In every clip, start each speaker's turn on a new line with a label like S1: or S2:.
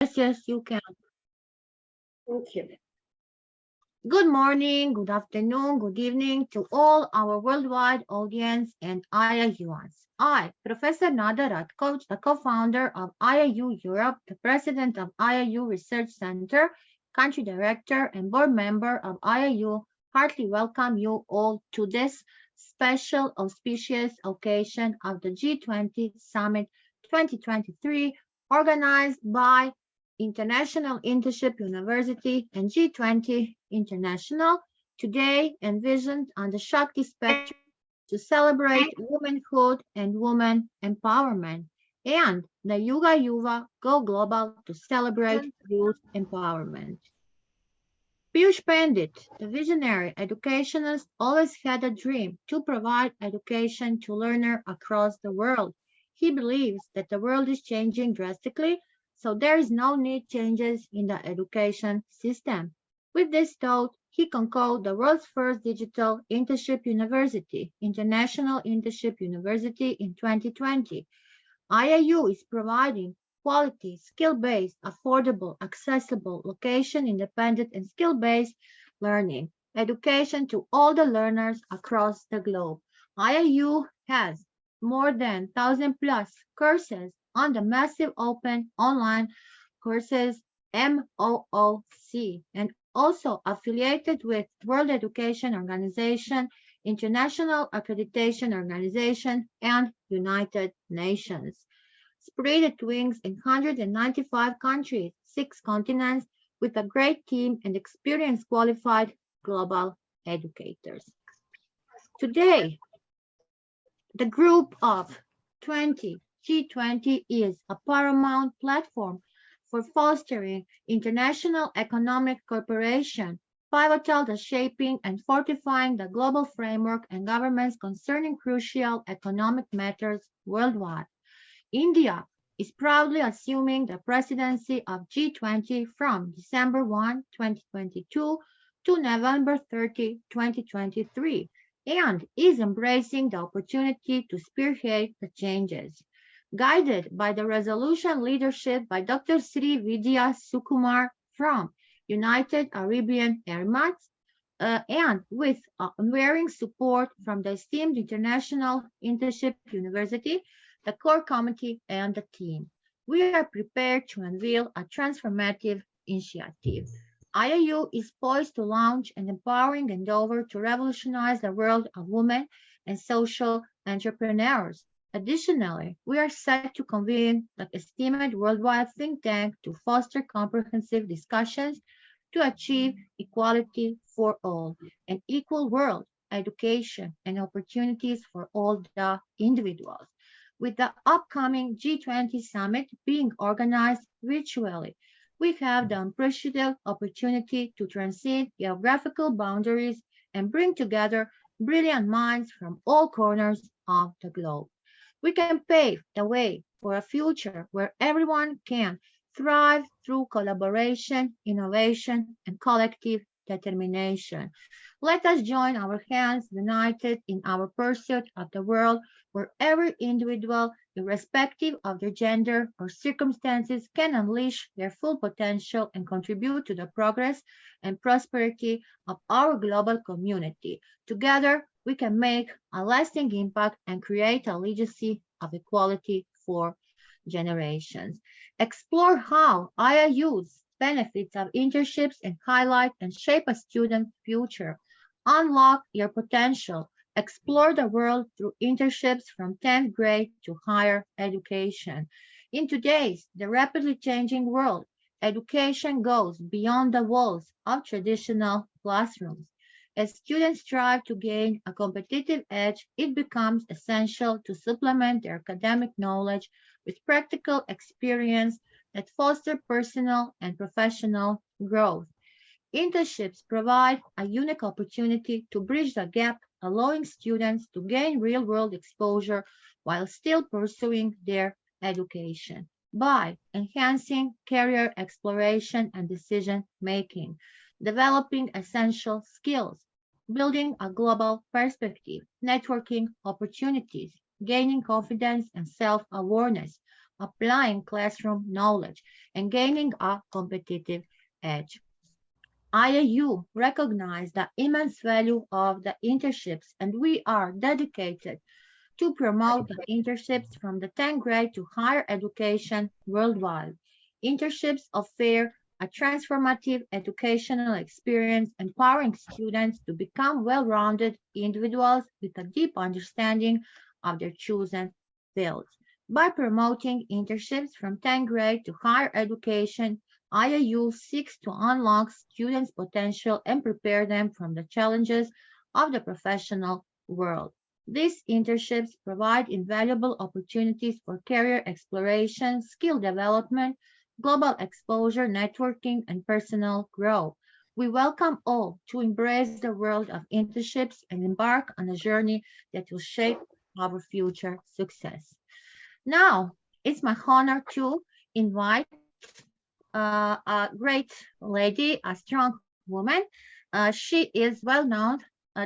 S1: Yes, you can.
S2: Thank you.
S1: Good morning, good afternoon, good evening to all our worldwide audience and IIUans. I, Professor Nada Ratkovic, the co-founder of IIU Europe, the president of IIU Research Center, country director, and board member of IIU, heartily welcome you all to this special auspicious occasion of the G20 Summit 2023, organized by International Internship University and G20 International, today envisioned on the Shakti spectrum to celebrate womanhood and woman empowerment, and the Yuga Yuva Go Global to celebrate youth empowerment. Piyush Pandit, the visionary educationist, always had a dream to provide education to learners across the world. He believes that the world is changing drastically, so there is no need changes in the education system. With this thought, he concocted the world's first digital internship university, International Internship University in 2020. IIU is providing quality, skill-based, affordable, accessible, location-independent, and skill-based learning education to all the learners across the globe. IIU has more than 1,000 plus courses on the massive open online courses MOOC and also affiliated with World Education Organization, International Accreditation Organization, and United Nations. Spread its wings in 195 countries, 6 continents, with a great team and experienced qualified global educators. Today, the group of 20 G20 is a paramount platform for fostering international economic cooperation, pivotal to shaping and fortifying the global framework and governments concerning crucial economic matters worldwide. India is proudly assuming the presidency of G20 from December 1, 2022 to November 30, 2023, and is embracing the opportunity to spearhead the changes. Guided by the resolution leadership by Dr. Sri Vidya Sukumar from United Arabian Emirates, and with unwavering support from the esteemed International Internship University, the core committee, and the team. We are prepared to unveil a transformative initiative. IIU is poised to launch an empowering endeavor to revolutionize the world of women and social entrepreneurs. Additionally, we are set to convene the esteemed worldwide think tank to foster comprehensive discussions to achieve equality for all, an equal world, education, and opportunities for all the individuals. With the upcoming G20 summit being organized virtually, we have the unprecedented opportunity to transcend geographical boundaries and bring together brilliant minds from all corners of the globe. We can pave the way for a future where everyone can thrive through collaboration, innovation, and collective determination. Let us join our hands united in our pursuit of the world where every individual, irrespective of their gender or circumstances, can unleash their full potential and contribute to the progress and prosperity of our global community. Together, we can make a lasting impact and create a legacy of equality for generations. Explore how IIU's benefits of internships and highlight and shape a student's future. Unlock your potential. Explore the world through internships from 10th grade to higher education. In today's the rapidly changing world, education goes beyond the walls of traditional classrooms. As students strive to gain a competitive edge, it becomes essential to supplement their academic knowledge with practical experience that foster personal and professional growth. Internships provide a unique opportunity to bridge the gap, allowing students to gain real-world exposure while still pursuing their education by enhancing career exploration and decision-making, developing essential skills, building a global perspective, networking opportunities, gaining confidence and self-awareness, applying classroom knowledge, and gaining a competitive edge. IAU recognize the immense value of the internships, and we are dedicated to promote the internships from the 10th grade to higher education worldwide. Internships offer a transformative educational experience, empowering students to become well-rounded individuals with a deep understanding of their chosen fields. By promoting internships from 10th grade to higher education, IAU seeks to unlock students' potential and prepare them for the challenges of the professional world. These internships provide invaluable opportunities for career exploration, skill development, global exposure, networking, and personal growth. We welcome all to embrace the world of internships and embark on a journey that will shape our future success. Now, it's my honor to invite a great lady, a strong woman. She is well known,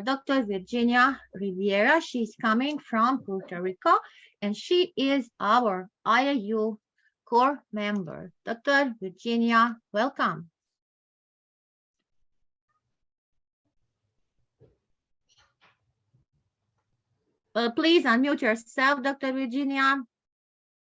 S1: Dr. Virginia Riviera. She's coming from Puerto Rico, and she is our IAU core member. Dr. Virginia, welcome. Please unmute yourself, Dr. Virginia.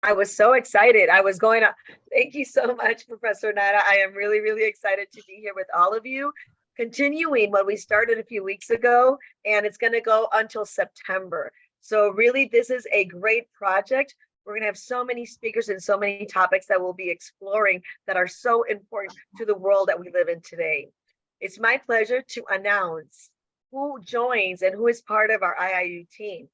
S2: I was so excited. I was going to thank you so much, Professor Nada. I am really, really excited to be here with all of you, continuing what we started a few weeks ago, and it's going to go until September. So really, this is a great project. We're going to have so many speakers and so many topics that we'll be exploring that are so important to the world that we live in today. It's my pleasure to announce who joins and who is part of our IIU team.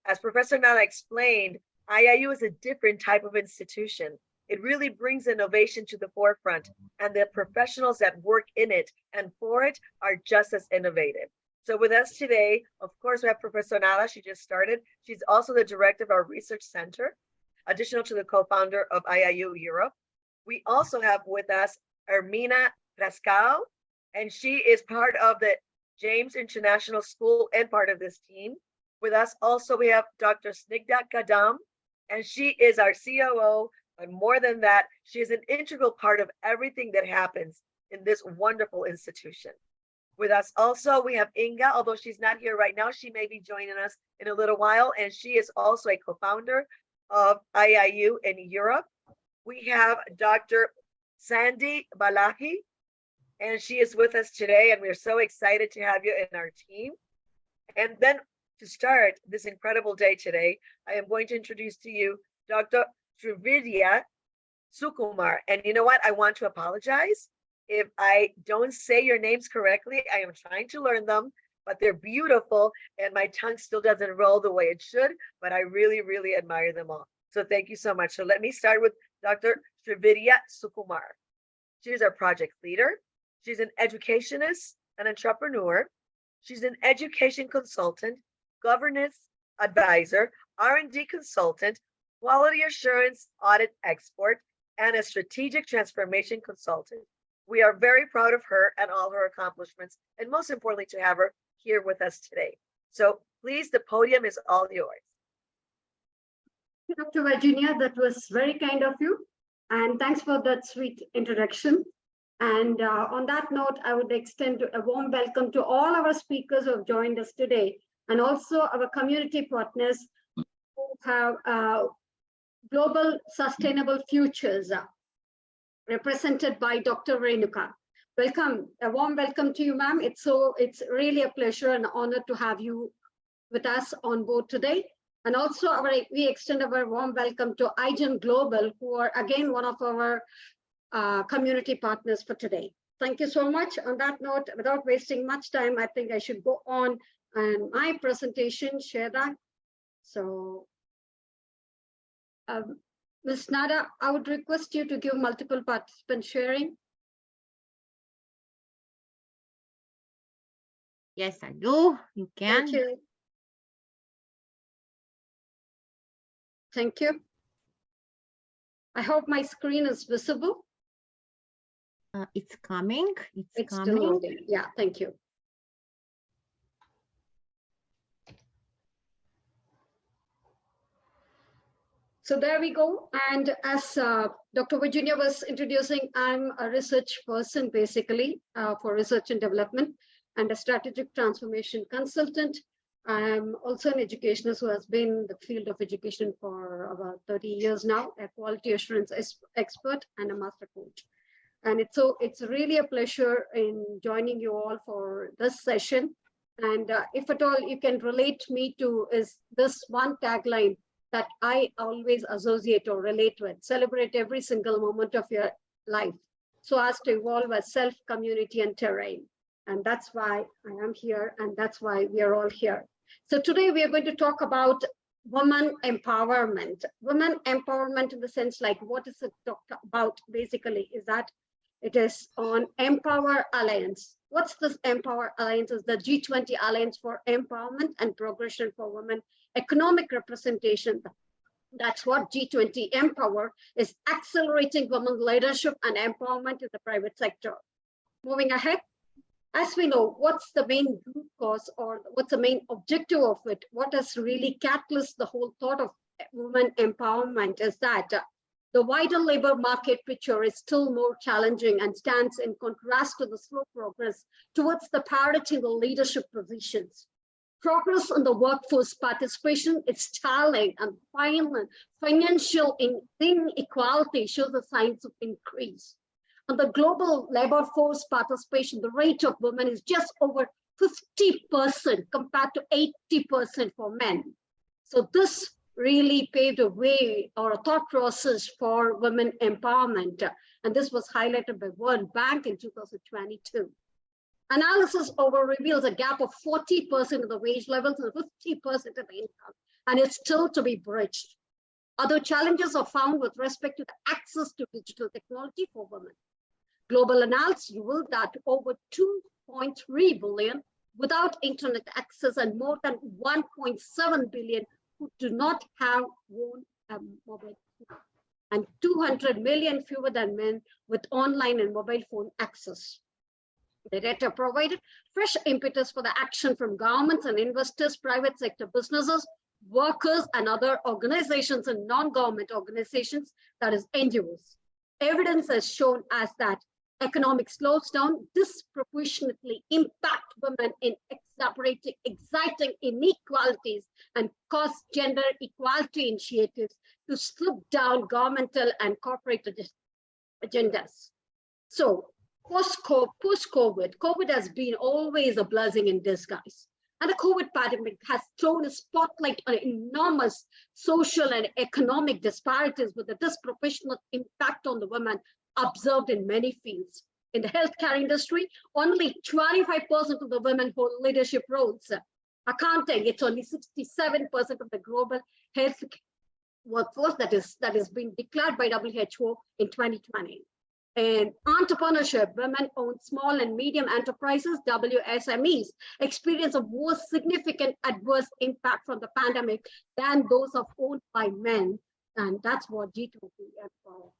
S2: As Professor Nada explained, IIU is a different type of institution. It really brings innovation to the forefront, and the professionals that work in it and for it are just as innovative. So with us today, of course, we have Professor Nada. She just started. She's also the director of our research center, additional to the co-founder of IIU Europe. We also have with us Ermina Rascal, and she is part of the James International School and part of this team. With us also, we have Dr. Snigdha Kadam, and she is our COO, but more than that, she is an integral part of everything that happens in this wonderful institution. With us also, we have Inga, although she's not here right now, she may be joining us in a little while, and she is also a co-founder of IIU in Europe. We have Dr. Sandy Balahi, and she is with us today, and we're so excited to have you in our team. And then to start this incredible day today, I am going to introduce to you Dr. Srividya Sukumar. And you know what? I want to apologize if I don't say your names correctly. I am trying to learn them, but they're beautiful, and my tongue still doesn't roll the way it should, but I really, really admire them all. So thank you so much. So let me start with Dr. Srividya Sukumar. She is our project leader. She's an educationist, an entrepreneur. She's an education consultant, governance advisor, R&D consultant, quality assurance audit expert, and a strategic transformation consultant. We are very proud of her and all her accomplishments, and most importantly, to have her here with us today. So please, the podium is all yours.
S3: Dr. Virginia, that was very kind of you, and thanks for that sweet introduction. And on that note, I would extend a warm welcome to all our speakers who have joined us today, and also our community partners who have Global Sustainable Futures represented by Dr. Renuka. Welcome, a warm welcome to you, ma'am. It's really a pleasure and honor to have you with us on board today. And also we extend our warm welcome to iGen Global, who are again one of our community partners for today. Thank you so much. On that note, without wasting much time, I think I should go on and my presentation, share that. So, Ms. Nada, I would request you to give multiple participant sharing.
S1: Yes, I do. You can.
S3: Thank you. Thank you. I hope my screen is visible.
S1: It's coming.
S3: It's
S1: coming.
S3: still loading. Yeah, thank you. So there we go. And as Dr. Virginia was introducing, I'm a research person basically for research and development and a strategic transformation consultant. I'm also an educationist who has been in the field of education for about 30 years now, a quality assurance expert and a master coach. And it's really a pleasure in joining you all for this session. And if at all you can relate me to is this one tagline that I always associate or relate with: celebrate every single moment of your life so as to evolve as self, community, and terrain. And that's why I am here, and that's why we are all here. So today we are going to talk about women empowerment. Women empowerment in the sense, like, what is it about basically is that it is on Empower Alliance. What's this Empower Alliance? Is the G-20 Alliance for Empowerment and Progression for Women Economic Representation. That's what G-20 Empower is, accelerating women leadership and empowerment in the private sector. Moving ahead, as we know, what's the main root cause or what's the main objective of it? What has really catalyzed the whole thought of women empowerment is that the wider labor market picture is still more challenging and stands in contrast to the slow progress towards the parity in the leadership positions. Progress in the workforce participation is stalling, and financial inequality shows the signs of increase. On the global labor force participation, the rate of women is just over 50% compared to 80% for men. So this really paved a way or a thought process for women empowerment. And this was highlighted by World Bank in 2022. Analysis over reveals a gap of 40% of the wage levels and 50% of the income, and it's still to be bridged. Other challenges are found with respect to the access to digital technology for women. Global analysis revealed that over 2.3 billion without internet access and more than 1.7 billion who do not have own mobile phone, and 200 million fewer than men with online and mobile phone access. The data provided fresh impetus for the action from governments and investors, private sector businesses, workers, and other organizations and non-government organizations, that is NGOs. Evidence has shown us that economic slowdown disproportionately impact women in exacerbating exciting inequalities and cause gender equality initiatives to slip down governmental and corporate agendas. So post-COVID, COVID has been always a blessing in disguise. And the COVID pandemic has thrown a spotlight on enormous social and economic disparities with a disproportionate impact on the women observed in many fields. In the healthcare industry, only 25% of the women hold leadership roles. Accounting, it's only 67% of the global health workforce that is being declared by WHO in 2020. In entrepreneurship, women-owned small and medium enterprises, WSMEs, experience a more significant adverse impact from the pandemic than those owned by men. And that's what G-20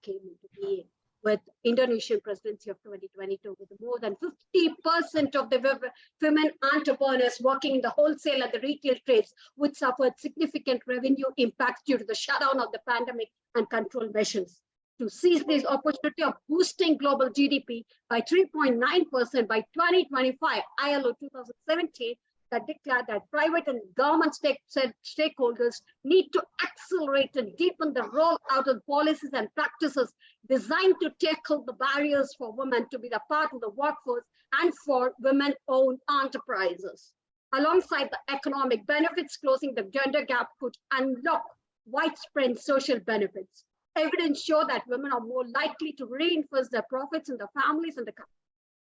S3: came into being with Indonesian presidency of 2022, with more than 50% of the women entrepreneurs working in the wholesale and the retail trades, which suffered significant revenue impacts due to the shutdown of the pandemic and control measures. To seize this opportunity of boosting global GDP by 3.9% by 2025, ILO 2017 that declared that private and government stakeholders need to accelerate and deepen the rollout of policies and practices designed to tackle the barriers for women to be the part of the workforce and for women-owned enterprises. Alongside the economic benefits, closing the gender gap could unlock widespread social benefits. Evidence show that women are more likely to reinvest their profits in the families and the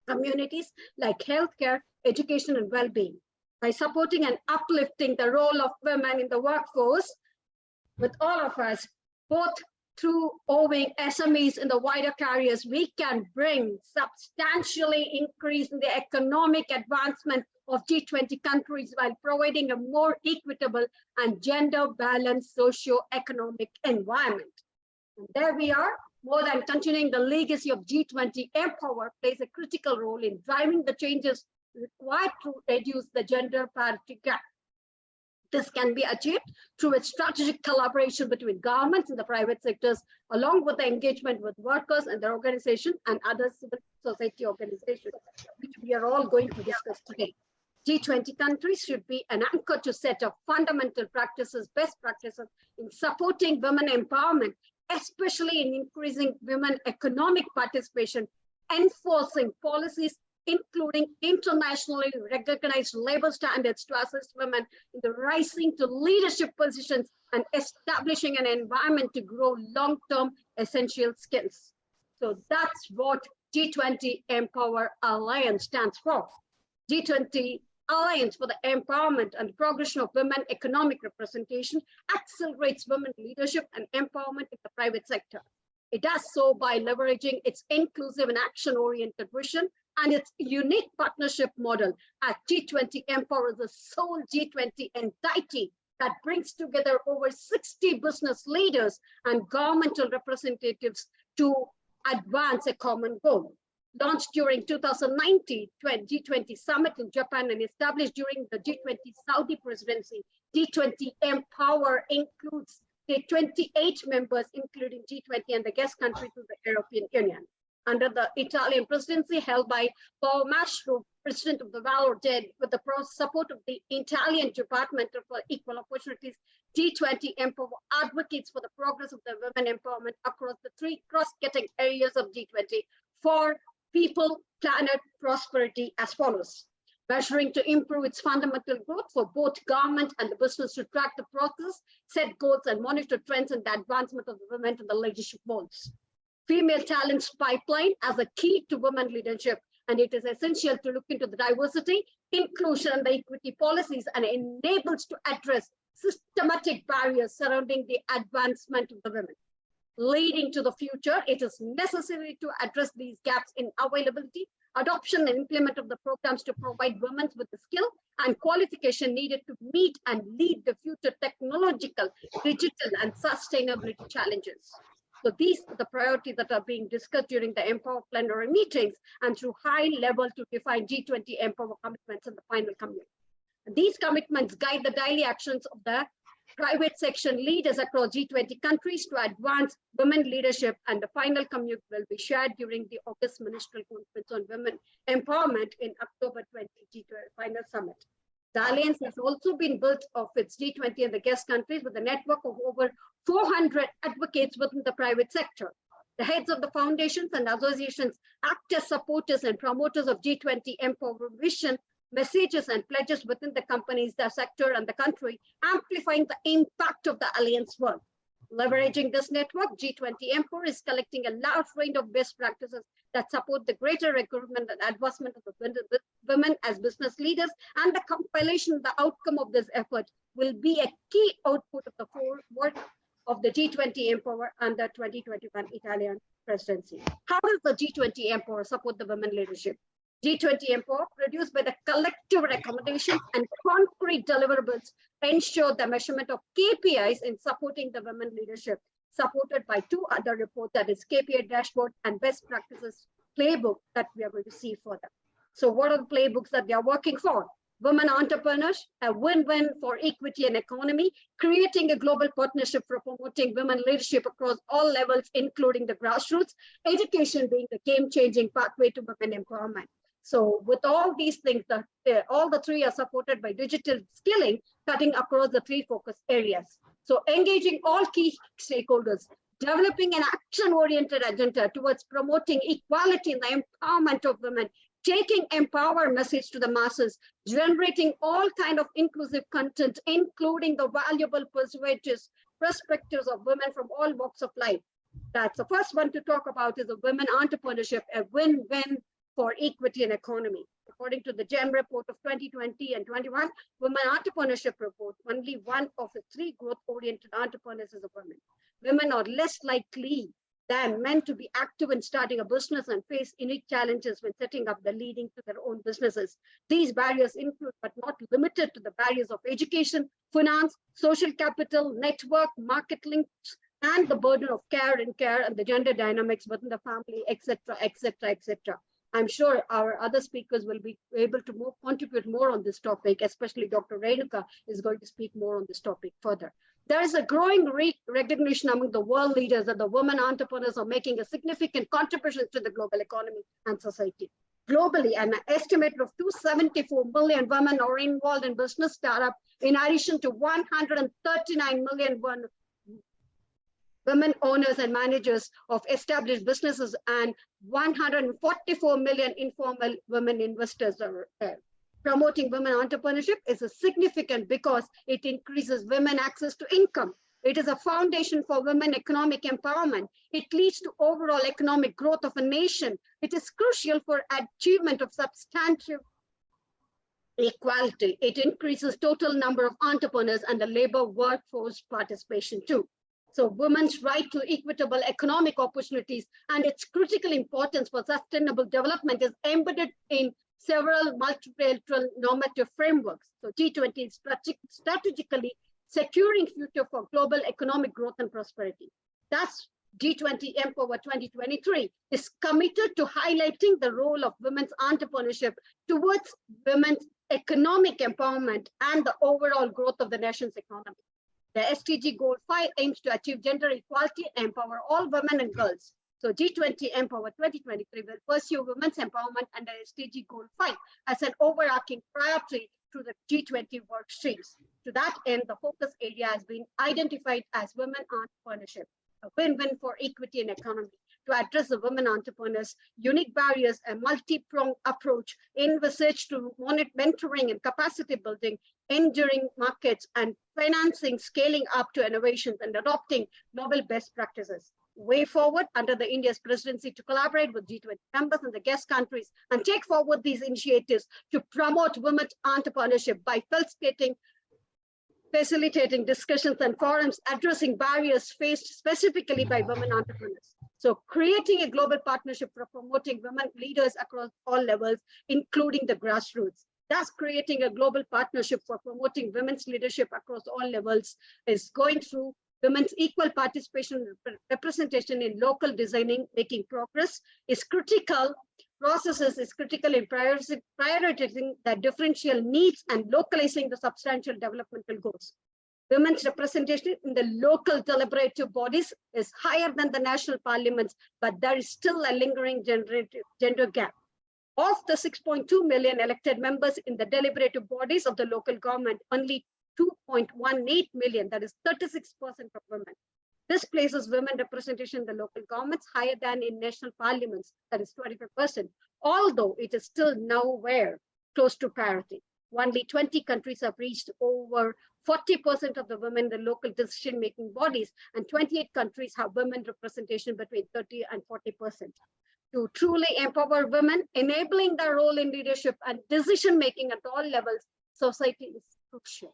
S3: communities, like healthcare, education, and well-being. By supporting and uplifting the role of women in the workforce, with all of us, both through owning SMEs in the wider carriers, we can bring substantially increase in the economic advancement of G20 countries while providing a more equitable and gender-balanced socio-economic environment. And there we are. More than continuing the legacy of G20, Empower plays a critical role in driving the changes required to reduce the gender parity gap. This can be achieved through a strategic collaboration between governments and the private sectors, along with the engagement with workers and their organization and other civil society organizations, which we are all going to discuss today. G20 countries should be an anchor to set up fundamental practices, best practices in supporting women empowerment, especially in increasing women economic participation, enforcing policies including internationally recognized labor standards to assist women in the rising to leadership positions and establishing an environment to grow long-term essential skills. So that's what G20 Empower Alliance stands for. G20 Alliance for the Empowerment and Progression of Women Economic Representation accelerates women leadership and empowerment in the private sector. It does so by leveraging its inclusive and action-oriented vision and its unique partnership model as G20 Empower is the sole G20 entity that brings together over 60 business leaders and governmental representatives to advance a common goal. Launched during 2019 G20 summit in Japan and established during the G20 Saudi presidency, G20 Empower includes the 28 members, including G20 and the guest countries of the European Union. Under the Italian presidency held by Paolo Mastro, President of the Valor, with the support of the Italian Department for Equal Opportunities, G20 Empower advocates for the progress of the women empowerment across the three cross-cutting areas of G20 for people, planet, prosperity as follows. Measuring to improve its fundamental growth for both government and the business to track the process, set goals and monitor trends in the advancement of the women to the leadership roles. Female talents pipeline as a key to women leadership, and it is essential to look into the diversity, inclusion, and the equity policies and enables to address systematic barriers surrounding the advancement of the women. Leading to the future, it is necessary to address these gaps in availability, adoption and implement of the programs to provide women with the skill and qualification needed to meet and lead the future technological, digital, and sustainability challenges. So these are the priorities that are being discussed during the Empower plenary meetings and through high level to define G20 Empower commitments in the final communique. These commitments guide the daily actions of the private section leaders across G20 countries to advance women leadership, and the final communique will be shared during the August Ministerial Conference on Women Empowerment in October 20 G20 final summit. The alliance has also been built of its G20 and the guest countries with a network of over 400 advocates within the private sector. The heads of the foundations and associations act as supporters and promoters of G20 Empower vision, messages and pledges within the companies, the sector and the country, amplifying the impact of the alliance work. Leveraging this network, G20 Empower is collecting a large range of best practices that support the greater recruitment and advancement of the women as business leaders, and the compilation, the outcome of this effort will be a key output of the work of the G20 Empower under 2021 Italian presidency. How does the G20 Empower support the women leadership? G20 Empower, produced by the collective recommendations and concrete deliverables, ensure the measurement of KPIs in supporting the women leadership, supported by two other reports, that is KPI dashboard and best practices playbook that we are going to see further. So what are the playbooks that they are working for? Women entrepreneurs, a win-win for equity and economy, creating a global partnership for promoting women leadership across all levels, including the grassroots, education being the game-changing pathway to women empowerment. So with all these things, all the three are supported by digital skilling, cutting across the three focus areas. So engaging all key stakeholders, developing an action-oriented agenda towards promoting equality and the empowerment of women, taking empower message to the masses, generating all kind of inclusive content, including the valuable perspectives of women from all walks of life. That's the first one to talk about, is a women entrepreneurship, a win-win for equity and economy. According to the GEM report of 2020 and 21, Women Entrepreneurship Report, only one of the three growth-oriented entrepreneurs is a woman. Women are less likely than men to be active in starting a business and face unique challenges when setting up the leading to their own businesses. These barriers include, but not limited to, the barriers of education, finance, social capital, network, market links, and the burden of care and the gender dynamics within the family, etc., etc., etc. I'm sure our other speakers will be able to contribute more on this topic, especially Dr. Renuka is going to speak more on this topic further. There is a growing recognition among the world leaders that the women entrepreneurs are making a significant contribution to the global economy and society. Globally, an estimate of 274 million women are involved in business startup, in addition to 139 million women owners and managers of established businesses and 144 million informal women investors are there. Promoting women entrepreneurship is significant because it increases women access to income. It is a foundation for women economic empowerment. It leads to overall economic growth of a nation. It is crucial for achievement of substantive equality. It increases total number of entrepreneurs and the labor workforce participation too. So women's right to equitable economic opportunities and its critical importance for sustainable development is embedded in several multilateral normative frameworks. So G20 is strategically securing future for global economic growth and prosperity. Thus, G20 Empower 2023 is committed to highlighting the role of women's entrepreneurship towards women's economic empowerment and the overall growth of the nation's economy. The SDG Goal 5 aims to achieve gender equality and empower all women and girls. So G20 Empower 2023 will pursue women's empowerment under SDG Goal 5 as an overarching priority through the G20 work streams. To that end, the focus area has been identified as women entrepreneurship, a win-win for equity and economy. To address the women entrepreneurs' unique barriers, a multi-pronged approach envisaged to mentoring and capacity building, enduring markets, and financing, scaling up to innovations and adopting novel best practices. Way forward under the India's presidency to collaborate with G20 members and the guest countries and take forward these initiatives to promote women's entrepreneurship by facilitating discussions and forums addressing barriers faced specifically by women entrepreneurs. So creating a global partnership for promoting women leaders across all levels, including the grassroots. Thus, creating a global partnership for promoting women's leadership across all levels is going through women's equal participation and representation in local designing, making progress is critical. Processes is critical in prioritizing the differential needs and localizing the substantial developmental goals. Women's representation in the local deliberative bodies is higher than the national parliaments, but there is still a lingering gender gap. Of the 6.2 million elected members in the deliberative bodies of the local government, only 2.18 million, that is 36% of women. This places women representation in the local governments higher than in national parliaments, that is 25%, although it is still nowhere close to parity. Only 20 countries have reached over 40% of the women in the local decision-making bodies, and 28 countries have women representation between 30 and 40%. To truly empower women, enabling their role in leadership and decision-making at all levels, society is crucial.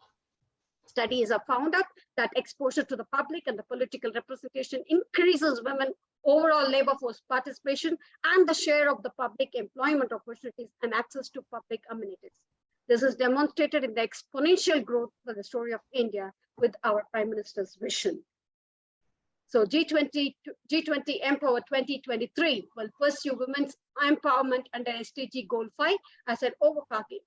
S3: Studies have found out that exposure to the public and the political representation increases women overall labor force participation and the share of the public employment opportunities and access to public amenities. This is demonstrated in the exponential growth for the story of India with our Prime Minister's vision. So G20 Empower 2023 will pursue women's empowerment under SDG Goal 5 as an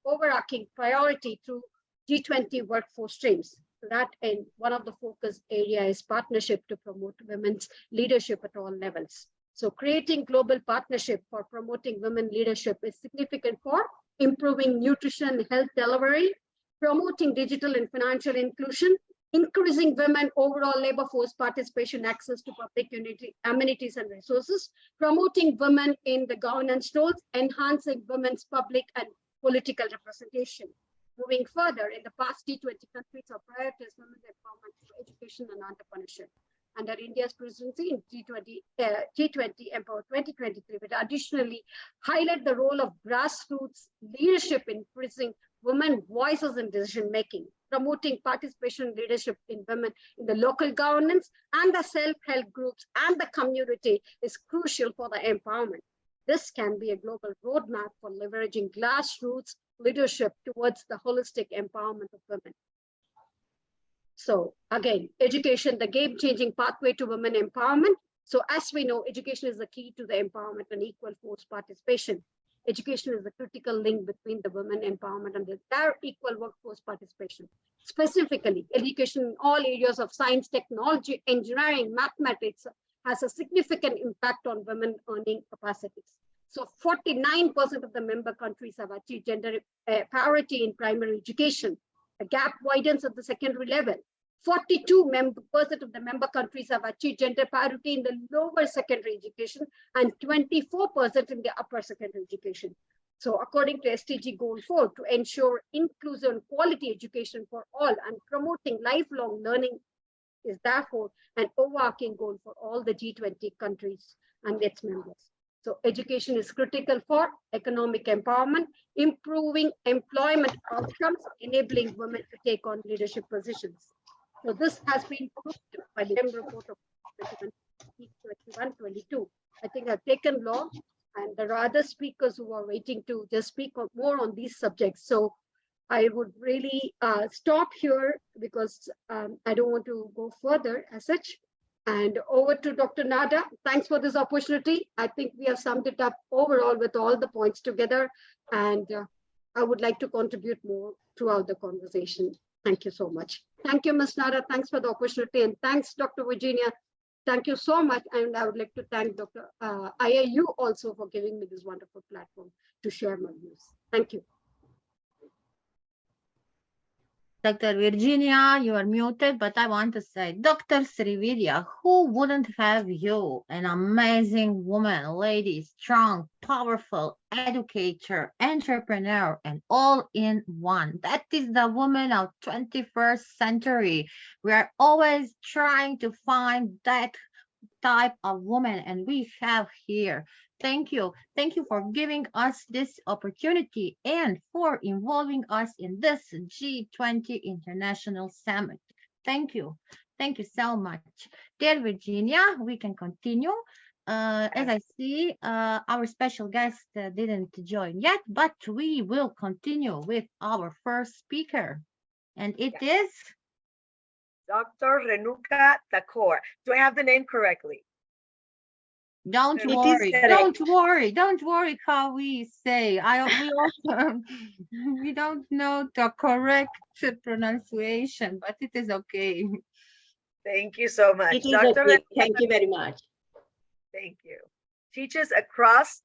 S3: overarching priority through G20 workforce streams. To that end, one of the focus areas is partnership to promote women's leadership at all levels. So creating global partnership for promoting women leadership is significant for improving nutrition and health delivery, promoting digital and financial inclusion, increasing women overall labor force participation, access to public amenities and resources, promoting women in the governance roles, enhancing women's public and political representation. Moving further, in the past, G20 countries have prioritized women's empowerment through education and entrepreneurship. Under India's presidency in G20 Empower 2023, would additionally highlight the role of grassroots leadership in increasing women's voices in decision-making, promoting participation and leadership in women in the local governance and the self-help groups and the community is crucial for the empowerment. This can be a global roadmap for leveraging grassroots leadership towards the holistic empowerment of women. So again, education, the game-changing pathway to women empowerment. So as we know, education is the key to the empowerment and equal force participation. education is a critical link between the women empowerment and their equal workforce participation. Specifically, education in all areas of science, technology, engineering, mathematics has a significant impact on women earning capacities. So 49% of the member countries have achieved gender parity in primary education. The gap widens at the secondary level. 42% of the member countries have achieved gender parity in the lower secondary education and 24% in the upper secondary education. So according to SDG Goal 4, to ensure inclusive and quality education for all and promoting lifelong learning is therefore an overarching goal for all the G20 countries and its members. So education is critical for economic empowerment, improving employment outcomes, enabling women to take on leadership positions. So this has been proved by the report of 2021-22. I think I've taken long, and there are other speakers who are waiting to just speak more on these subjects. So I would really stop here because I don't want to go further as such. And over to Dr. Nada. Thanks for this opportunity. I think we have summed it up overall with all the points together. And I would like to contribute more throughout the conversation. Thank you so much. Thank you, Ms. Nada. Thanks for the opportunity. And thanks, Dr. Virginia. Thank you so much. And I would like to thank Dr. IIU also for giving me this wonderful platform to share my views. Thank you.
S1: Dr. Virginia, you are muted, but I want to say, Dr. Srividya, who wouldn't have you, an amazing woman, lady, strong, powerful, educator, entrepreneur, and all in one. That is the woman of 21st century. We are always trying to find that type of woman, and we have here. Thank you. Thank you for giving us this opportunity and for involving us in this G20 International Summit. Thank you. Thank you so much. Dear Virginia, we can continue. As I see, our special guest didn't join yet, but we will continue with our first speaker. And it is?
S2: Dr. Renuka Thakur. Do I have the name correctly?
S1: Don't worry how we say. We don't know the correct pronunciation, but it is okay.
S2: Thank you so much.
S4: It is okay. Thank you very much.
S2: Thank you. Teaches across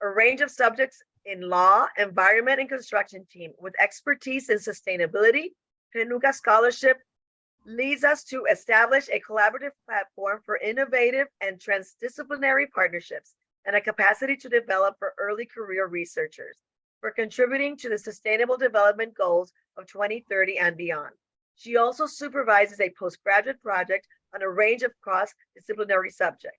S2: a range of subjects in law, environment, and construction team with expertise in sustainability. Renuka Scholarship leads us to establish a collaborative platform for innovative and transdisciplinary partnerships and a capacity to develop for early career researchers for contributing to the Sustainable Development Goals of 2030 and beyond. She also supervises a postgraduate project on a range of cross-disciplinary subjects.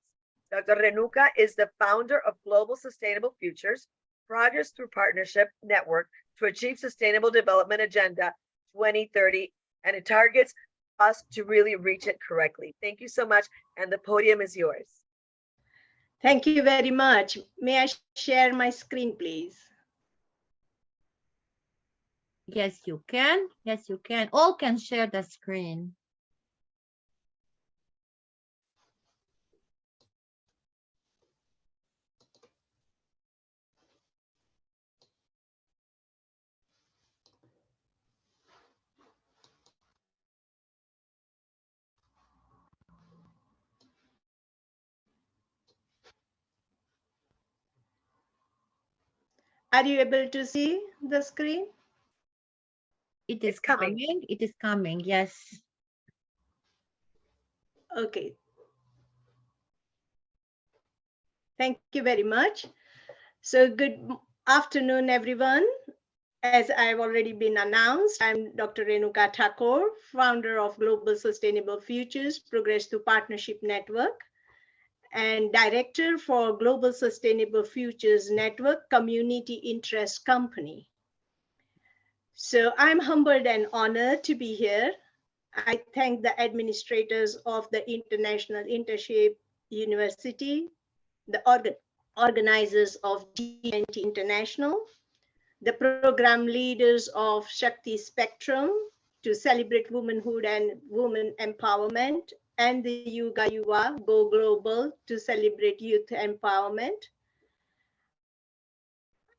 S2: Dr. Renuka is the founder of Global Sustainable Futures, Progress Through Partnership Network to Achieve Sustainable Development Agenda 2030, and it targets us to really reach it correctly. Thank you so much, and the podium is yours.
S4: Thank you very much. May I share my screen, please?
S1: Yes, you can. Yes, you can. All can share the screen.
S4: Are you able to see the screen?
S1: It is coming. It is coming. Yes.
S4: Okay. Thank you very much. So good afternoon, everyone. As I've already been announced, I'm Dr. Renuka Thakur, founder of Global Sustainable Futures Progress Through Partnership Network, and director for Global Sustainable Futures Network Community Interest Company. So I'm humbled and honored to be here. I thank the administrators of the International Internship University, the organizers of G-20 International, the program leaders of Shakthi Spectrum to celebrate womanhood and women empowerment, and the Yuga Yuva Go Global to celebrate youth empowerment.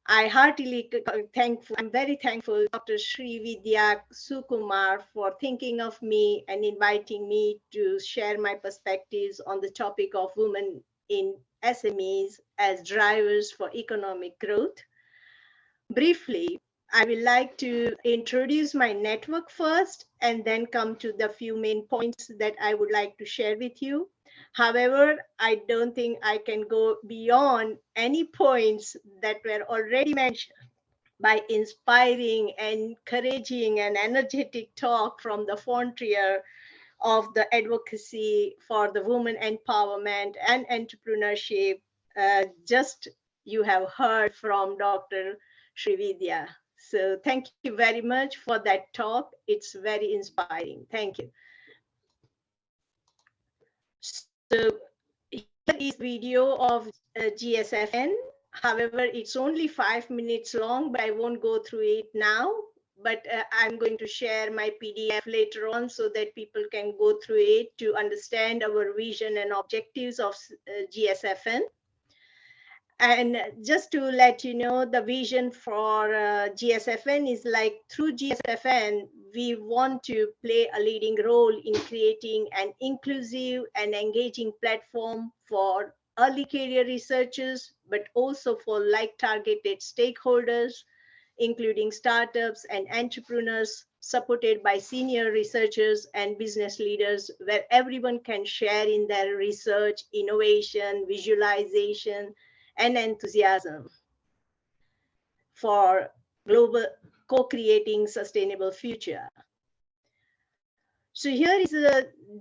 S4: I heartily thankful. I'm very thankful, Dr. Sri Vidya Sukumar, for thinking of me and inviting me to share my perspectives on the topic of women in SMEs as drivers for economic growth. Briefly, I would like to introduce my network first and then come to the few main points that I would like to share with you. However, I don't think I can go beyond any points that were already mentioned by inspiring, encouraging, and energetic talk from the frontier of the advocacy for the women empowerment and entrepreneurship. Just you have heard from Dr. Srividya. So thank you very much for that talk. It's very inspiring. Thank you. So here is video of GSFN. However, it's only 5 minutes long, but I won't go through it now. But I'm going to share my PDF later on so that people can go through it to understand our vision and objectives of GSFN. And just to let you know, the vision for GSFN is like through GSFN, we want to play a leading role in creating an inclusive and engaging platform for early career researchers, but also for like-targeted stakeholders, including startups and entrepreneurs, supported by senior researchers and business leaders, where everyone can share in their research, innovation, visualization, and enthusiasm for global co-creating sustainable future. So here is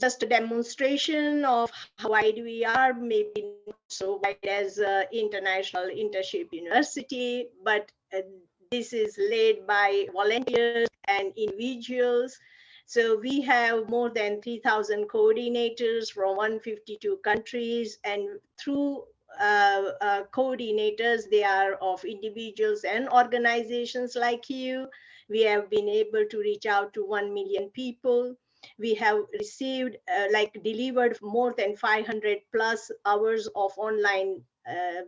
S4: just a demonstration of how wide we are, maybe not so wide as International Internship University, but this is led by volunteers and individuals. So we have more than 3,000 coordinators from 152 countries, and through coordinators, they are of individuals and organizations like you. We have been able to reach out to 1 million people. We have received, delivered more than 500 plus hours of online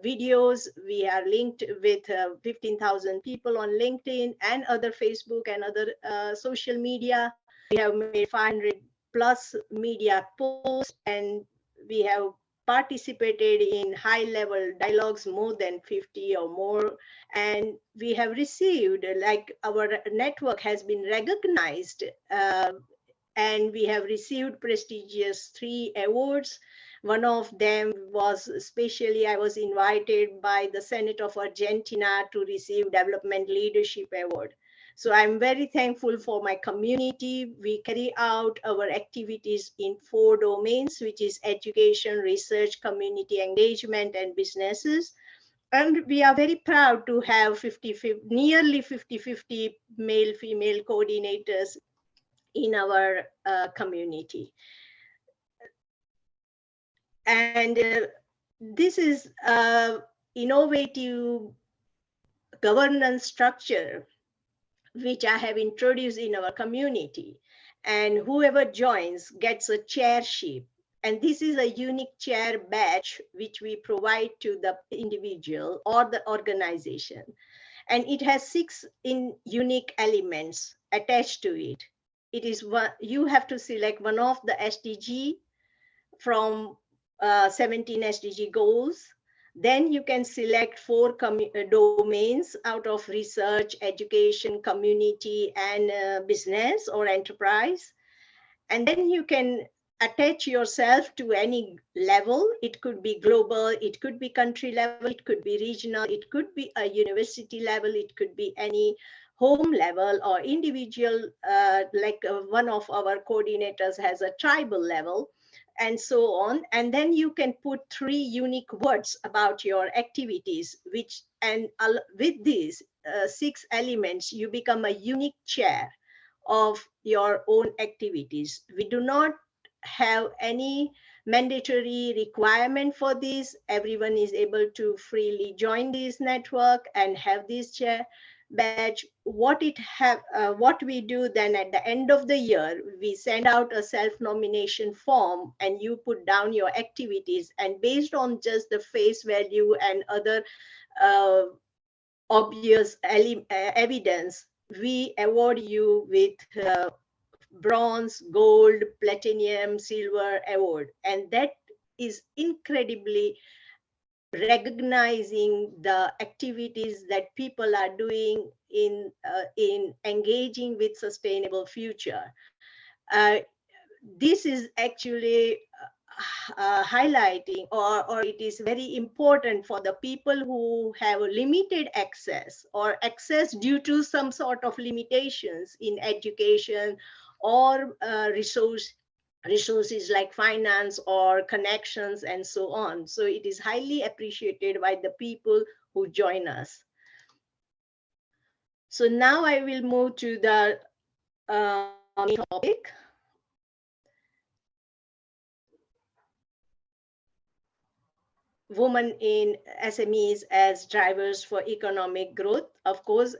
S4: videos. We are linked with 15,000 people on LinkedIn and other Facebook and other social media. We have made 500 plus media posts, and we have participated in high-level dialogues, more than 50 or more. And we have received, like our network has been recognized, and we have received prestigious 3 awards. One of them was especially, I was invited by the Senate of Argentina to receive Development Leadership Award. So I'm very thankful for my community. We carry out our activities in 4 domains, which is education, research, community engagement, and businesses. And we are very proud to have nearly 50-50 male-female coordinators in our community. And this is innovative governance structure which I have introduced in our community. And whoever joins gets a chairship. And this is a unique chair badge which we provide to the individual or the organization. And it has 6 unique elements attached to it. It is you have to select one of the SDG from 17 SDG goals. Then you can select 4 domains out of research, education, community, and business or enterprise. And then you can attach yourself to any level. It could be global, it could be country level, it could be regional, it could be a university level, it could be any home level or individual, one of our coordinators has a tribal level, and so on. And then you can put 3 unique words about your activities, and with these 6 elements, you become a unique chair of your own activities. We do not have any mandatory requirement for this. Everyone is able to freely join this network and have this chair badge. What we do then at the end of the year, we send out a self-nomination form, and you put down your activities, and based on just the face value and other obvious evidence, we award you with bronze, gold, platinum, silver award. And that is incredibly recognizing the activities that people are doing in engaging with sustainable future. Uh, this is actually highlighting, or it is very important for the people who have limited access or access due to some sort of limitations in education or resources like finance or connections and so on. So it is highly appreciated by the people who join us. So now I will move to the main topic. Women in SMEs as drivers for economic growth. Of course,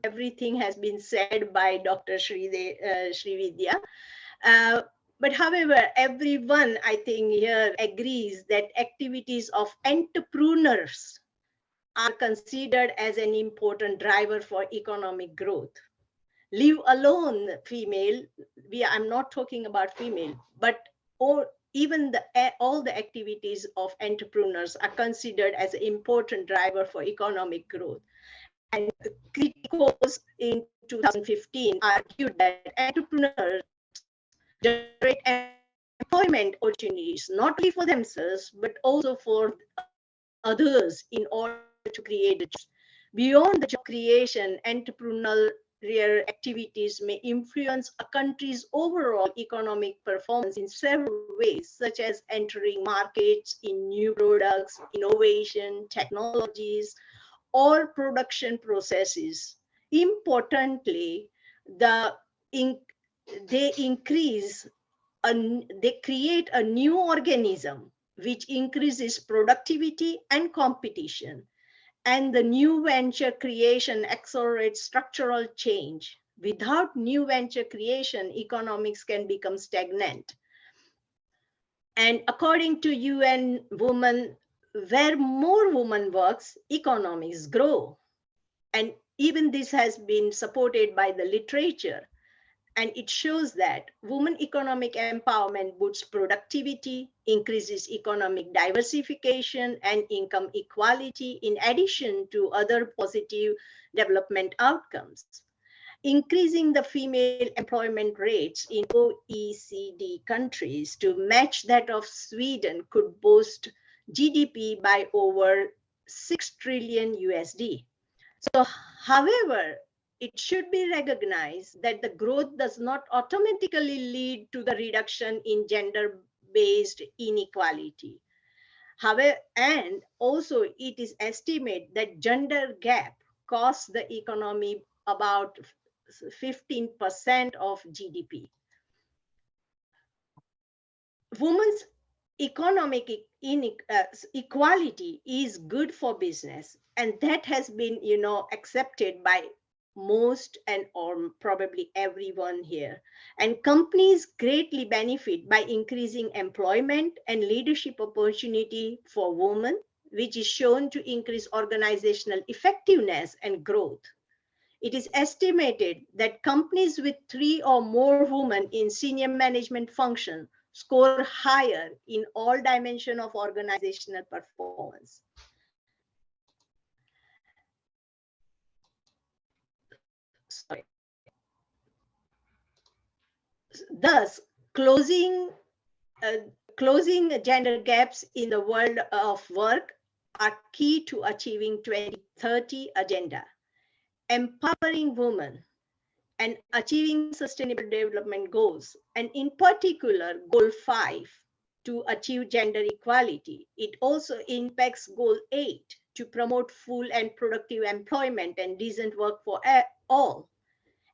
S4: everything has been said by Dr. Srividya. But however, everyone, I think here agrees that activities of entrepreneurs are considered as an important driver for economic growth. Leave alone female, I'm not talking about female, but even all the activities of entrepreneurs are considered as an important driver for economic growth. And criticals in 2015 argued that entrepreneurs generate employment opportunities, not only for themselves, but also for others in order to create jobs. Beyond the job creation, entrepreneurial activities may influence a country's overall economic performance in several ways, such as entering markets in new products, innovation, technologies, or production processes. Importantly, they create a new organism which increases productivity and competition. And the new venture creation accelerates structural change. Without new venture creation, economics can become stagnant. And according to UN Women, where more women works, economies grow. And even this has been supported by the literature. And it shows that women economic empowerment boosts productivity, increases economic diversification and income equality, in addition to other positive development outcomes. Increasing the female employment rates in OECD countries to match that of Sweden could boost GDP by over 6 trillion USD. So, however, it should be recognized that the growth does not automatically lead to the reduction in gender-based inequality. However, and also it is estimated that gender gap costs the economy about 15% of GDP. Women's economic equality is good for business, and that has been, accepted by most and or probably everyone here. And companies greatly benefit by increasing employment and leadership opportunity for women, which is shown to increase organizational effectiveness and growth. It is estimated that companies with 3 or more women in senior management function score higher in all dimensions of organizational performance. Sorry. Thus, closing gender gaps in the world of work are key to achieving 2030 agenda. Empowering women and achieving sustainable development goals, and in particular, goal 5, to achieve gender equality. It also impacts goal 8, to promote full and productive employment and decent work for all.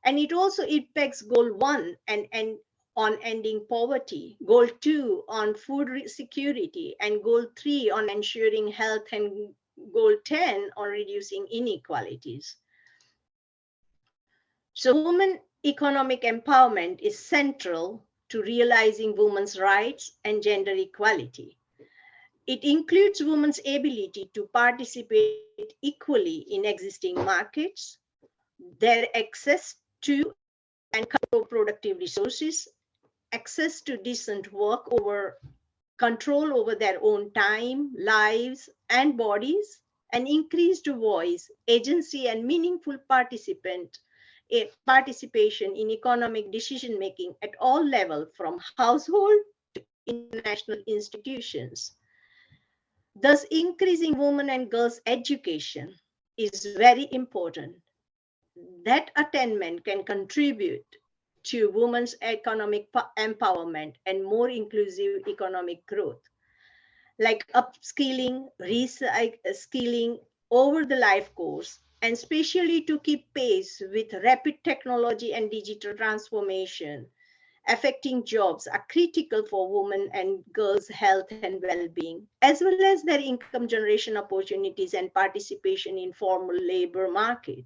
S4: And it also impacts goal 1 and on ending poverty, goal 2 on food security, and goal 3 on ensuring health, and goal 10 on reducing inequalities. So women economic empowerment is central to realizing women's rights and gender equality. It includes women's ability to participate equally in existing markets, their access to and productive resources, access to decent work, control over their own time, lives, and bodies, and increased voice, agency, and meaningful participation in economic decision-making at all levels, from household to international institutions. Thus, increasing women and girls' education is very important. That attainment can contribute to women's economic empowerment and more inclusive economic growth, like upskilling, reskilling over the life course, and especially to keep pace with rapid technology and digital transformation affecting jobs are critical for women and girls' health and well-being, as well as their income generation opportunities and participation in formal labor market.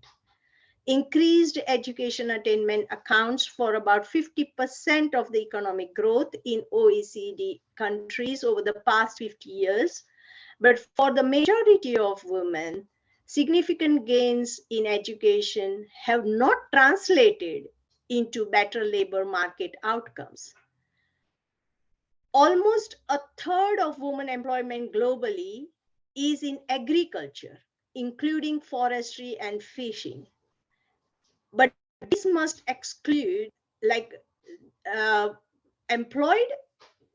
S4: Increased education attainment accounts for about 50% of the economic growth in OECD countries over the past 50 years. But for the majority of women, significant gains in education have not translated into better labor market outcomes. Almost a third of women employment globally is in agriculture, including forestry and fishing. But this must exclude like employed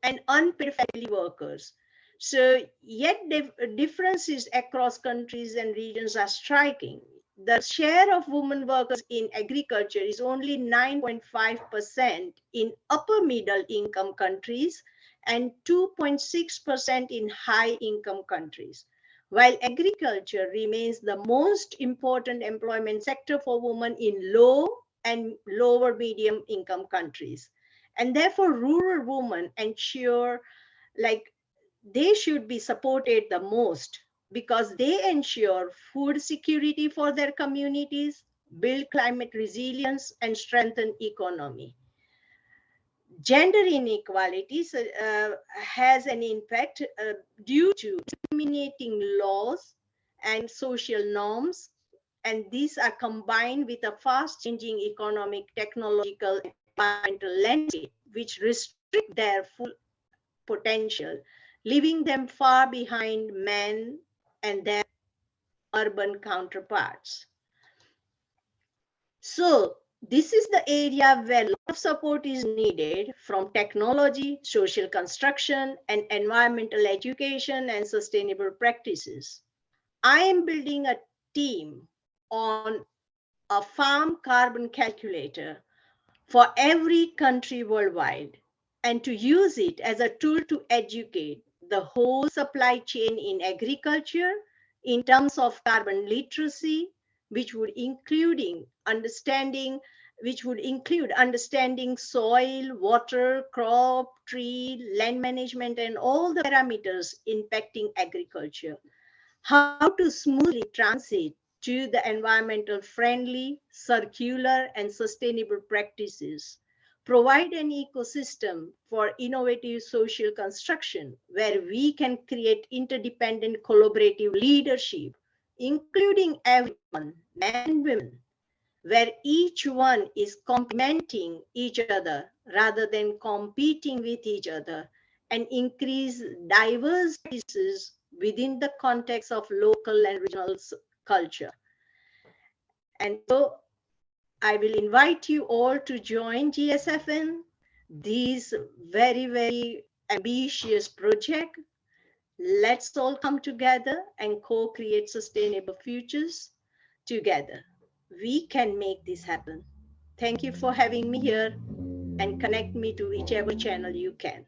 S4: and unpaid family workers. So yet differences across countries and regions are striking. The share of women workers in agriculture is only 9.5% in upper middle income countries and 2.6% in high income countries, while agriculture remains the most important employment sector for women in low and lower medium income countries. And therefore, rural women ensure like they should be supported the most because they ensure food security for their communities, build climate resilience, and strengthen economy. Gender inequality has an impact due to discriminating laws and social norms, and these are combined with a fast changing economic, technological, and environmental landscape, which restrict their full potential, leaving them far behind men and their urban counterparts. So this is the area where a lot of support is needed from technology, social construction, and environmental education and sustainable practices. I am building a team on a farm carbon calculator for every country worldwide and to use it as a tool to educate the whole supply chain in agriculture in terms of carbon literacy, which would include understanding soil, water, crop, tree, land management, and all the parameters impacting agriculture. How to smoothly transit to the environmental friendly, circular, and sustainable practices. Provide an ecosystem for innovative social construction where we can create interdependent collaborative leadership, including everyone, men and women, where each one is complementing each other rather than competing with each other, and increase diverse practices within the context of local and regional culture. And so I will invite you all to join GSFN, these very, very ambitious project. Let's all come together and co-create sustainable futures together. We can make this happen. Thank you for having me here and connect me to whichever channel you can.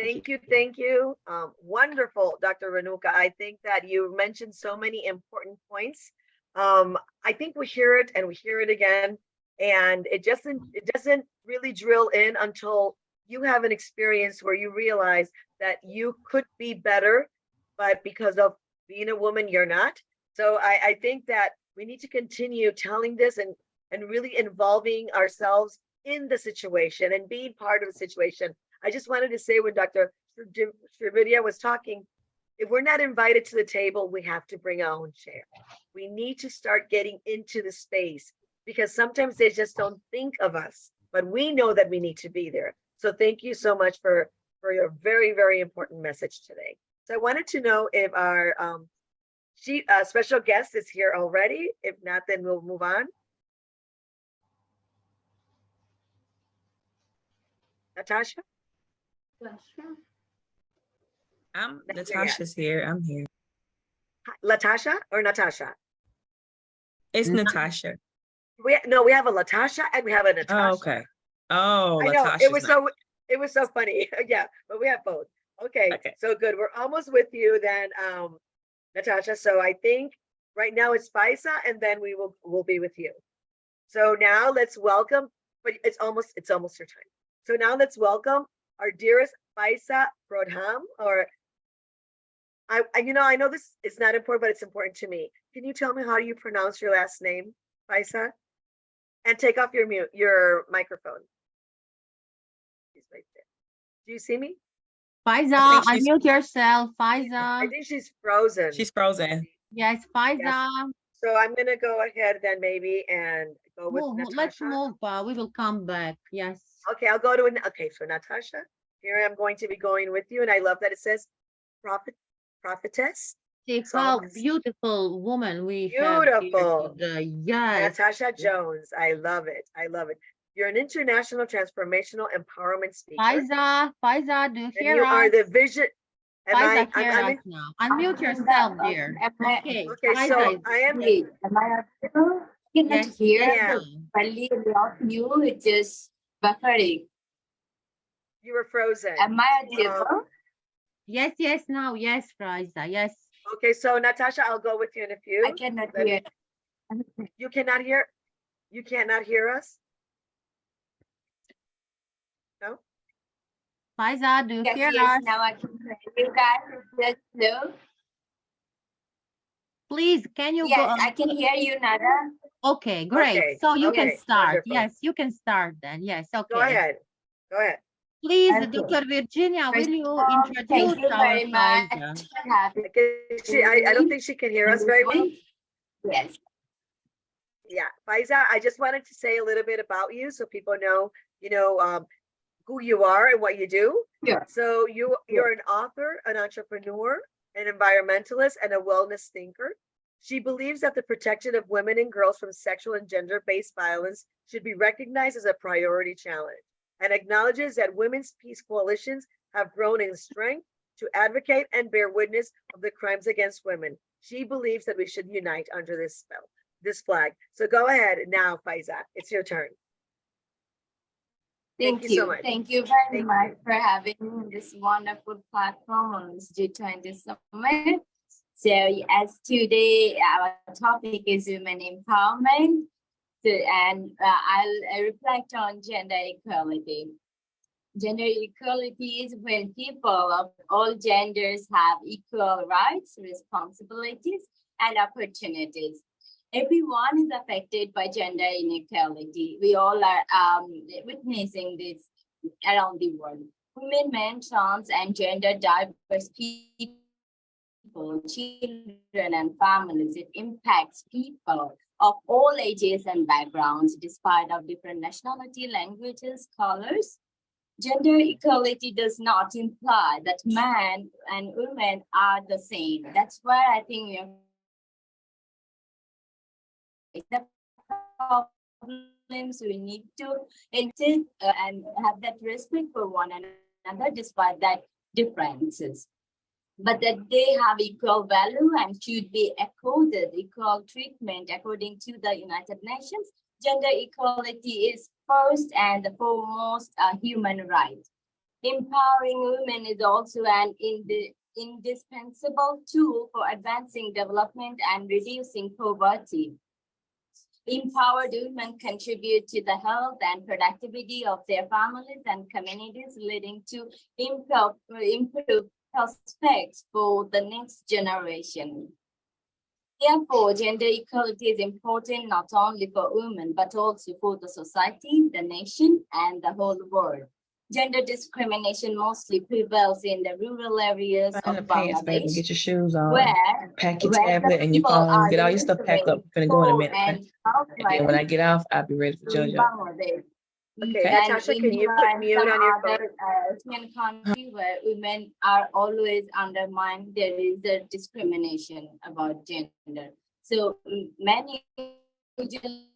S2: Thank you, thank you. Wonderful, Dr. Renuka. I think that you mentioned so many important points. I think we hear it and we hear it again, and it doesn't really drill in until you have an experience where you realize that you could be better, but because of being a woman, you're not. So I think that we need to continue telling this and really involving ourselves in the situation and being part of the situation. I just wanted to say when Dr. Srividya was talking, if we're not invited to the table, we have to bring our own chair. We need to start getting into the space because sometimes they just don't think of us, but we know that we need to be there. So thank you so much for your very, very important message today. So I wanted to know if our special guest is here already. If not, then we'll move on. Natasha?
S5: Natasha's here. I'm here.
S2: Latasha or Natasha?
S5: It's
S1: No.
S5: Natasha.
S2: We have a Latasha and we have a Natasha.
S5: Oh, okay. Oh,
S2: I know
S5: Latasha's
S2: it was so funny. Yeah, but we have both. Okay,
S5: Okay.
S2: so good. We're almost with you then, Natasha. So I think right now it's Faisa, and then we'll be with you. So now let's welcome, but it's almost your time. So now let's welcome our dearest Faisa Prodham, or I know this is not important, but it's important to me. Can you tell me how you pronounce your last name, Faisa? And take off your microphone. She's right there. Do you see me?
S1: Faiza,
S5: think she's-
S1: unmute yourself.
S2: I
S1: Faiza.
S2: think she's frozen.
S5: She's frozen.
S1: Yes, Faiza.
S2: So I'm gonna go ahead then maybe and go with
S1: Let's
S2: Natasha.
S1: move. We will come back. Yes.
S2: Okay, I'll go to okay. So Natasha, here I'm going to be going with you, and I love that it says prophetess.
S1: See,
S2: Psalmist.
S1: beautiful woman we have
S2: Beautiful.
S1: here today. Yes.
S2: Natasha Jones. I love it. I love it. You're an international transformational empowerment speaker.
S1: Faiza, do you
S2: And
S1: hear
S2: you
S1: us?
S2: are the vision.
S1: Faiza, hear us now. Unmute yourself, dear. Okay.
S2: Okay,
S1: Faiza
S2: so
S1: is-
S2: I am.
S6: Wait, am I audible? I cannot
S1: Yes,
S6: hear.
S2: yeah.
S6: Only about you, it's just buffering.
S2: You were frozen.
S6: Am I audible?
S1: Yes, now. Yes, Faiza. Yes.
S2: Okay, so Natasha, I'll go with you in a few.
S6: I cannot
S2: Let me-
S6: hear.
S2: You cannot hear. You cannot hear us. No.
S1: Faiza, do you
S6: Yes,
S1: hear
S6: yes,
S1: us?
S6: now I can hear you guys. It's just slow.
S1: Please, can you
S6: Yes,
S1: go?
S6: I can hear you, Nada.
S1: Okay, great.
S2: Okay,
S1: So you can
S2: okay,
S1: start.
S2: wonderful.
S1: Yes, you can start then. Yes, okay.
S2: Go ahead. Go ahead.
S1: Please,
S6: Okay.
S1: Dr. Virginia,
S6: First
S1: will you
S6: of all,
S1: introduce
S6: thank you
S1: our
S6: very much
S1: Faiza?
S6: for having
S2: I don't think she can hear us very well.
S6: me. Yes.
S2: Yeah, Faiza, I just wanted to say a little bit about you so people know, who you are and what you do.
S6: Sure.
S2: So you're an author, an entrepreneur, an environmentalist, and a wellness thinker. She believes that the protection of women and girls from sexual and gender-based violence should be recognized as a priority challenge, and acknowledges that women's peace coalitions have grown in strength to advocate and bear witness of the crimes against women. She believes that we should unite under this flag. So go ahead now, Faiza. It's your turn. Thank you so much.
S6: Thank you very
S2: Thank
S6: much
S2: you.
S6: for having me on this wonderful platform on this G-20 Summit. So as today, our topic is women empowerment. So, and I'll reflect on gender equality. Gender equality is when people of all genders have equal rights, responsibilities, and opportunities. Everyone is affected by gender inequality. We all are witnessing this around the world. Women, men, trans, and gender diverse people, children, and families. It impacts people of all ages and backgrounds, despite of different nationality, languages, colors. Gender equality does not imply that men and women are the same. That's why I think we are the problems we need to insist and have that respect for one another despite that differences, but that they have equal value and should be accorded equal treatment according to the United Nations. Gender equality is first and foremost a human right. Empowering women is also an indispensable tool for advancing development and reducing poverty. Empowered women contribute to the health and productivity of their families and communities, leading to improved prospects for the next generation. Therefore, gender equality is important not only for women, but also for the society, the nation, and the whole world. Gender discrimination mostly prevails in the rural areas
S5: Find the
S6: of
S5: pants, baby.
S6: Bangladesh,
S5: Get your shoes on.
S6: where,
S5: Pack your
S6: where the
S5: tablet and your
S6: people
S5: phone.
S6: are
S5: Get all your stuff packed up.
S6: literally
S5: I'm gonna go in a
S6: poor
S5: minute, okay?
S6: and
S5: And then when I
S6: helpless
S5: get off, I'll be ready for
S6: in
S5: JoJo.
S6: Bangladesh.
S2: Okay,
S5: Okay.
S6: And
S2: Natasha, can
S6: India
S2: you put
S6: and
S2: mute
S6: some
S2: on your phone?
S6: other Asian countries where women are always undermined, there is a discrimination about gender. So many usually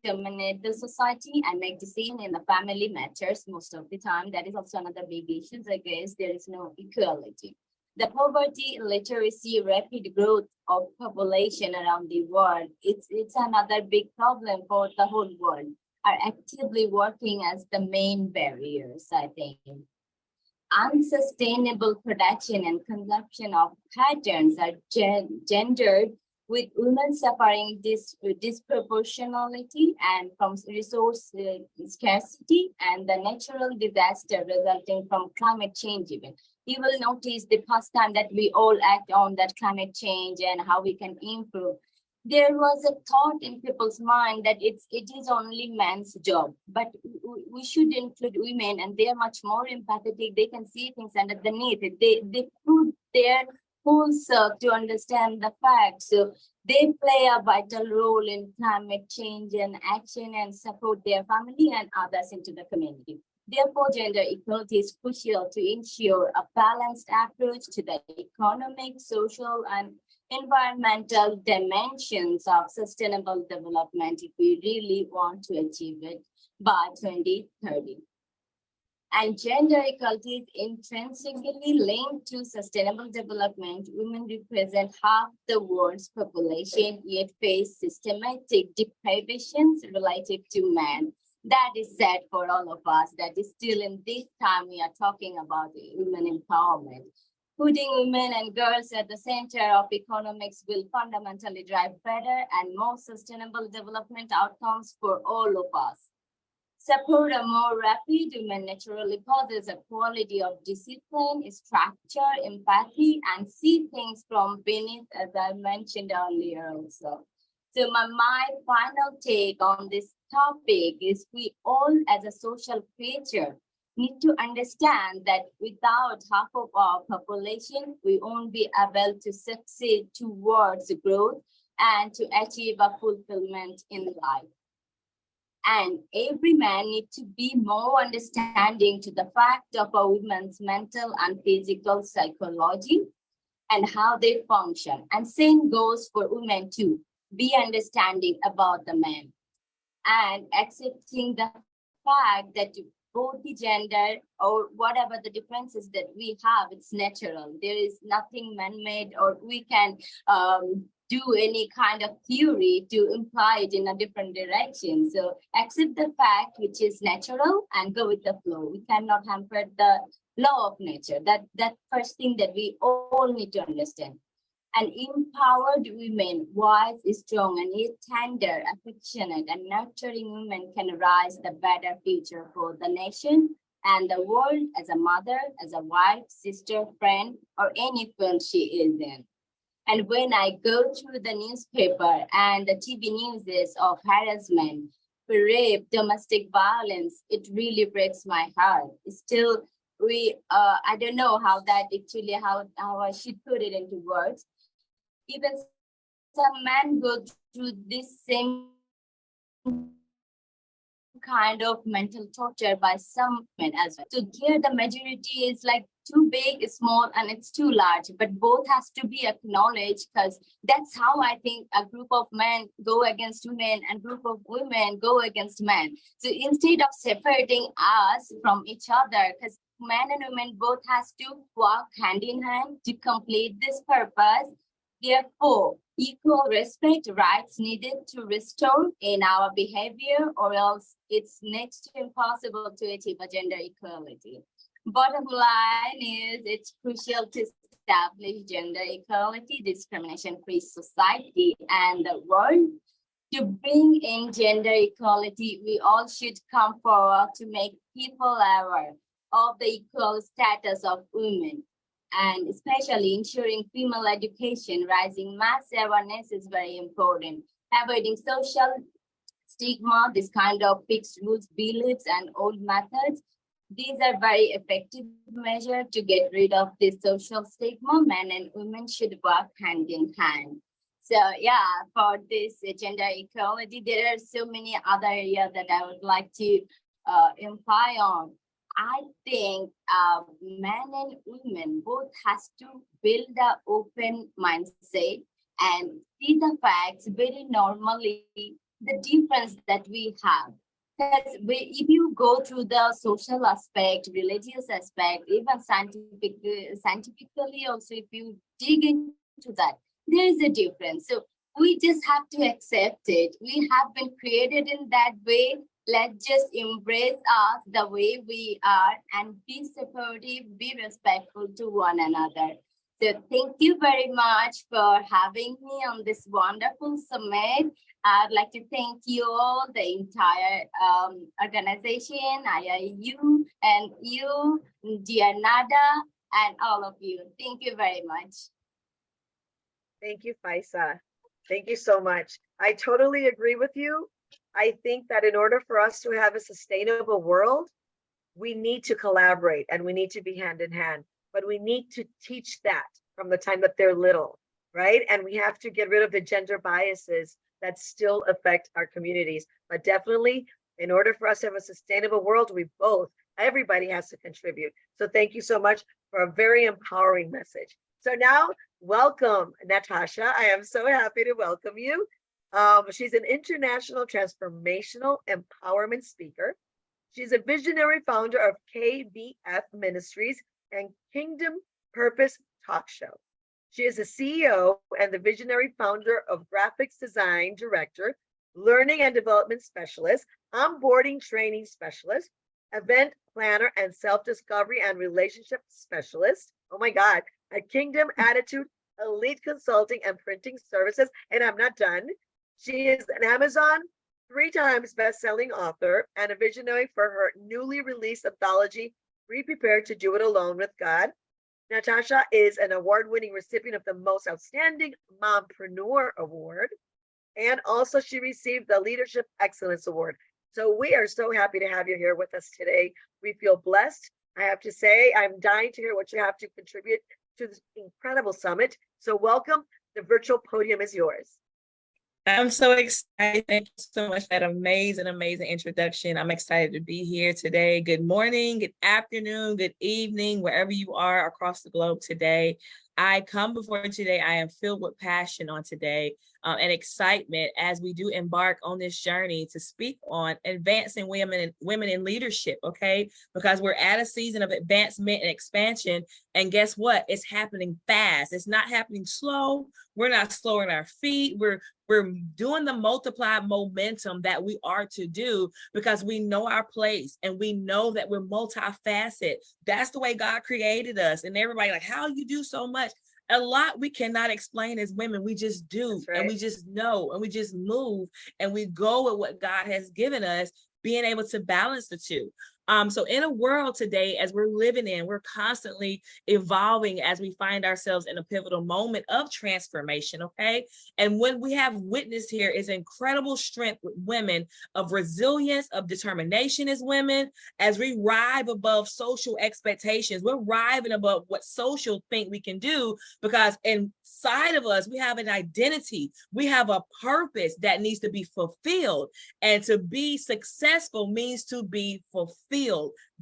S6: dominate the society and make decisions in the family matters most of the time. That is also another big issue. I guess there is no equality. The poverty, illiteracy, rapid growth of population around the world, it's another big problem for the whole world, are actively working as the main barriers, I think. Unsustainable production and consumption of patterns are gendered, with women suffering disproportionality and from resource scarcity and the natural disaster resulting from climate change even. You will notice the past time that we all act on that climate change and how we can improve. There was a thought in people's mind that it is only man's job, but we should include women, and they are much more empathetic. They can see things underneath it. They put their whole self to understand the facts. So they play a vital role in climate change and action and support their family and others into the community. Therefore, gender equality is crucial to ensure a balanced approach to the economic, social, and environmental dimensions of sustainable development if we really want to achieve it by 2030. And gender equality is intrinsically linked to sustainable development. Women represent half the world's population, yet face systematic deprivations relative to men. That is sad for all of us. That is still in this time we are talking about women empowerment. Putting women and girls at the center of economics will fundamentally drive better and more sustainable development outcomes for all of us. Support a more rapid women naturally possess a quality of discipline, structure, empathy, and see things from beneath, as I mentioned earlier also. So my final take on this topic is we all as a social creature need to understand that without half of our population, we won't be able to succeed towards growth and to achieve a fulfillment in life. And every man needs to be more understanding to the fact of a woman's mental and physical psychology and how they function. And same goes for women too. Be understanding about the men and accepting the fact that both the gender or whatever the differences that we have, it's natural. There is nothing man-made or we can do any kind of theory to imply it in a different direction. So accept the fact which is natural and go with the flow. We cannot hamper the law of nature. That first thing that we all need to understand. And empowered women, wise, strong, and yet tender, affectionate, and nurturing women can rise the better future for the nation and the world as a mother, as a wife, sister, friend, or any field she is in. And when I go through the newspaper and the TV news of harassment, rape, domestic violence, it really breaks my heart. Still, I don't know how that actually, how I should put it into words. Even some men go through this same kind of mental torture by some men as well. So here the majority is like too big, small, and it's too large, but both has to be acknowledged because that's how I think a group of men go against women and group of women go against men. So instead of separating us from each other, because men and women both has to work hand in hand to complete this purpose. Therefore, equal respect rights needed to restore in our behavior, or else it's next to impossible to achieve a gender equality. Bottom line is it's crucial to establish gender equality, discrimination-free society, and the world. To bring in gender equality, we all should come forward to make people aware of the equal status of women and especially ensuring female education, rising mass awareness is very important. Avoiding social stigma, this kind of fixed rules, beliefs, and old methods. These are very effective measures to get rid of this social stigma. Men and women should work hand in hand. So yeah, for this gender equality, there are so many other areas that I would like to imply on. I think men and women both has to build an open mindset and see the facts very normally, the difference that we have. Because if you go through the social aspect, religious aspect, even scientifically also, if you dig into that, there is a difference. So we just have to accept it. We have been created in that way. Let's just embrace us the way we are and be supportive, be respectful to one another. So thank you very much for having me on this wonderful summit. I'd like to thank you all, the entire organization, IIU, and you, dear Nada, and all of you. Thank you very much.
S2: Thank you, Faisa. Thank you so much. I totally agree with you. I think that in order for us to have a sustainable world, we need to collaborate and we need to be hand in hand, but we need to teach that from the time that they're little, right? And we have to get rid of the gender biases that still affect our communities. But definitely, in order for us to have a sustainable world, everybody has to contribute. So thank you so much for a very empowering message. So now, welcome, Natasha. I am so happy to welcome you. She's an international transformational empowerment speaker. She's a visionary founder of KBF Ministries and Kingdom Purpose Talk Show. She is the CEO and the visionary founder of Graphics Design Director, Learning and Development Specialist, Onboarding Training Specialist, Event Planner and Self-Discovery and Relationship Specialist. Oh my God, at Kingdom Attitude, Elite Consulting and Printing Services. And I'm not done. She is an Amazon 3 times best-selling author and a visionary for her newly released anthology, Be Prepared to Do It Alone with God. Natasha is an award-winning recipient of the Most Outstanding Mompreneur Award. And also she received the Leadership Excellence Award. So we are so happy to have you here with us today. We feel blessed. I have to say, I'm dying to hear what you have to contribute to this incredible summit. So welcome. The virtual podium is yours.
S5: I'm so excited. Thank you so much for that amazing introduction. I'm excited to be here today. Good morning, good afternoon, good evening, wherever you are across the globe today. I come before today. I am filled with passion on today and excitement as we do embark on this journey to speak on advancing women in leadership, okay? Because we're at a season of advancement and expansion. And guess what? It's happening fast. It's not happening slow. We're not slowing our feet. We're doing the multiplied momentum that we are to do because we know our place and we know that we're multifaceted. That's the way God created us. And everybody like, how you do so much? A lot we cannot explain as women. We just do, right. And we just know, and we just move, and we go with what God has given us, being able to balance the two. So in a world today, as we're living in, we're constantly evolving as we find ourselves in a pivotal moment of transformation, okay? And when we have witnessed here is incredible strength with women of resilience, of determination as women, as we rise above social expectations. We're rising above what social think we can do because inside of us, we have an identity. We have a purpose that needs to be fulfilled. And to be successful means to be fulfilled.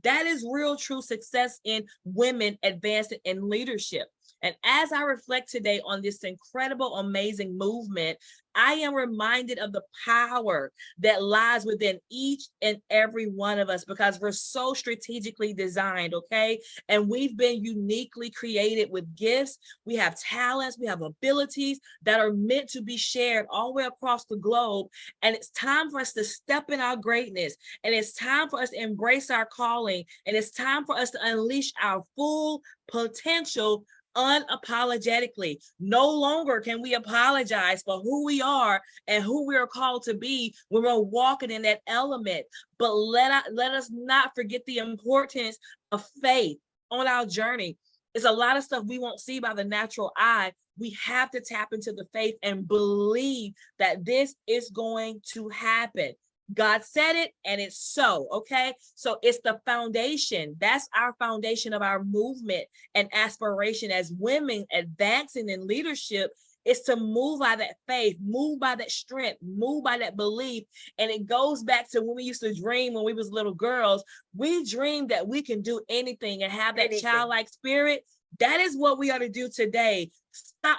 S5: That is real, true success in women advancing in leadership. And as I reflect today on this incredible, amazing movement, I am reminded of the power that lies within each and every one of us because we're so strategically designed, okay? And we've been uniquely created with gifts. We have talents, we have abilities that are meant to be shared all the way across the globe. And it's time for us to step in our greatness. And it's time for us to embrace our calling. And it's time for us to unleash our full potential unapologetically. No longer can we apologize for who we are and who we are called to be when we're walking in that element. But let us not forget the importance of faith on our journey. It's a lot of stuff we won't see by the natural eye. We have to tap into the faith and believe that this is going to happen. God said it and it's so, okay? So it's the foundation. That's our foundation of our movement and aspiration as women advancing in leadership, is to move by that faith, move by that strength, move by that belief. And it goes back to when we used to dream when we was little girls. We dreamed that we can do anything and have that childlike spirit. That is what we are to do today.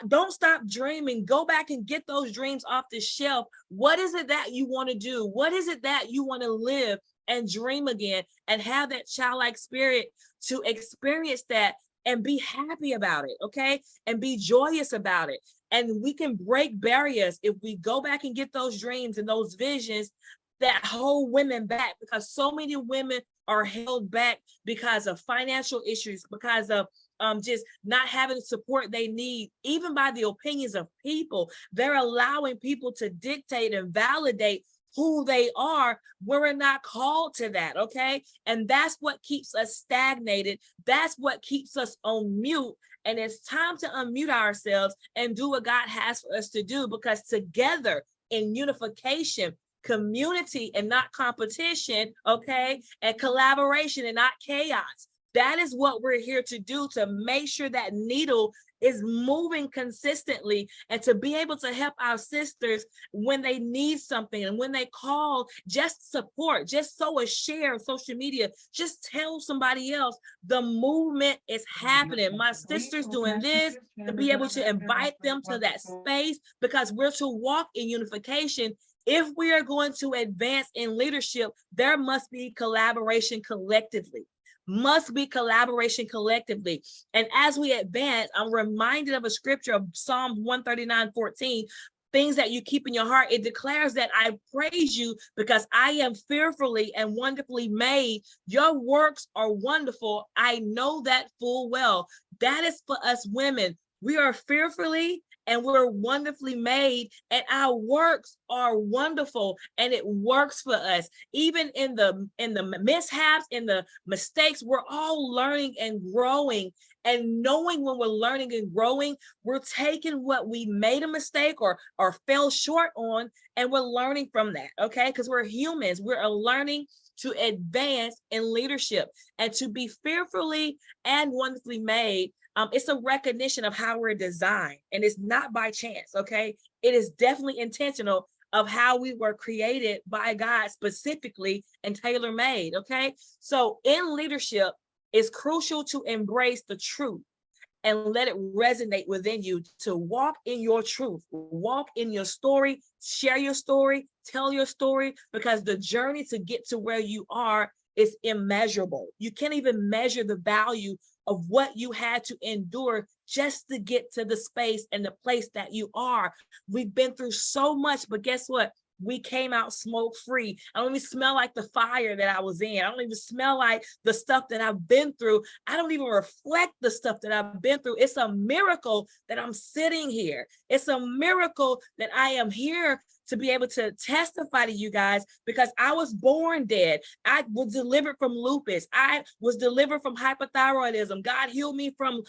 S5: Don't stop dreaming. Go back and get those dreams off the shelf. What is it that you want to do? What is it that you want to live and dream again and have that childlike spirit to experience that and be happy about it, okay? And be joyous about it. And we can break barriers if we go back and get those dreams and those visions that hold women back, because so many women are held back because of financial issues, because of just not having the support they need, even by the opinions of people. They're allowing people to dictate and validate who they are. We're not called to that, okay? And that's what keeps us stagnated. That's what keeps us on mute. And it's time to unmute ourselves and do what God has for us to do, because together in unification, community and not competition, okay, and collaboration and not chaos. That is what we're here to do, to make sure that needle is moving consistently, and to be able to help our sisters when they need something and when they call, just support, just sow a share on social media, just tell somebody else the movement is happening. My sister's doing this, to be able to invite them to that space, because we're to walk in unification. If we are going to advance in leadership, there must be collaboration collectively. Must be collaboration collectively. And as we advance, I'm reminded of a scripture of Psalm 139:14, things that you keep in your heart. It declares that I praise you because I am fearfully and wonderfully made. Your works are wonderful. I know that full well. That is for us women. We are fearfully and we're wonderfully made, and our works are wonderful, and it works for us. Even in the mishaps, in the mistakes, we're all learning and growing. And knowing when we're learning and growing, we're taking what we made a mistake or fell short on, and we're learning from that, okay? Because we're humans. We're learning to advance in leadership and to be fearfully and wonderfully made. It's a recognition of how we're designed, and it's not by chance, okay? It is definitely intentional of how we were created by God specifically and tailor-made, okay? So in leadership, it's crucial to embrace the truth and let it resonate within you, to walk in your truth, walk in your story, share your story, tell your story, because the journey to get to where you are is immeasurable. You can't even measure the value of what you had to endure just to get to the space and the place that you are. We've been through so much, but guess what? We came out smoke free. I don't even smell like the fire that I was in. I don't even smell like the stuff that I've been through. I don't even reflect the stuff that I've been through. It's a miracle that I'm sitting here. It's a miracle that I am here to be able to testify to you guys, because I was born dead. I was delivered from lupus. I was delivered from hypothyroidism. God healed me from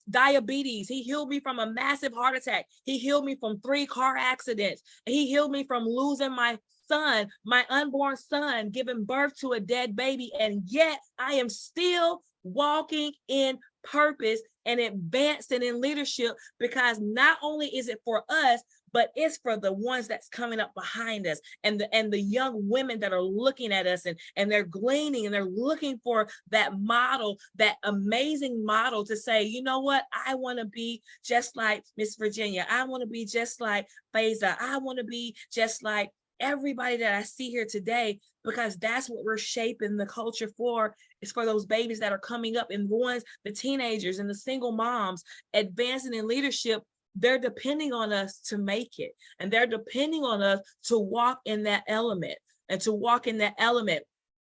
S5: diabetes. He healed me from a massive heart attack. He healed me from 3 car accidents. He healed me from losing my son, my unborn son, giving birth to a dead baby. And yet I am still walking in purpose and advancing in leadership, because not only is it for us, but it's for the ones that's coming up behind us, and the young women that are looking at us, and they're gleaning and they're looking for that model, that amazing model, to say, you know what, I want to be just like Miss Virginia. I want to be just like Faiza. I want to be just like everybody that I see here today, because that's what we're shaping the culture for. It's for those babies that are coming up, and the teenagers and the single moms advancing in leadership. They're depending on us to make it, and they're depending on us to walk in that element and to walk in that element.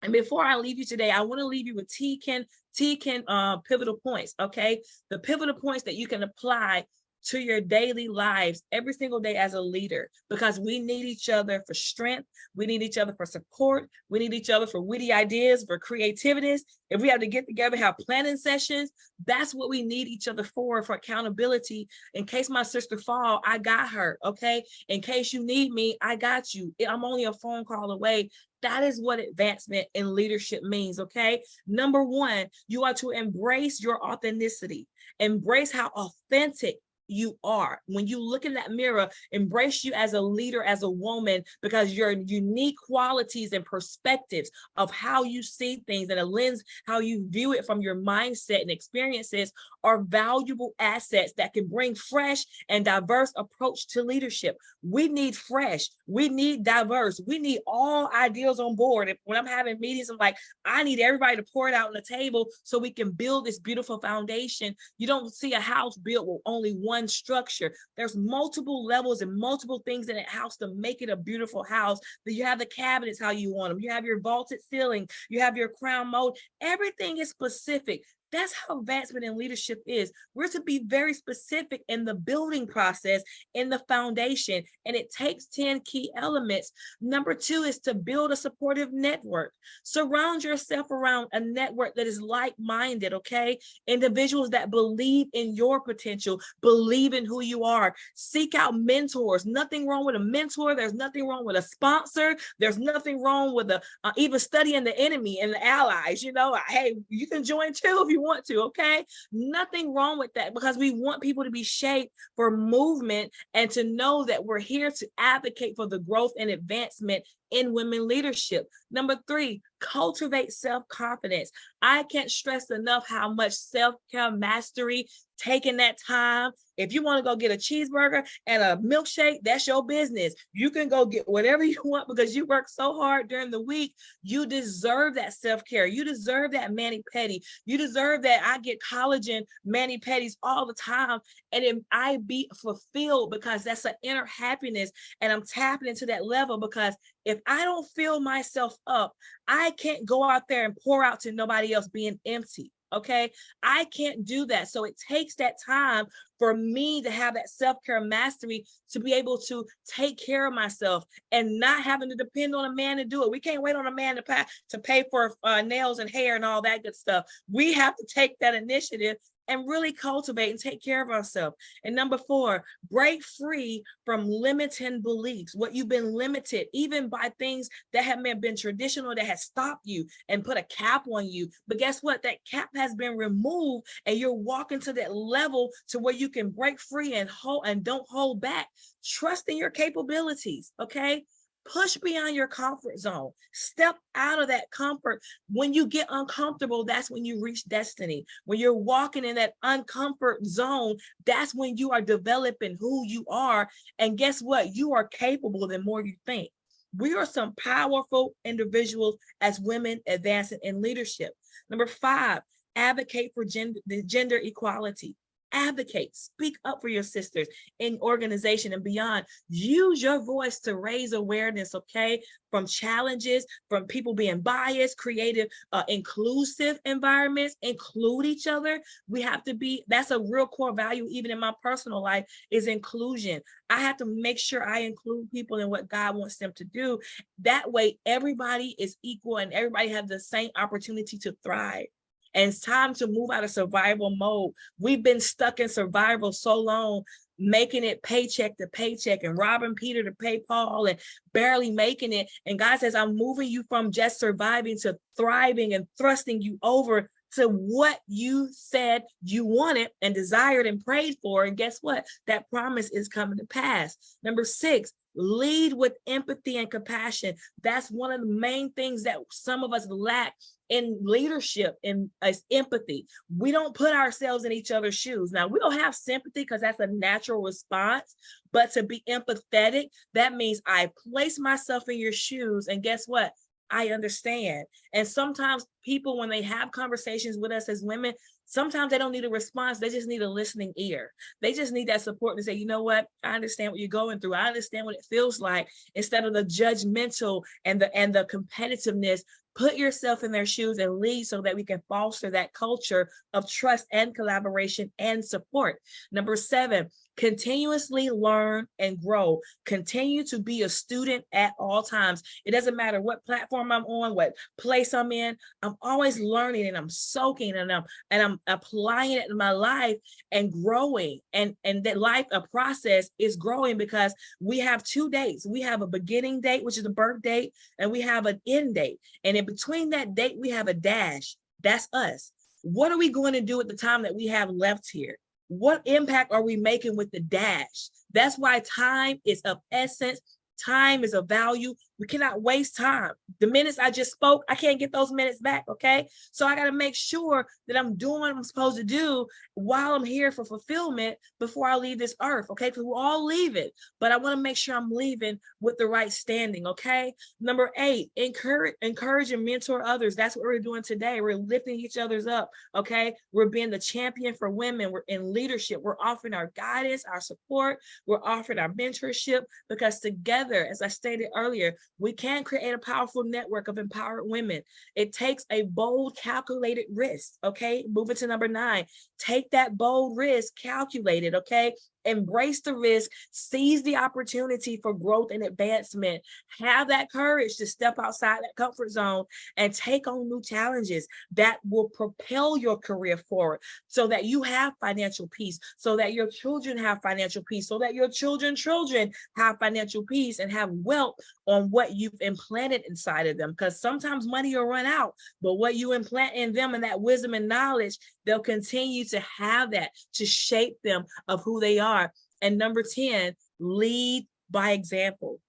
S5: And before I leave you today, I want to leave you with T-Ken pivotal points, okay? The pivotal points that you can apply to your daily lives every single day as a leader, because we need each other for strength. We need each other for support. We need each other for witty ideas, for creativities. If we have to get together, have planning sessions, That's what we need each other for accountability. In case my sister fall, I got her, okay? In case you need me, I got you. I'm only a phone call away. That is what advancement in leadership means, okay? Number one, you are to embrace your authenticity. Embrace how authentic you are. When you look in that mirror, embrace you as a leader, as a woman, because your unique qualities and perspectives of how you see things and a lens, how you view it from your mindset and experiences are valuable assets that can bring fresh and diverse approach to leadership. We need fresh, we need diverse, we need all ideas on board. When I'm having meetings, I'm like, I need everybody to pour it out on the table so we can build this beautiful foundation. You don't see a house built with only one structure. There's multiple levels and multiple things in that house to make it a beautiful house. That you have the cabinets how you want them. You have your vaulted ceiling. You have your crown mold. Everything is specific. That's how advancement in leadership is. We're to be very specific in the building process, in the foundation, and it takes 10 key elements. Number two is to build a supportive network. Surround yourself around a network that is like-minded, okay? Individuals that believe in your potential, believe in who you are. Seek out mentors. Nothing wrong with a mentor. There's nothing wrong with a sponsor. There's nothing wrong with even studying the enemy and the allies. You know, hey, you can join too if you want to, okay? Nothing wrong with that, because we want people to be shaped for movement and to know that we're here to advocate for the growth and advancement in women leadership. Number three, cultivate self-confidence. I can't stress enough how much self-care mastery, taking that time. If you want to go get a cheeseburger and a milkshake, that's your business. You can go get whatever you want because you work so hard during the week. You deserve that self-care. You deserve that mani-pedi. You deserve that. I get collagen mani-pedis all the time, and I be fulfilled because that's an inner happiness, and I'm tapping into that level. Because if I don't fill myself up, I can't go out there and pour out to nobody else being empty. Okay, I can't do that. So it takes that time for me to have that self-care mastery to be able to take care of myself and not having to depend on a man to do it. We can't wait on a man to pay for nails and hair and all that good stuff. We have to take that initiative and really cultivate and take care of ourselves. And number four, break free from limiting beliefs. What you've been limited, even by things that have been traditional, that has stopped you and put a cap on you. But guess what? That cap has been removed, and you're walking to that level to where you can break free and don't hold back. Trust in your capabilities, okay? Push beyond your comfort zone. Step out of that comfort. When you get uncomfortable, that's when you reach destiny. When you're walking in that uncomfort zone, that's when you are developing who you are. And guess what? You are capable the more you think. We are some powerful individuals as women advancing in leadership. Number five, advocate for gender equality. Advocate, speak up for your sisters in organization and beyond. Use your voice to raise awareness, okay, from challenges, from people being biased, creative, inclusive environments. Include each other. We have to be, that's a real core value, even in my personal life, is inclusion. I have to make sure I include people in what God wants them to do. That way, everybody is equal and everybody has the same opportunity to thrive. And it's time to move out of survival mode. We've been stuck in survival so long, making it paycheck to paycheck and robbing Peter to pay Paul and barely making it. And God says, I'm moving you from just surviving to thriving and thrusting you over to what you said you wanted and desired and prayed for. And guess what? That promise is coming to pass. Number six, lead with empathy and compassion. That's one of the main things that some of us lack in leadership, and is empathy. We don't put ourselves in each other's shoes. Now, we don't have sympathy because that's a natural response, but to be empathetic, that means I place myself in your shoes, and guess what? I understand. And sometimes people, when they have conversations with us as women, sometimes they don't need a response. They just need a listening ear. They just need that support to say, you know what? I understand what you're going through. I understand what it feels like. Instead of the judgmental and the competitiveness, Put yourself in their shoes and lead so that we can foster that culture of trust and collaboration and support. Number 7, continuously learn and grow. Continue to be a student at all times. It doesn't matter what platform I'm on, what place I'm in. I'm always learning and I'm soaking and I'm applying it in my life and growing. And that life, a process, is growing because we have 2 dates. We have a beginning date, which is the birth date, and we have an end date. And in between that date, we have a dash. That's us. What are we going to do at the time that we have left here? What impact are we making with the dash? That's why time is of essence. Time is of value. We cannot waste time. The minutes I just spoke, I can't get those minutes back, okay? So I got to make sure that I'm doing what I'm supposed to do while I'm here for fulfillment before I leave this earth, okay? Because we're all leaving, but I want to make sure I'm leaving with the right standing, okay? Number 8, encourage and mentor others. That's what we're doing today. We're lifting each other's up, okay? We're being the champion for women. We're in leadership. We're offering our guidance, our support. We're offering our mentorship, because together, as I stated earlier, we can create a powerful network of empowered women. It takes a bold, calculated risk, okay? Moving to number 9, take that bold risk, calculated, okay? Embrace the risk, seize the opportunity for growth and advancement. Have that courage to step outside that comfort zone and take on new challenges that will propel your career forward, so that you have financial peace, so that your children have financial peace, so that your children's children have financial peace and have wealth on what you've implanted inside of them. Because sometimes money will run out, but what you implant in them and that wisdom and knowledge, they'll continue to have that to shape them of who they are. And number 10, lead by example.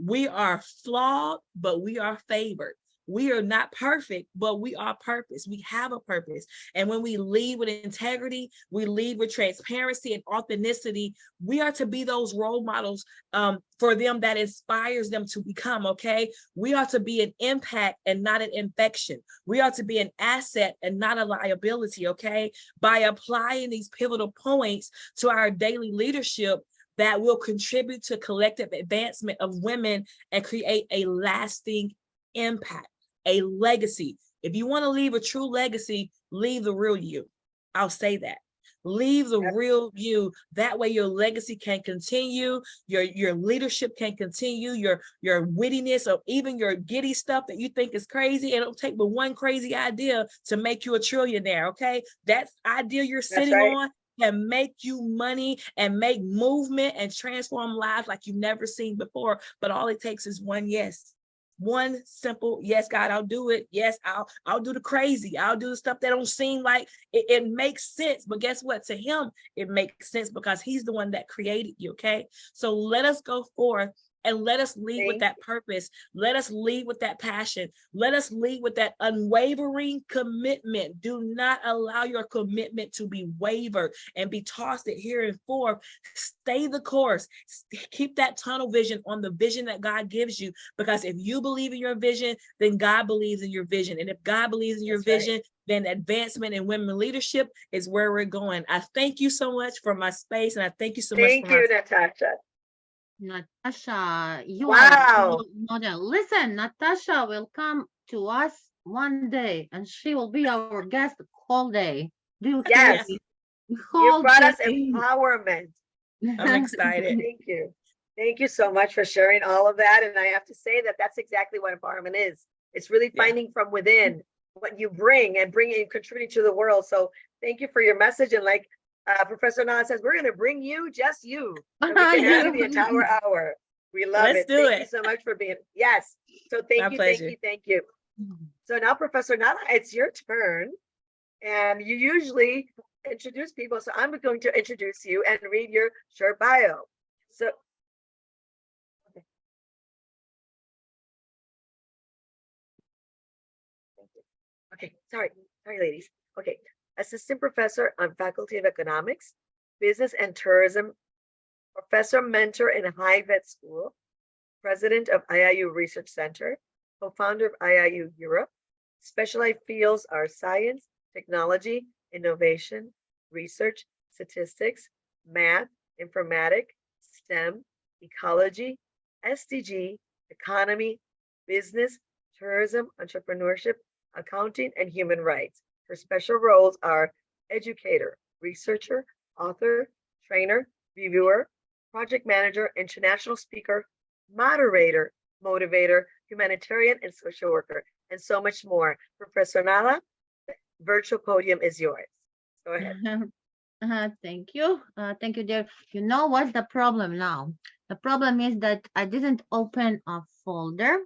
S5: We are flawed, but we are favored. We are not perfect, but we are purpose. We have a purpose. And when we lead with integrity, we lead with transparency and authenticity, we are to be those role models for them that inspires them to become, okay? We are to be an impact and not an infection. We are to be an asset and not a liability, okay? By applying these pivotal points to our daily leadership, that will contribute to collective advancement of women and create a lasting impact, a legacy. If you want to leave a true legacy, leave the real you. I'll say that. Leave the real you. That way your legacy can continue, your leadership can continue, your wittiness, or even your giddy stuff that you think is crazy. It'll take but one crazy idea to make you a trillionaire, okay? That idea you're sitting on can make you money and make movement and transform lives like you've never seen before. But all it takes is one yes. One simple, yes, God, I'll do it. Yes, I'll do the crazy. I'll do the stuff that don't seem like it makes sense. But guess what? To him, it makes sense because he's the one that created you, okay? So let us go forth and let us lead with that purpose. Let us lead with that passion. Let us lead with that unwavering commitment. Do not allow your commitment to be wavered and be tossed it here and forth. Stay the course. Keep that tunnel vision on the vision that God gives you, because if you believe in your vision, then God believes in your vision. And if God believes in your vision, then advancement in women leadership is where we're going. I thank you so much for my space, and I thank you so much for my
S2: Natasha.
S1: Natasha, you
S2: Wow.
S1: are model. Listen, Natasha will come to us one day and she will be our guest whole day. Do you hear
S2: Yes.
S1: me?
S2: You brought us
S1: day.
S2: empowerment.
S5: I'm excited.
S2: Thank you. Thank you so much for sharing all of that. And I have to say that that's exactly what empowerment is. It's really finding from within what you bring and bringing and contributing to the world. So thank you for your message. And like Professor Nana says, we're going to bring you, just you, and we can have you the entire hour. We love it. Thank you so much for being, yes. So thank you, thank you. So now, Professor Nana, it's your turn. And you usually introduce people. So I'm going to introduce you and read your short bio. So, okay, sorry, ladies. Okay, assistant professor on Faculty of Economics, Business and Tourism, professor mentor in High Vet School, president of IIU Research Center, co-founder of IIU Europe. Specialized fields are science, technology, innovation, research, statistics, math, informatics, STEM, ecology, SDG, economy, business, tourism, entrepreneurship, accounting, and human rights. Her special roles are educator, researcher, author, trainer, reviewer, project manager, international speaker, moderator, motivator, humanitarian, and social worker, and so much more. Professor Nala, the virtual podium is yours. Go ahead.
S1: Thank you. Thank you, dear. You know what's the problem now? The problem is that I didn't open a folder,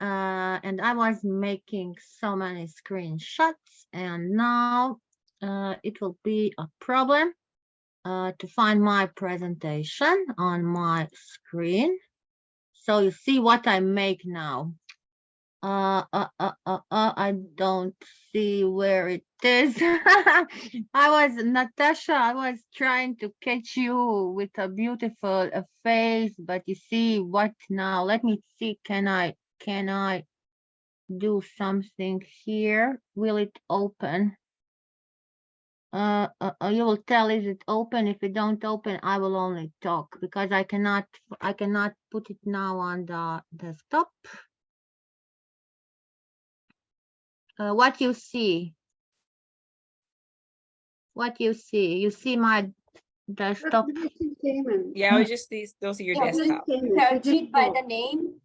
S1: and I was making so many screenshots, and now it will be a problem to find my presentation on my screen. So you see what I make now. I don't see where it is. Natasha, I was trying to catch you with a beautiful face, but you see what now? Let me see, can I do something here? Will it open? You will tell is it open. If it don't open, I will only talk because I cannot put it now on the desktop. What you see? What you see my desktop.
S3: Presentation came in.
S5: Yeah, I was just those are your desktop.
S6: Search it by the name.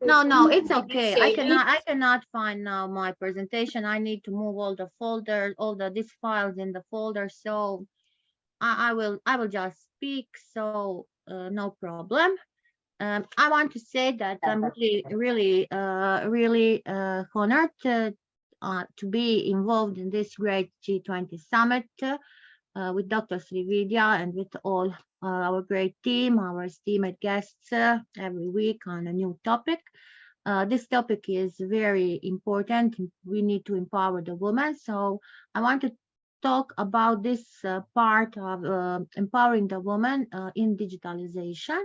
S1: No, it's okay. I
S6: Save it.
S1: cannot find now my presentation. I need to move all the folders, these files in the folder. So I will just speak. So no problem. I want to say that I'm really honored to be involved in this great G20 summit with Dr. Srividya and with all our great team, our esteemed guests every week on a new topic. This topic is very important. We need to empower the woman. So I want to talk about this part of empowering the woman in digitalization.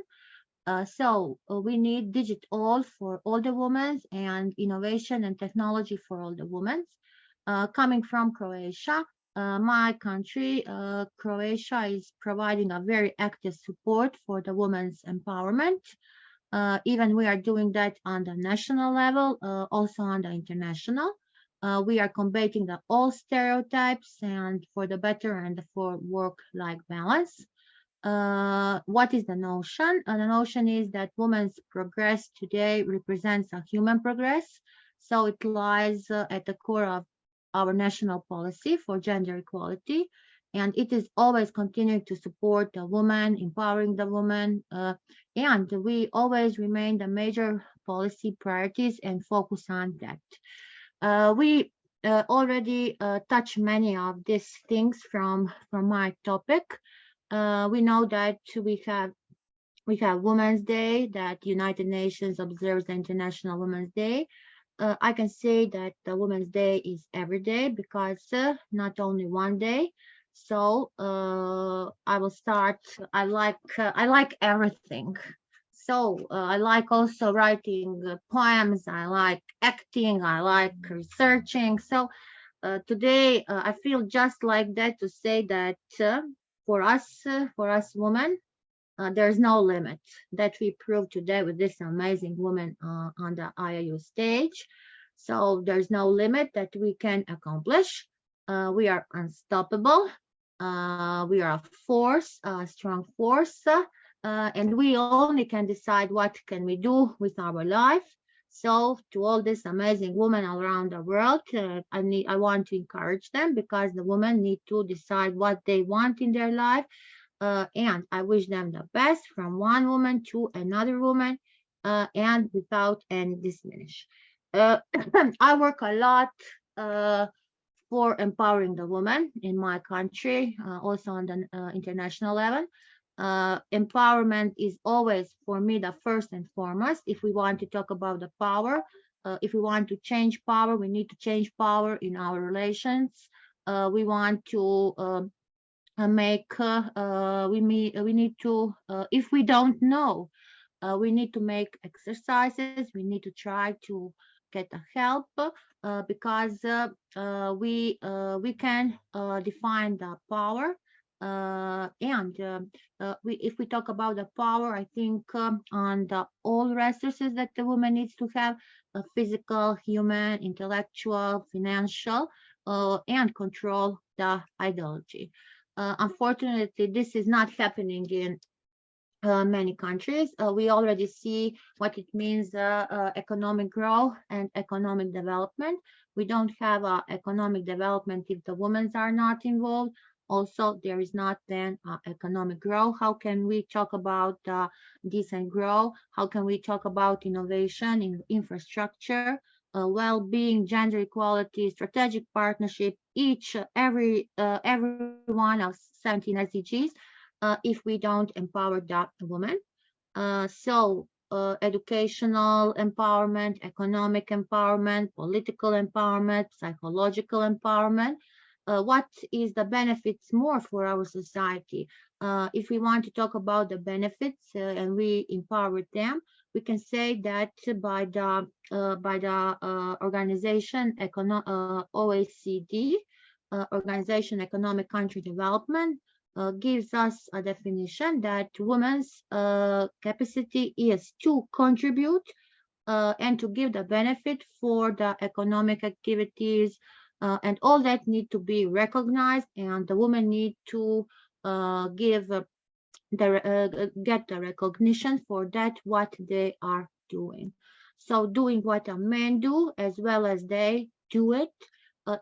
S1: We need digital for all the women and innovation and technology for all the women. Coming from Croatia, my country, Croatia is providing a very active support for the women's empowerment. Even we are doing that on the national level, also on the international. We are combating all stereotypes and for the better and for work-life balance. What is the notion? The notion is that women's progress today represents a human progress. So it lies at the core of our national policy for gender equality. And it is always continuing to support the woman, empowering the woman. And we always remain the major policy priorities and focus on that. We already touched many of these things from my topic. We know that we have Women's Day, that United Nations observes the International Women's Day. I can say that the Women's Day is every day because not only one day. So I will start. I like everything. So I like also writing poems. I like acting. I like researching. So today I feel just like that to say that for us women, there's no limit. That we prove today with this amazing woman on the IAU stage. So there's no limit that we can accomplish. We are unstoppable. We are a force, a strong force, and we only can decide what can we do with our life. So to all these amazing women around the world, I want to encourage them because the women need to decide what they want in their life. And I wish them the best from one woman to another woman and without any diminish. I work a lot for empowering the woman in my country, also on the international level. Empowerment is always, for me, the first and foremost. If we want to talk about the power, if we want to change power, we need to change power in our relations. We want to we need to, if we don't know, we need to make exercises. We need to try to get a help because we can define the power. If we talk about the power, I think on the all resources that the woman needs to have, physical, human, intellectual, financial, and control the ideology. Unfortunately, this is not happening in many countries. We already see what it means economic growth and economic development. We don't have economic development if the women are not involved. Also, there is not then economic growth. How can we talk about decent growth? How can we talk about innovation in infrastructure, well-being, gender equality, strategic partnership, every one of 17 SDGs, if we don't empower the woman? Educational empowerment, economic empowerment, political empowerment, psychological empowerment. What is the benefits more for our society? If we want to talk about the benefits and we empower them, we can say that by the organization OECD, Organization Economic Country Development, gives us a definition that women's capacity is to contribute and to give the benefit for the economic activities, and all that need to be recognized, and the women need to get the recognition for that what they are doing. So doing what a man do as well as they do it,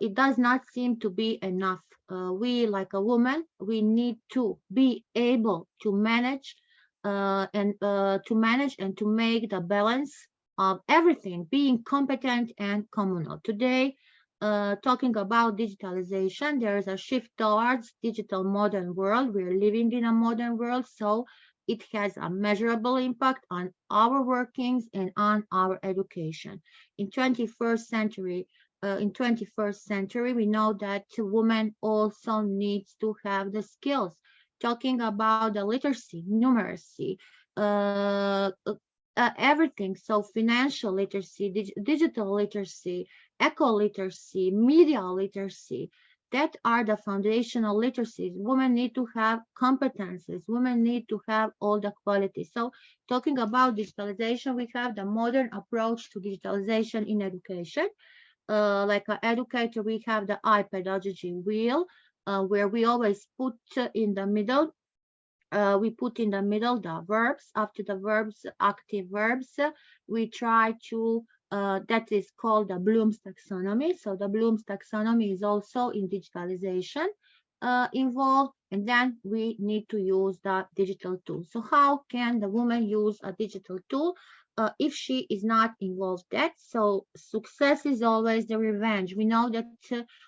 S1: it does not seem to be enough. We, like a woman, we need to be able to manage and to make the balance of everything, being competent and communal. Today, talking about digitalization, there is a shift towards digital modern world. We're living in a modern world, so it has a measurable impact on our workings and on our education. In 21st century, we know that women also needs to have the skills. Talking about the literacy, numeracy, everything. So financial literacy, digital literacy, eco-literacy, media literacy, that are the foundational literacies. Women need to have competences. Women need to have all the qualities. So talking about digitalization, we have the modern approach to digitalization in education. Like an educator, we have the I-pedagogy wheel, where we always put in the middle the verbs. After the verbs, active verbs. We try to, that is called the Bloom's taxonomy. So the Bloom's taxonomy is also in digitalization involved. And then we need to use the digital tool. So how can the woman use a digital tool if she is not involved that? So success is always the revenge. We know that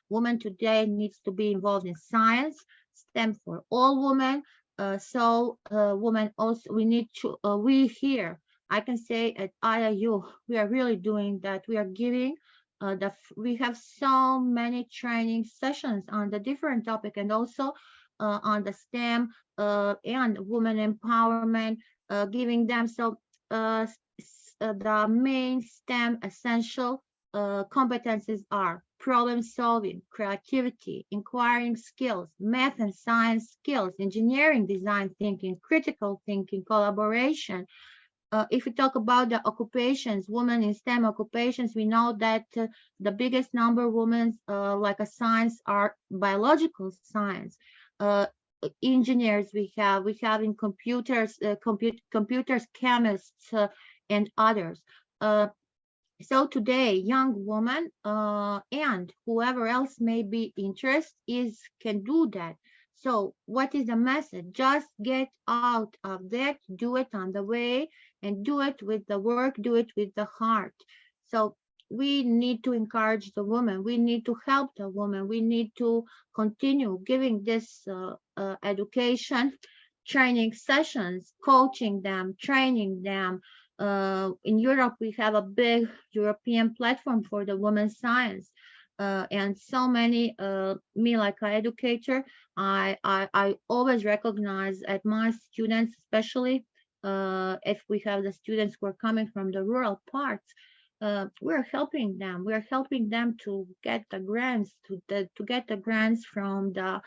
S1: women today needs to be involved in science, STEM for all women. Women also, we need to, we here, I can say at IIU, we are really doing that. We are giving, we have so many training sessions on the different topic, and also on the STEM and women empowerment, giving them, the main STEM essential competencies are problem solving, creativity, inquiring skills, math and science skills, engineering, design thinking, critical thinking, collaboration. If we talk about the occupations, women in STEM occupations, we know that the biggest number of women like a science are biological science. Engineers we have in computers, computers, chemists, and others. So today, young women and whoever else may be interested can do that. So what is the message? Just get out of that, do it on the way, and do it with the work, do it with the heart. So we need to encourage the woman. We need to help the woman. We need to continue giving this education, training sessions, coaching them, training them. In Europe, we have a big European platform for the women's science. And so many, me like an educator, I always recognize at my students, especially if we have the students who are coming from the rural parts, we're helping them. We're helping them to get the grants, to get the grants from the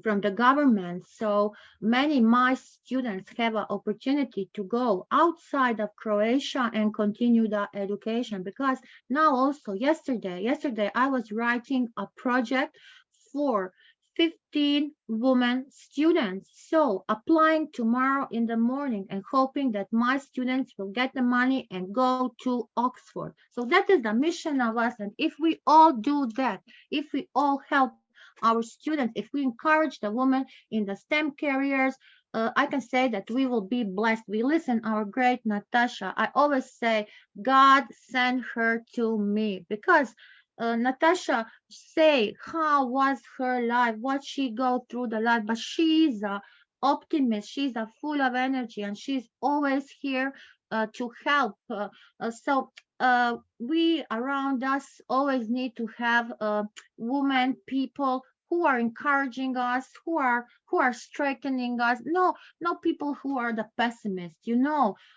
S1: from the government. So many my students have an opportunity to go outside of Croatia and continue the education, because now also yesterday I was writing a project for 15 women students. So applying tomorrow in the morning and hoping that my students will get the money and go to Oxford. So that is the mission of us. And if we all do that, if we all help our students, if we encourage the women in the STEM careers, I can say that we will be blessed. We listen our great Natasha. I always say God sent her to me, because Natasha say how was her life, what she go through the life, but she's a optimist, she's a full of energy, and she's always here to help. We around us always need to have women, people who are encouraging us, who are strengthening us. No people who are the pessimists.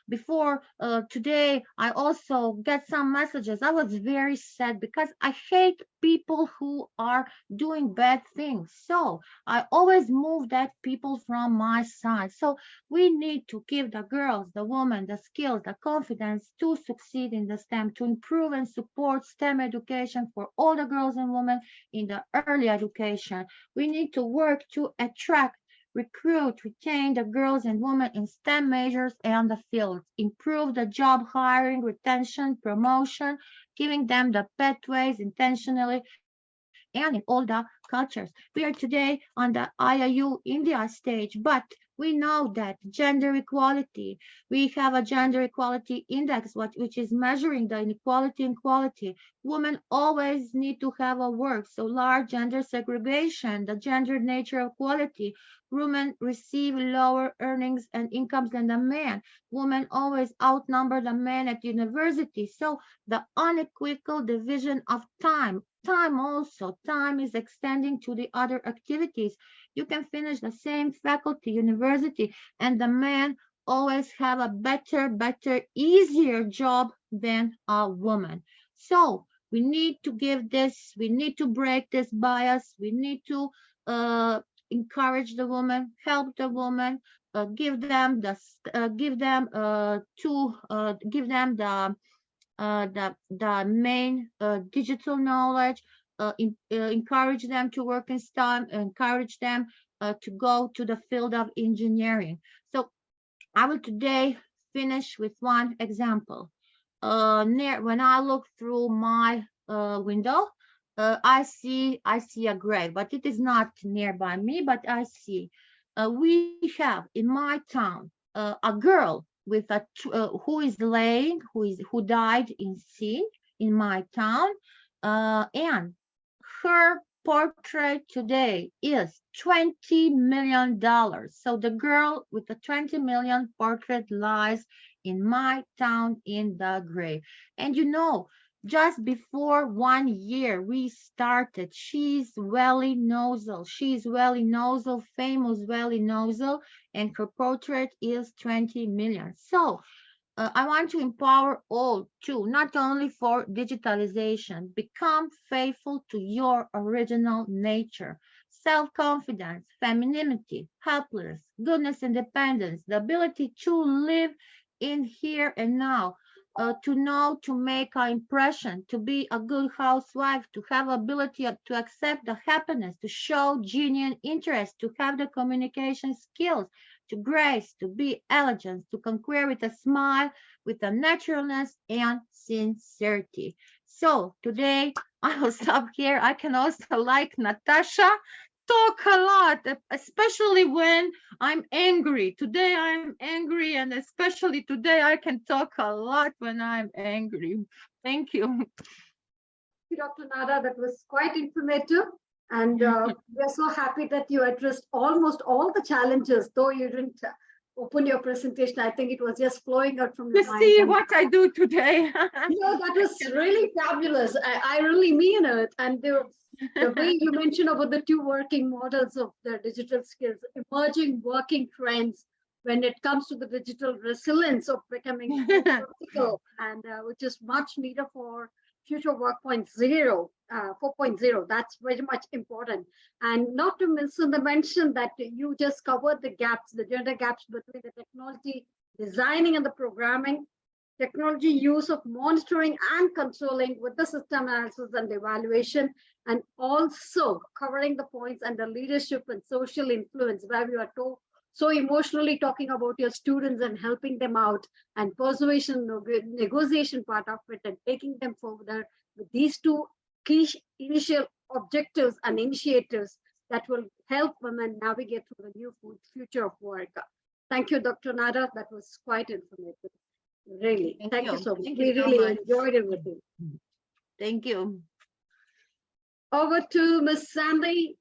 S1: Before today, I also get some messages. I was very sad because I hate people who are doing bad things. So I always move that people from my side. So we need to give the girls, the women, the skills, the confidence to succeed in the STEM, to improve and support STEM education for all the girls and women in the early education. We need to work to attract, recruit, retain the girls and women in STEM majors and the fields, improve the job hiring, retention, promotion, giving them the pathways intentionally and in all the cultures. We are today on the IIU India stage, but we know that gender equality, we have a gender equality index, which is measuring the inequality and quality. Women always need to have a work, so large gender segregation, the gender nature of quality. Women receive lower earnings and incomes than the men. Women always outnumber the men at university. So the unequivocal division of time is extending to the other activities. You can finish the same faculty, university, and the men always have a better, easier job than a woman. So we need to we need to break this bias. We need to encourage the woman, help the woman, give them the main digital knowledge, encourage them to work in STEM, encourage them to go to the field of engineering. So I will today finish with one example. When I look through my window, I see a grave, but it is not nearby me, but I see. We have in my town a girl with who is laying, who died in sea in my town, and her portrait today is $20 million. So the girl with the 20 million portrait lies in my town in the grave. And just before 1 year we started, she's Welly Nozzle, famous Welly Nozzle, and her portrait is 20 million. So I want to empower all too, not only for digitalization. Become faithful to your original nature. Self-confidence, femininity, helplessness, goodness, independence, the ability to live in here and now, to know, to make an impression, to be a good housewife, to have ability to accept the happiness, to show genuine interest, to have the communication skills, to grace, to be elegant, to conquer with a smile, with a naturalness and sincerity. So today I will stop here. I can also, like Natasha, talk a lot, especially when I'm angry. Today I'm angry, and especially today I can talk a lot when I'm angry. Thank you.
S3: Dr. Nada, that was quite informative. And we're so happy that you addressed almost all the challenges, though you didn't open your presentation. I think it was just flowing out from your mind.
S1: See what I do today.
S3: That was really fabulous. I really mean it. And the way you mentioned about the two working models of the digital skills, emerging working trends when it comes to the digital resilience of becoming practical, and which is much needed for future work 4.0. That's very much important. And not to mention that you just covered the gaps, the gender gaps between the technology designing and the programming, technology use of monitoring and controlling with the system analysis and evaluation, and also covering the points and the leadership and social influence where we are so emotionally talking about your students and helping them out, and persuasion, negotiation part of it, and taking them further with these two key initial objectives and initiatives that will help women navigate through the new future of work. Thank you, Dr. Nada. That was quite informative. Really. Thank you so much.
S1: Thank
S3: We
S1: you so
S3: really
S1: much.
S3: enjoyed it with you.
S1: Thank you.
S3: Over to Ms. Sandy.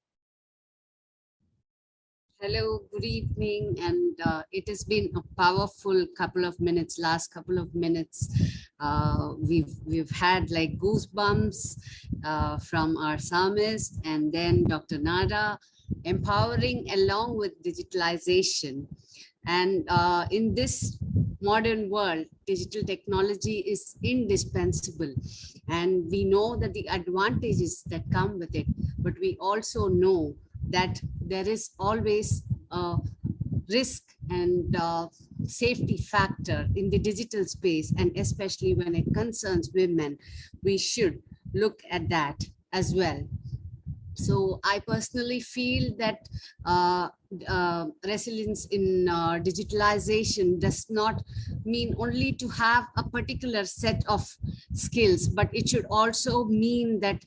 S7: Hello, good evening, and it has been a powerful couple of minutes. Last couple of minutes, we've had like goosebumps from our psalmist, and then Dr. Nada, empowering along with digitalization. And in this modern world, digital technology is indispensable, and we know that the advantages that come with it, but we also know that there is always a risk and safety factor in the digital space, and especially when it concerns women, we should look at that as well. So I personally feel that resilience in digitalization does not mean only to have a particular set of skills, but it should also mean that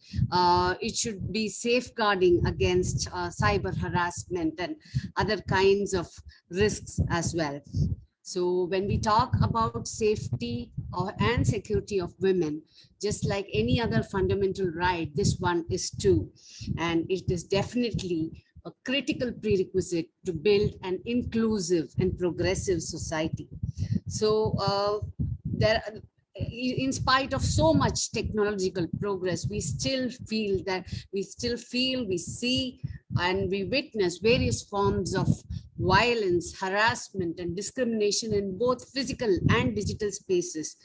S7: it should be safeguarding against cyber harassment and other kinds of risks as well. So when we talk about safety and security of women, just like any other fundamental right, this one is too. And it is definitely a critical prerequisite to build an inclusive and progressive society. So in spite of so much technological progress, we still feel, we see, and we witness various forms of violence, harassment, and discrimination in both physical and digital spaces.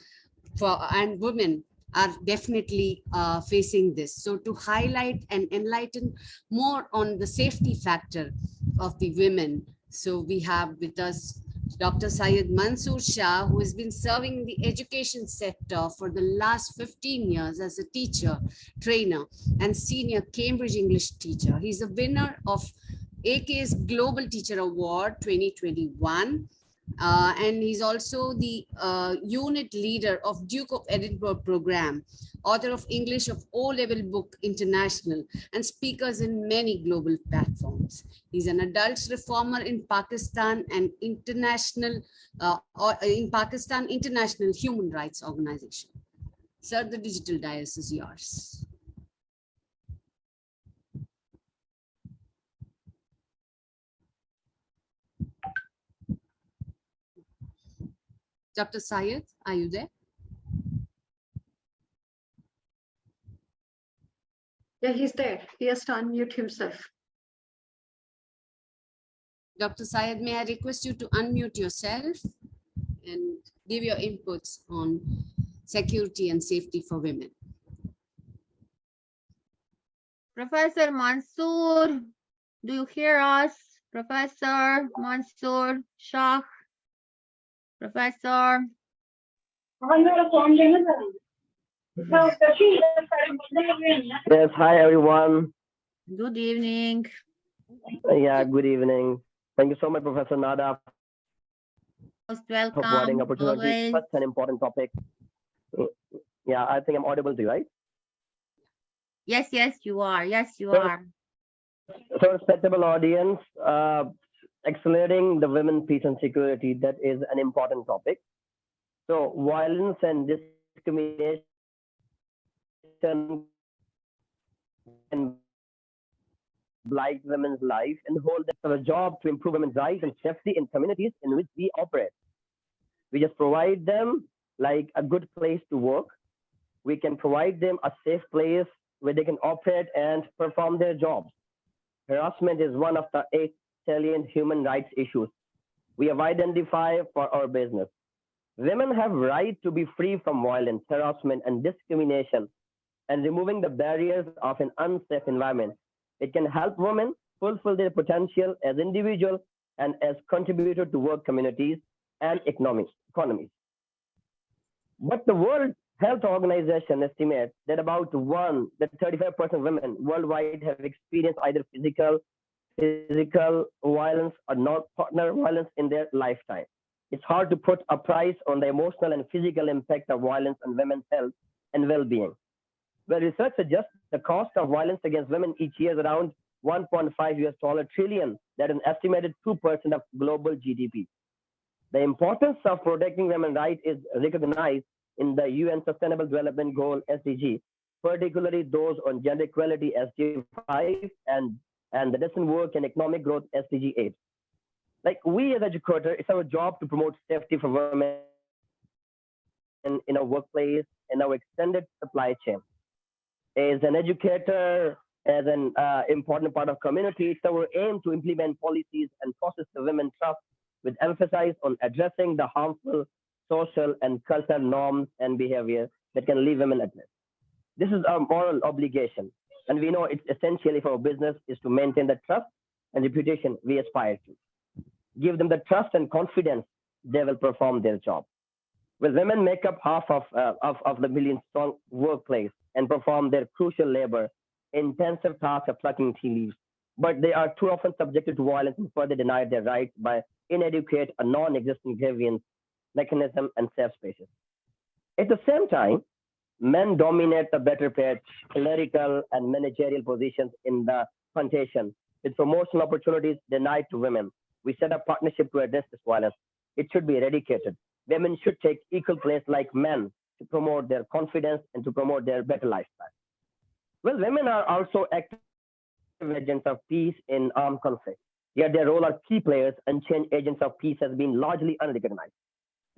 S7: And women are definitely facing this. So to highlight and enlighten more on the safety factor of the women, so we have with us Dr. Syed Mansoor Shah, who has been serving in the education sector for the last 15 years as a teacher, trainer, and senior Cambridge English teacher. He's a winner of AK's Global Teacher Award 2021. And he's also the unit leader of Duke of Edinburgh program, author of English of O-level book international, and speakers in many global platforms. He's an adult reformer in Pakistan and international International Human Rights Organization. Sir, the digital dais is yours. Dr. Syed, are you there?
S3: Yeah, he's there. He has to unmute himself.
S7: Dr. Syed, may I request you to unmute yourself and give your inputs on security and safety for women.
S1: Professor Mansoor, do you hear us? Professor Mansoor Shah? Professor?
S8: Yes, hi everyone.
S1: Good evening.
S8: Yeah, good evening. Thank you so much, Professor Nada,
S1: Most
S8: for providing
S1: welcome.
S8: opportunity.
S1: Always.
S8: Such an important topic. Yeah, I think I'm audible to you, right?
S1: Yes, yes, you are. Yes, you
S8: So-
S1: are.
S8: So, respectable audience, accelerating the women peace and security, that is an important topic. So violence and discrimination can blight women's life and hold them a job to improve women's rights and safety in communities in which we operate. We just provide them like a good place to work. We can provide them a safe place where they can operate and perform their jobs. Harassment is one of the 8 salient human rights issues we have identified for our business. Women have right to be free from violence, harassment, and discrimination and removing the barriers of an unsafe environment. It can help women fulfill their potential as individuals and as contributors to work communities and economies. But the World Health Organization estimates that that 35% of women worldwide have experienced either physical violence or non-partner violence in their lifetime. It's hard to put a price on the emotional and physical impact of violence on women's health and well-being. Well, research suggests the cost of violence against women each year is around 1.5 US trillion, that is an estimated 2% of global GDP. The importance of protecting women's rights is recognized in the UN Sustainable Development Goal (SDG), particularly those on gender equality (SDG 5) and the decent work and economic growth (SDG 8). Like we as educators, it's our job to promote safety for women in our workplace, in our extended supply chain. As an educator, as an important part of community, it's our aim to implement policies and process the women trust with emphasis on addressing the harmful social and cultural norms and behavior that can leave women at risk. This is our moral obligation, and we know it's essential if our business is to maintain the trust and reputation we aspire to. Give them the trust and confidence they will perform their job. Well, women make up half of the million-strong workplace and perform their crucial labor, intensive task of plucking tea leaves, but they are too often subjected to violence and further denied their rights by inadequate or non-existent grievance mechanism and safe spaces. At the same time, men dominate the better paid clerical and managerial positions in the plantation, with promotional opportunities denied to women. We set up partnership to address this violence. It should be eradicated. Women should take equal place like men to promote their confidence and to promote their better lifestyle. Well, women are also active agents of peace in armed conflict, yet their role as key players and change agents of peace has been largely unrecognized.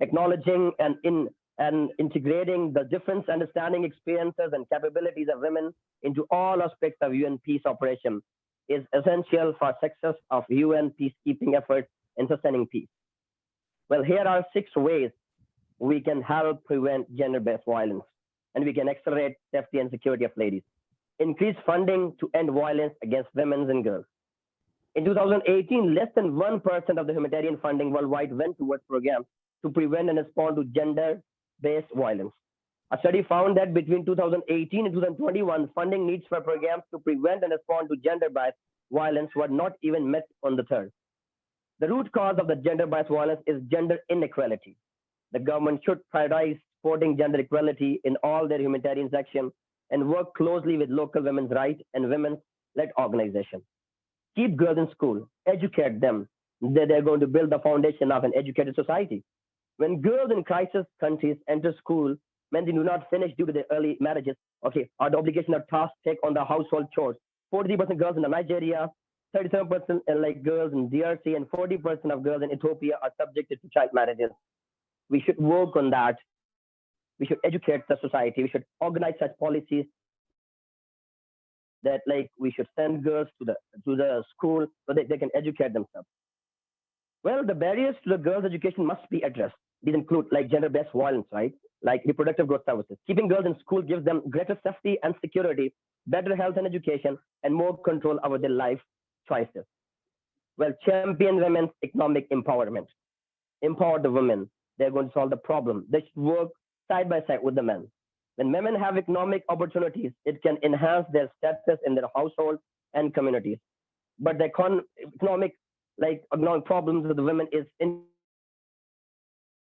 S8: Acknowledging and integrating the different understanding, experiences, and capabilities of women into all aspects of UN peace operation is essential for success of UN peacekeeping efforts in sustaining peace. Well, here are 6 ways we can help prevent gender-based violence, and we can accelerate safety and security of ladies. Increase funding to end violence against women and girls. In 2018, less than 1% of the humanitarian funding worldwide went towards programs to prevent and respond to gender-based violence. A study found that between 2018 and 2021, funding needs for programs to prevent and respond to gender-based violence were not even met on the third. The root cause of the gender-based violence is gender inequality. The government should prioritize supporting gender equality in all their humanitarian action and work closely with local women's rights and women's-led organizations. Keep girls in school, educate them that they're going to build the foundation of an educated society. When girls in crisis countries enter school, many do not finish due to their early marriages, or the obligation or task take on the household chores. 43% girls in Nigeria, 37% like girls in DRC, and 40% of girls in Ethiopia are subjected to child marriages. We should work on that. We should educate the society. We should organize such policies that we should send girls to the school so that they can educate themselves. Well, the barriers to the girls' education must be addressed. These include gender-based violence, right? Like reproductive growth services. Keeping girls in school gives them greater safety and security, better health and education, and more control over their life choices. Well, champion women's economic empowerment. Empower the women. They're going to solve the problem. They should work side by side with the men. When women have economic opportunities, it can enhance their status in their household and communities. But the economic problems with the women is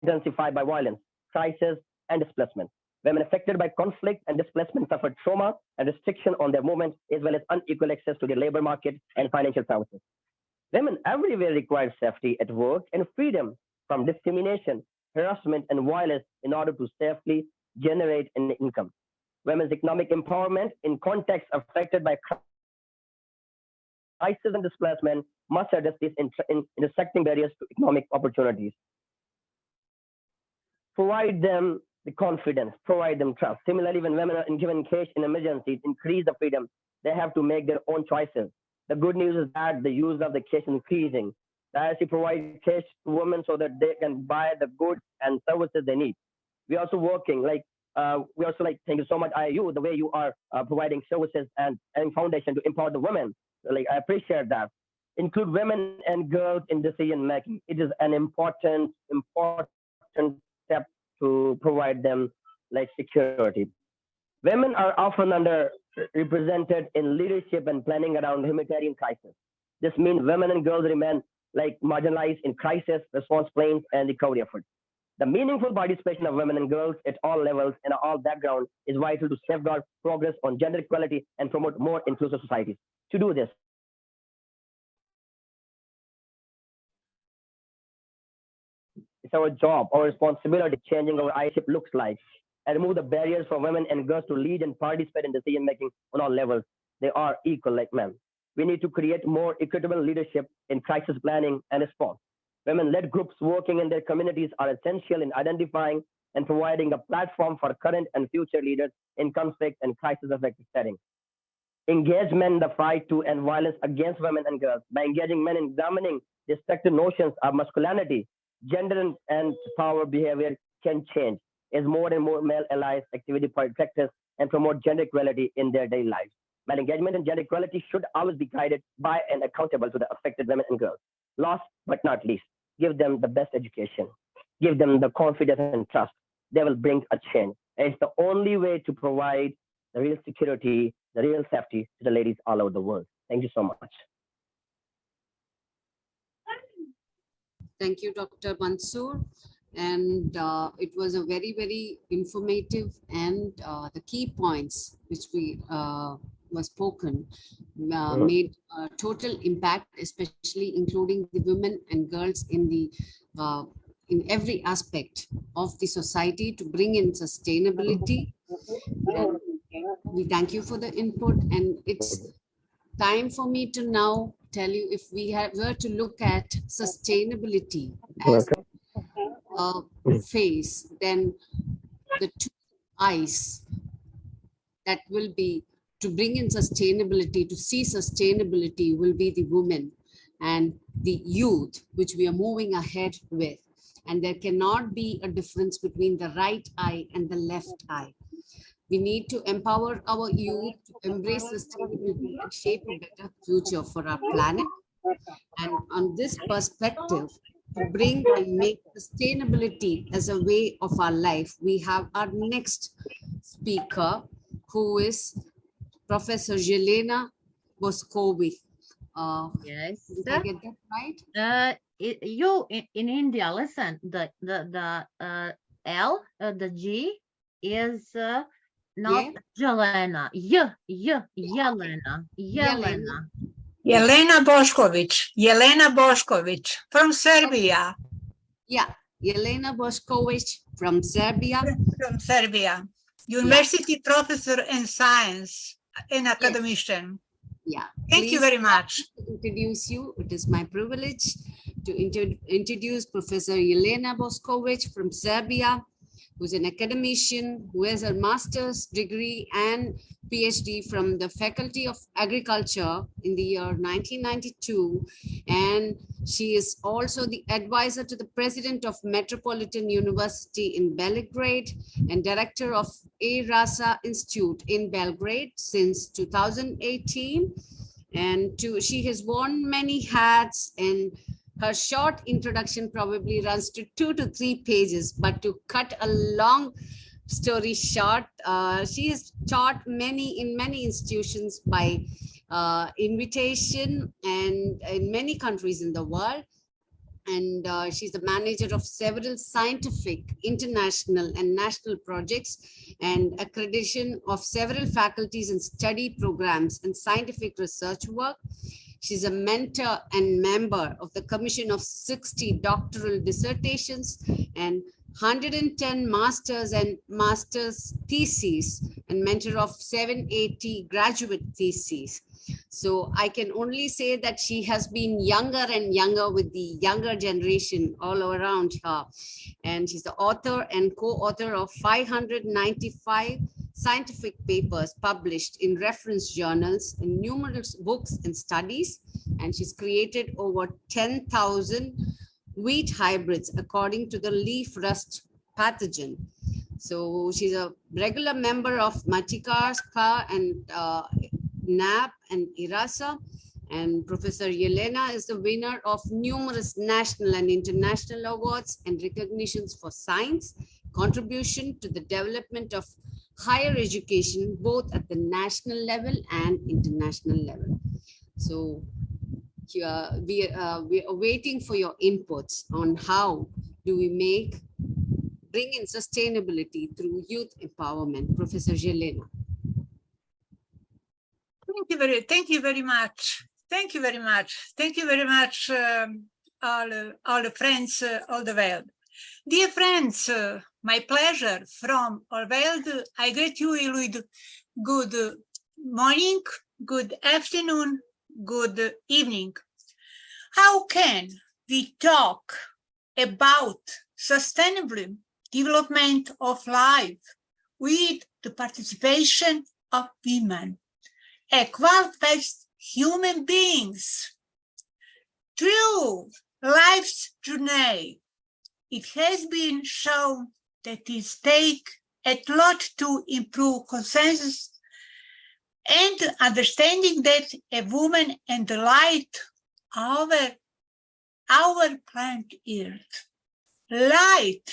S8: intensified by violence, crisis, and displacement. Women affected by conflict and displacement suffer trauma and restriction on their movement, as well as unequal access to the labor market and financial services. Women everywhere require safety at work and freedom from discrimination, harassment, and violence in order to safely generate an income. Women's economic empowerment in contexts affected by crisis and displacement must address these intersecting barriers to economic opportunities. Provide them the confidence, provide them trust. Similarly, when women are given cash in emergencies, increase the freedom. They have to make their own choices. The good news is that the use of the cash is increasing. The IRC provides cash to women so that they can buy the goods and services they need. We're also working we also like thank you so much, IU, the way you are providing services and foundation to empower the women. So, like I appreciate that. Include women and girls in decision making. It is an important step to provide them like security. Women are often underrepresented in leadership and planning around humanitarian crisis. This means women and girls remain like marginalized in crisis response plans and recovery efforts. The meaningful participation of women and girls at all levels and all backgrounds is vital to safeguard progress on gender equality and promote more inclusive societies. To do this, it's our job, our responsibility, changing our ISIP looks like, and remove the barriers for women and girls to lead and participate in decision making on all levels. They are equal like men. We need to create more equitable leadership in crisis planning and response. Women-led groups working in their communities are essential in identifying and providing a platform for current and future leaders in conflict and crisis-affected settings. Engagement in the fight to end violence against women and girls by engaging men in examining destructive notions of masculinity, gender, and power behavior can change as more and more male allies activity practice and promote gender equality in their daily lives. Male engagement in gender equality should always be guided by and accountable to the affected women and girls. Last but not least, give them the best education, give them the confidence and trust. They will bring a change. And it's the only way to provide the real security, the real safety to the ladies all over the world. Thank you so much.
S7: Thank you, Dr. Mansoor. And it was a very, very informative, and the key points which we were spoken made a total impact, especially including the women and girls in every aspect of the society to bring in sustainability. And we thank you for the input, and it's time for me to now tell you, if we were to look at sustainability as a phase, then the two eyes that will be to bring in sustainability, to see sustainability, will be the women and the youth, which we are moving ahead with. And there cannot be a difference between the right eye and the left eye. We need to empower our youth to embrace sustainability and shape a better future for our planet. And on this perspective, to bring and make sustainability as a way of our life, we have our next speaker, who is Professor Jelena Boskovic.
S1: Yes.
S7: Did I get that right?
S1: In India, listen, the L, the G is not Jelena. Yelena.
S9: Jelena Bošković from Serbia.
S7: Yeah, Jelena Bošković from Serbia.
S9: From Serbia. University professor in science and academician.
S7: Yeah.
S9: Thank you very much.
S7: To introduce you. It is my privilege to introduce Professor Jelena Bošković from Serbia, who's an academician, who has a master's degree and PhD from the Faculty of Agriculture in the year 1992. And she is also the advisor to the president of Metropolitan University in Belgrade and director of A-Rasa Institute in Belgrade since 2018. And she has worn many hats, and her short introduction probably runs to 2 to 3 pages, but to cut a long story short, she has taught in many institutions by invitation and in many countries in the world. And she's the manager of several scientific, international and national projects, and accreditation of several faculties and study programs and scientific research work. She's a mentor and member of the Commission of 60 doctoral dissertations and 110 masters and master's theses, and mentor of 780 graduate theses. So I can only say that she has been younger and younger with the younger generation all around her. And she's the author and co-author of 595 scientific papers published in reference journals and numerous books and studies. And she's created over 10,000 wheat hybrids according to the leaf rust pathogen. So she's a regular member of Machikarska and NAP and IRASA. And Professor Yelena is the winner of numerous national and international awards and recognitions for science, contribution to the development of higher education, both at the national level and international level. So we are waiting for your inputs on how do we bring in sustainability through youth empowerment. Professor Yelena.
S9: Thank you very much. Thank you very much. Thank you very much, all the friends, all the world. Dear friends, my pleasure from all world. I greet you with good morning, good afternoon, good evening. How can we talk about sustainable development of life with the participation of women, equal-faced human beings? Through life's journey, it has been shown that it takes a lot to improve consensus and understanding that a woman and the light our planet Earth. Light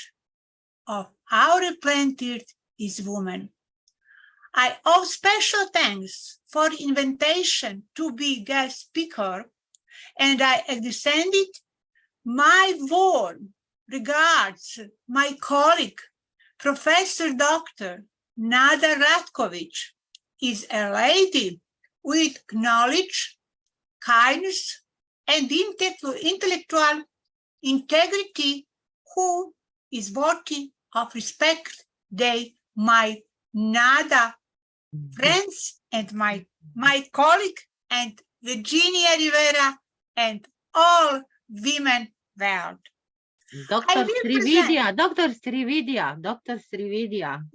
S9: of our planet Earth is woman. I owe special thanks for invitation to be guest speaker, and I extended my warm regards my colleague, Professor Dr. Nada Ratkovic, is a lady with knowledge, kindness, and intellectual integrity who is worthy of respect. They, my Nada friends and my colleague and Virginia Rivera and all women world.
S1: Dr. Srividya, Dr. Srividya.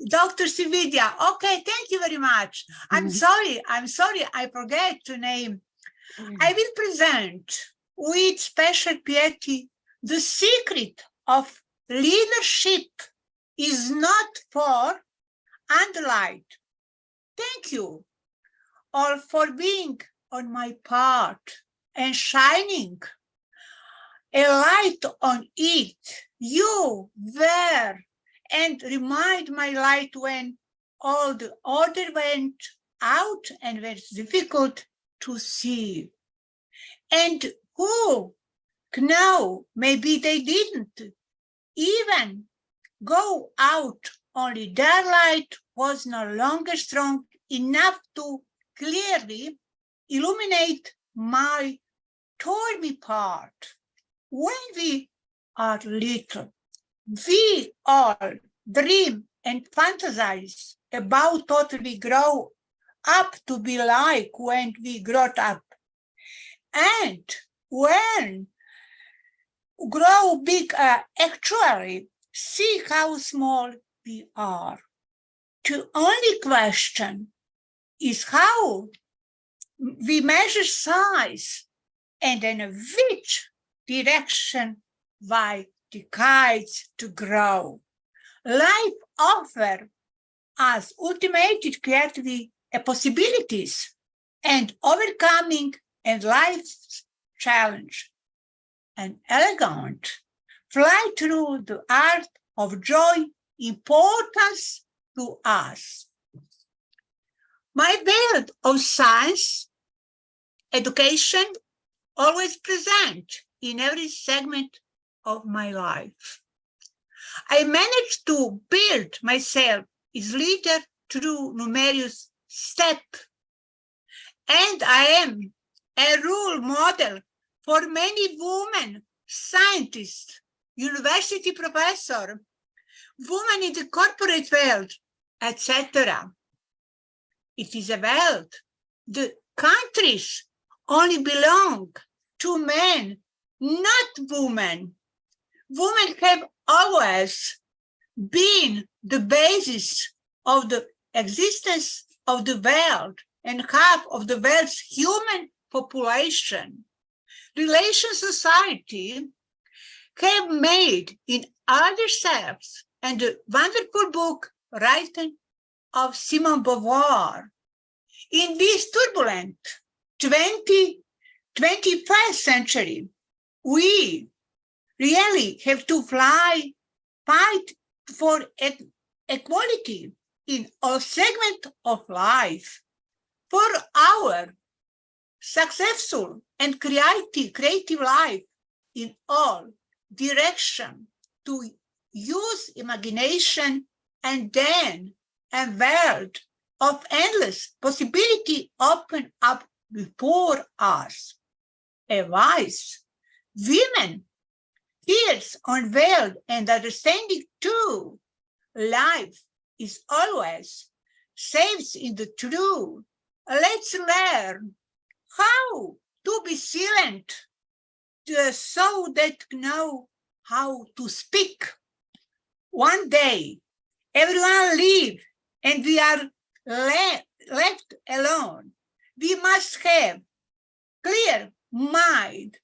S9: Dr. Srividya. Okay, thank you very much. I'm sorry, I forget to name. I will present with special piety the secret of leadership is not for underlined. Thank you all for being on my part and shining a light on it. You were and remind my light when all the order went out and was difficult to see. And who know, maybe they didn't even go out, only their light was no longer strong enough to clearly illuminate my stormy part. When we are little, we all dream and fantasize about what we grow up to be like when we grow up. And when grow big, actually see how small we are. The only question is how we measure size and in which direction we decide to grow. Life offers us ultimate creativity possibilities and overcoming and life's challenge. An elegant fly through the art of joy importance to us. My field of science, education, always present in every segment of my life. I managed to build myself as leader through numerous steps, and I am a role model for many women scientists, university professor, women in the corporate world, etc. It is a world. The countries only belong to men, not women. Women have always been the basis of the existence of the world and half of the world's human population. Relation society have made in other selves and a wonderful book written of Simone Beauvoir. In this turbulent 21st century, we really have to fight for equality in all segments of life, for our successful and creative life in all direction, to use imagination, and then a world of endless possibility open up before us. A wise women hears on world and understanding too. Life is always saves in the truth. Let's learn how to be silent so that know how to speak. One day, everyone leave and we are left alone. We must have clear mind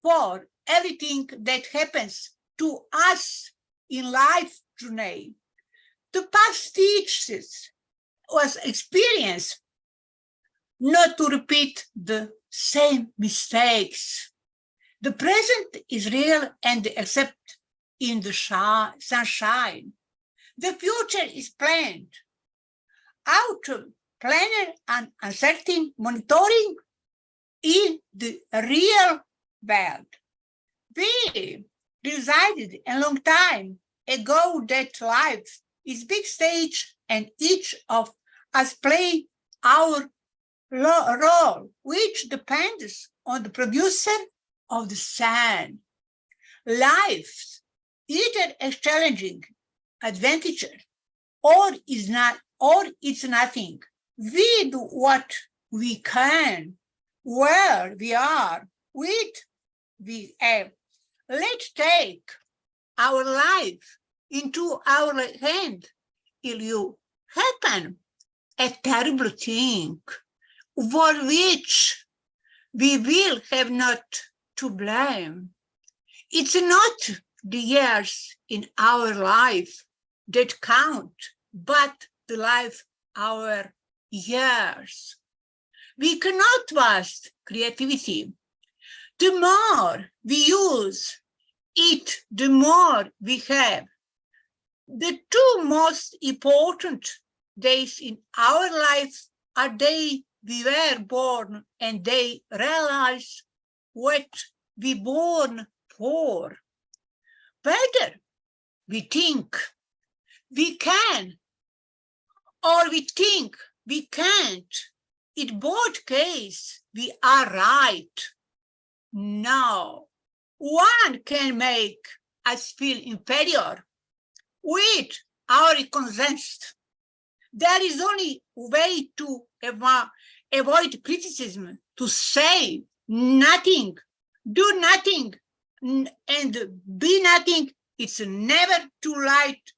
S9: for everything that happens to us in life journey. The past teaches us experience not to repeat the same mistakes. The present is real and accept in the sunshine. The future is planned. Out of planner and uncertain monitoring in the real world. We decided a long time ago that life is big stage and each of us play our role, which depends on the producer of the sun. Life either is challenging, advantage, or is not, or it's nothing. We do what we can, where we are, with we have. Let's take our life into our hand. Will you happen a terrible thing for which we will have not to blame? It's not the years in our life that count, but the life our years. We cannot waste creativity. The more we use it, the more we have. The two most important days in our life are day we were born and they realize what we born for. Whether we think we can or we think we can't, in both cases we are right. No one can make us feel inferior with our consent. There is only way to avoid criticism, to say nothing, do nothing, and be nothing. It's never too late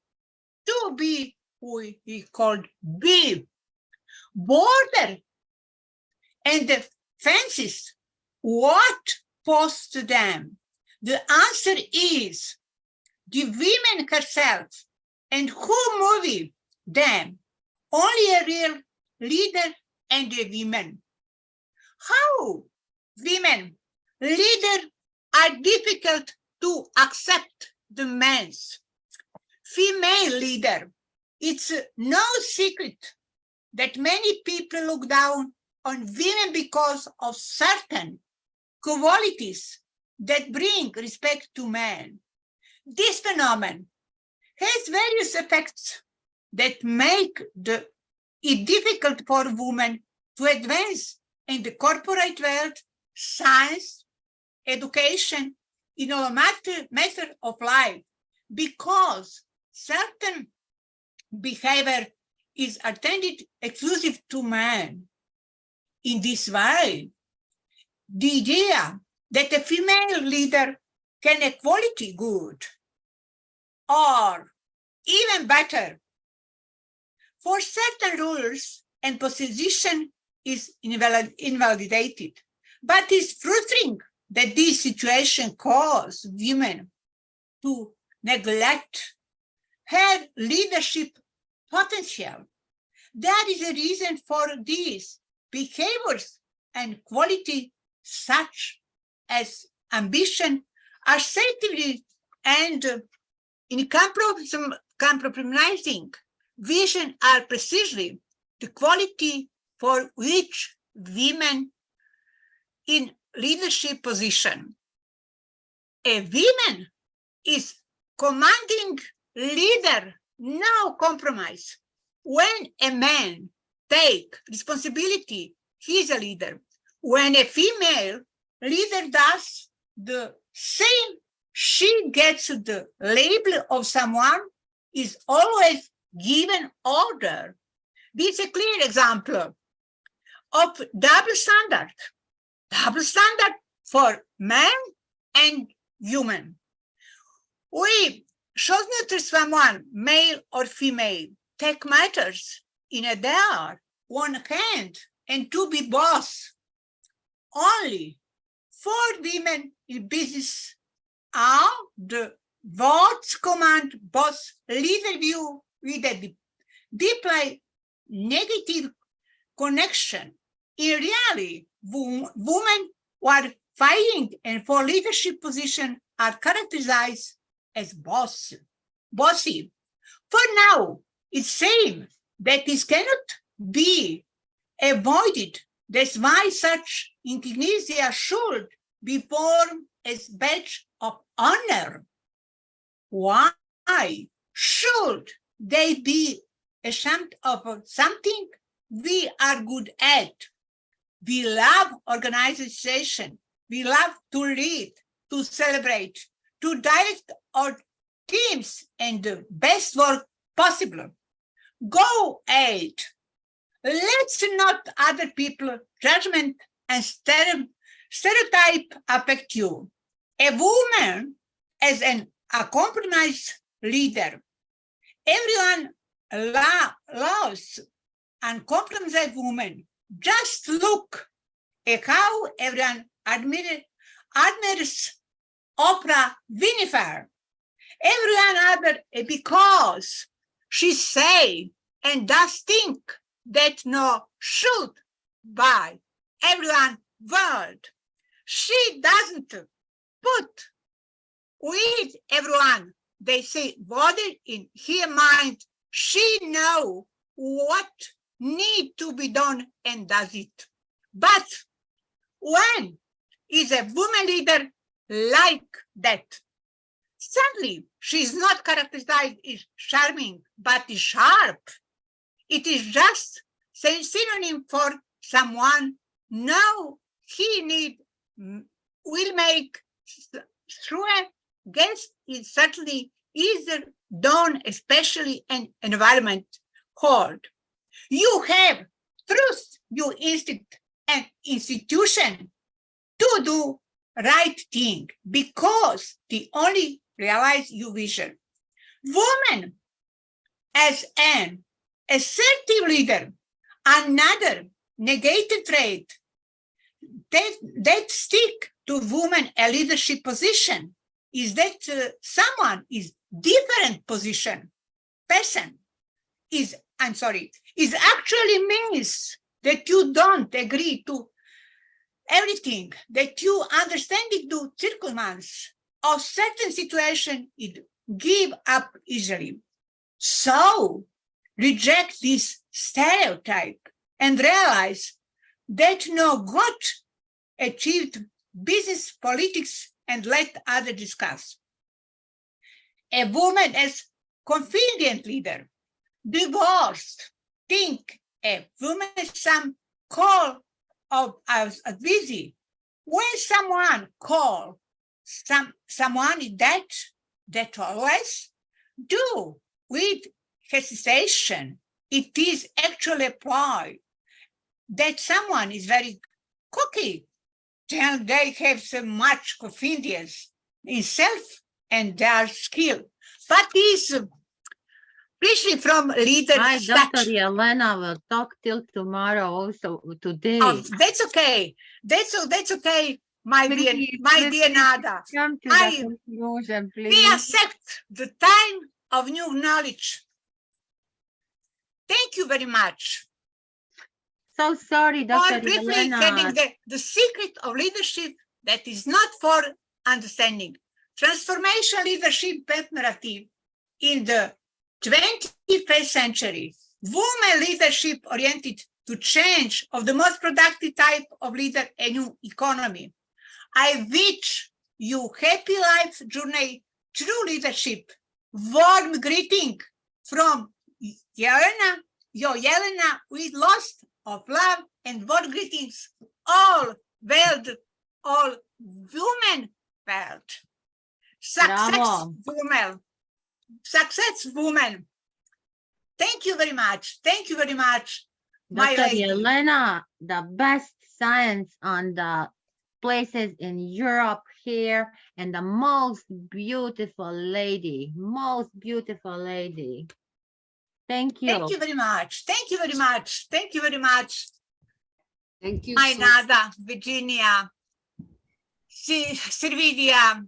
S9: to be who he called be. Border and the fences, what posed to them? The answer is the women herself. And who moved them? Only a real leader and a woman. How women leaders are difficult to accept the men's. Female leader, it's no secret that many people look down on women because of certain qualities that bring respect to men. This phenomenon has various effects that make it difficult for women to advance in the corporate world, science, education, in all matter of life, because certain behavior is attended exclusive to men. In this way, the idea that a female leader can equality good, or even better, for certain rules and position is invalidated. But it's frustrating that this situation causes women to neglect have leadership potential. There is a reason for these behaviors and quality such as ambition, assertiveness, and in compromising vision are precisely the quality for which women in leadership position. A woman is commanding leader, no compromise. When a man take responsibility, he is a leader. When a female leader does the same, she gets the label of someone is always given order. This is a clear example of double standard for man and woman. We should not treat someone, male or female, take matters in their own hand and to be boss. Only for women in business are the words command boss leader view with a deeply negative connection. In reality, women who are fighting and for leadership position are characterized as bossy. For now, it seems that this cannot be avoided. That's why such insignia should be formed as badge of honor. Why should they be ashamed of something we are good at? We love organization. We love to lead, to celebrate, to direct our teams and the best work possible. Go ahead. Let's not other people judgment and stereotype affect you. A woman as an accomplished leader. Everyone loves uncompromised women. Just look at how everyone admires Oprah Winfrey. Everyone other because she say and does think that no should by everyone word. She doesn't put with everyone. They say what in her mind. She know what need to be done and does it. But when is a woman leader like that? Sadly, she is not characterized as charming, but is sharp. It is just a synonym for someone now he will make through a guess is certainly easier done, especially an environment hard. You have trust your instinct and institution to do right thing because they only realize your vision. Woman as an assertive leader, another negative trait that stick to women a leadership position is that someone is different person is actually means that you don't agree to everything, that you understanding the circumstance of certain situation, it give up easily. So reject this stereotype and realize that no God achieved business, politics, and let others discuss. A woman as confident leader, divorced, think a woman some call of as busy. When someone call someone that always do with hesitation, it is actually pride that someone is very cocky. Then they have so much confidence in self and their skill. But he's especially from leader.
S1: Hi, Dr. Yelena will talk till tomorrow also today.
S9: Oh, that's okay. That's okay, my dear Nada.
S1: Come to the conclusion, please.
S9: We accept the time of new knowledge. Thank you very much.
S1: So sorry,
S9: For
S1: Dr.
S9: briefly
S1: Elena.
S9: having the secret of leadership that is not for understanding. Transformation leadership narrative in the 21st century. Women leadership oriented to change of the most productive type of leader and new economy. I wish you happy life journey through leadership. Warm greeting from Yelena, with lots of love and warm greetings all world, all women world. Success
S1: Bravo.
S9: woman. Success woman. Thank you very much. Thank you very much, my
S1: Dr.
S9: lady.
S1: Elena, the best science on the places in Europe here, and the most beautiful lady. Thank you.
S9: Thank you very much. Thank you very much. Thank you very much.
S7: Thank you
S9: My
S7: so
S9: Nada, Virginia, Silvidia,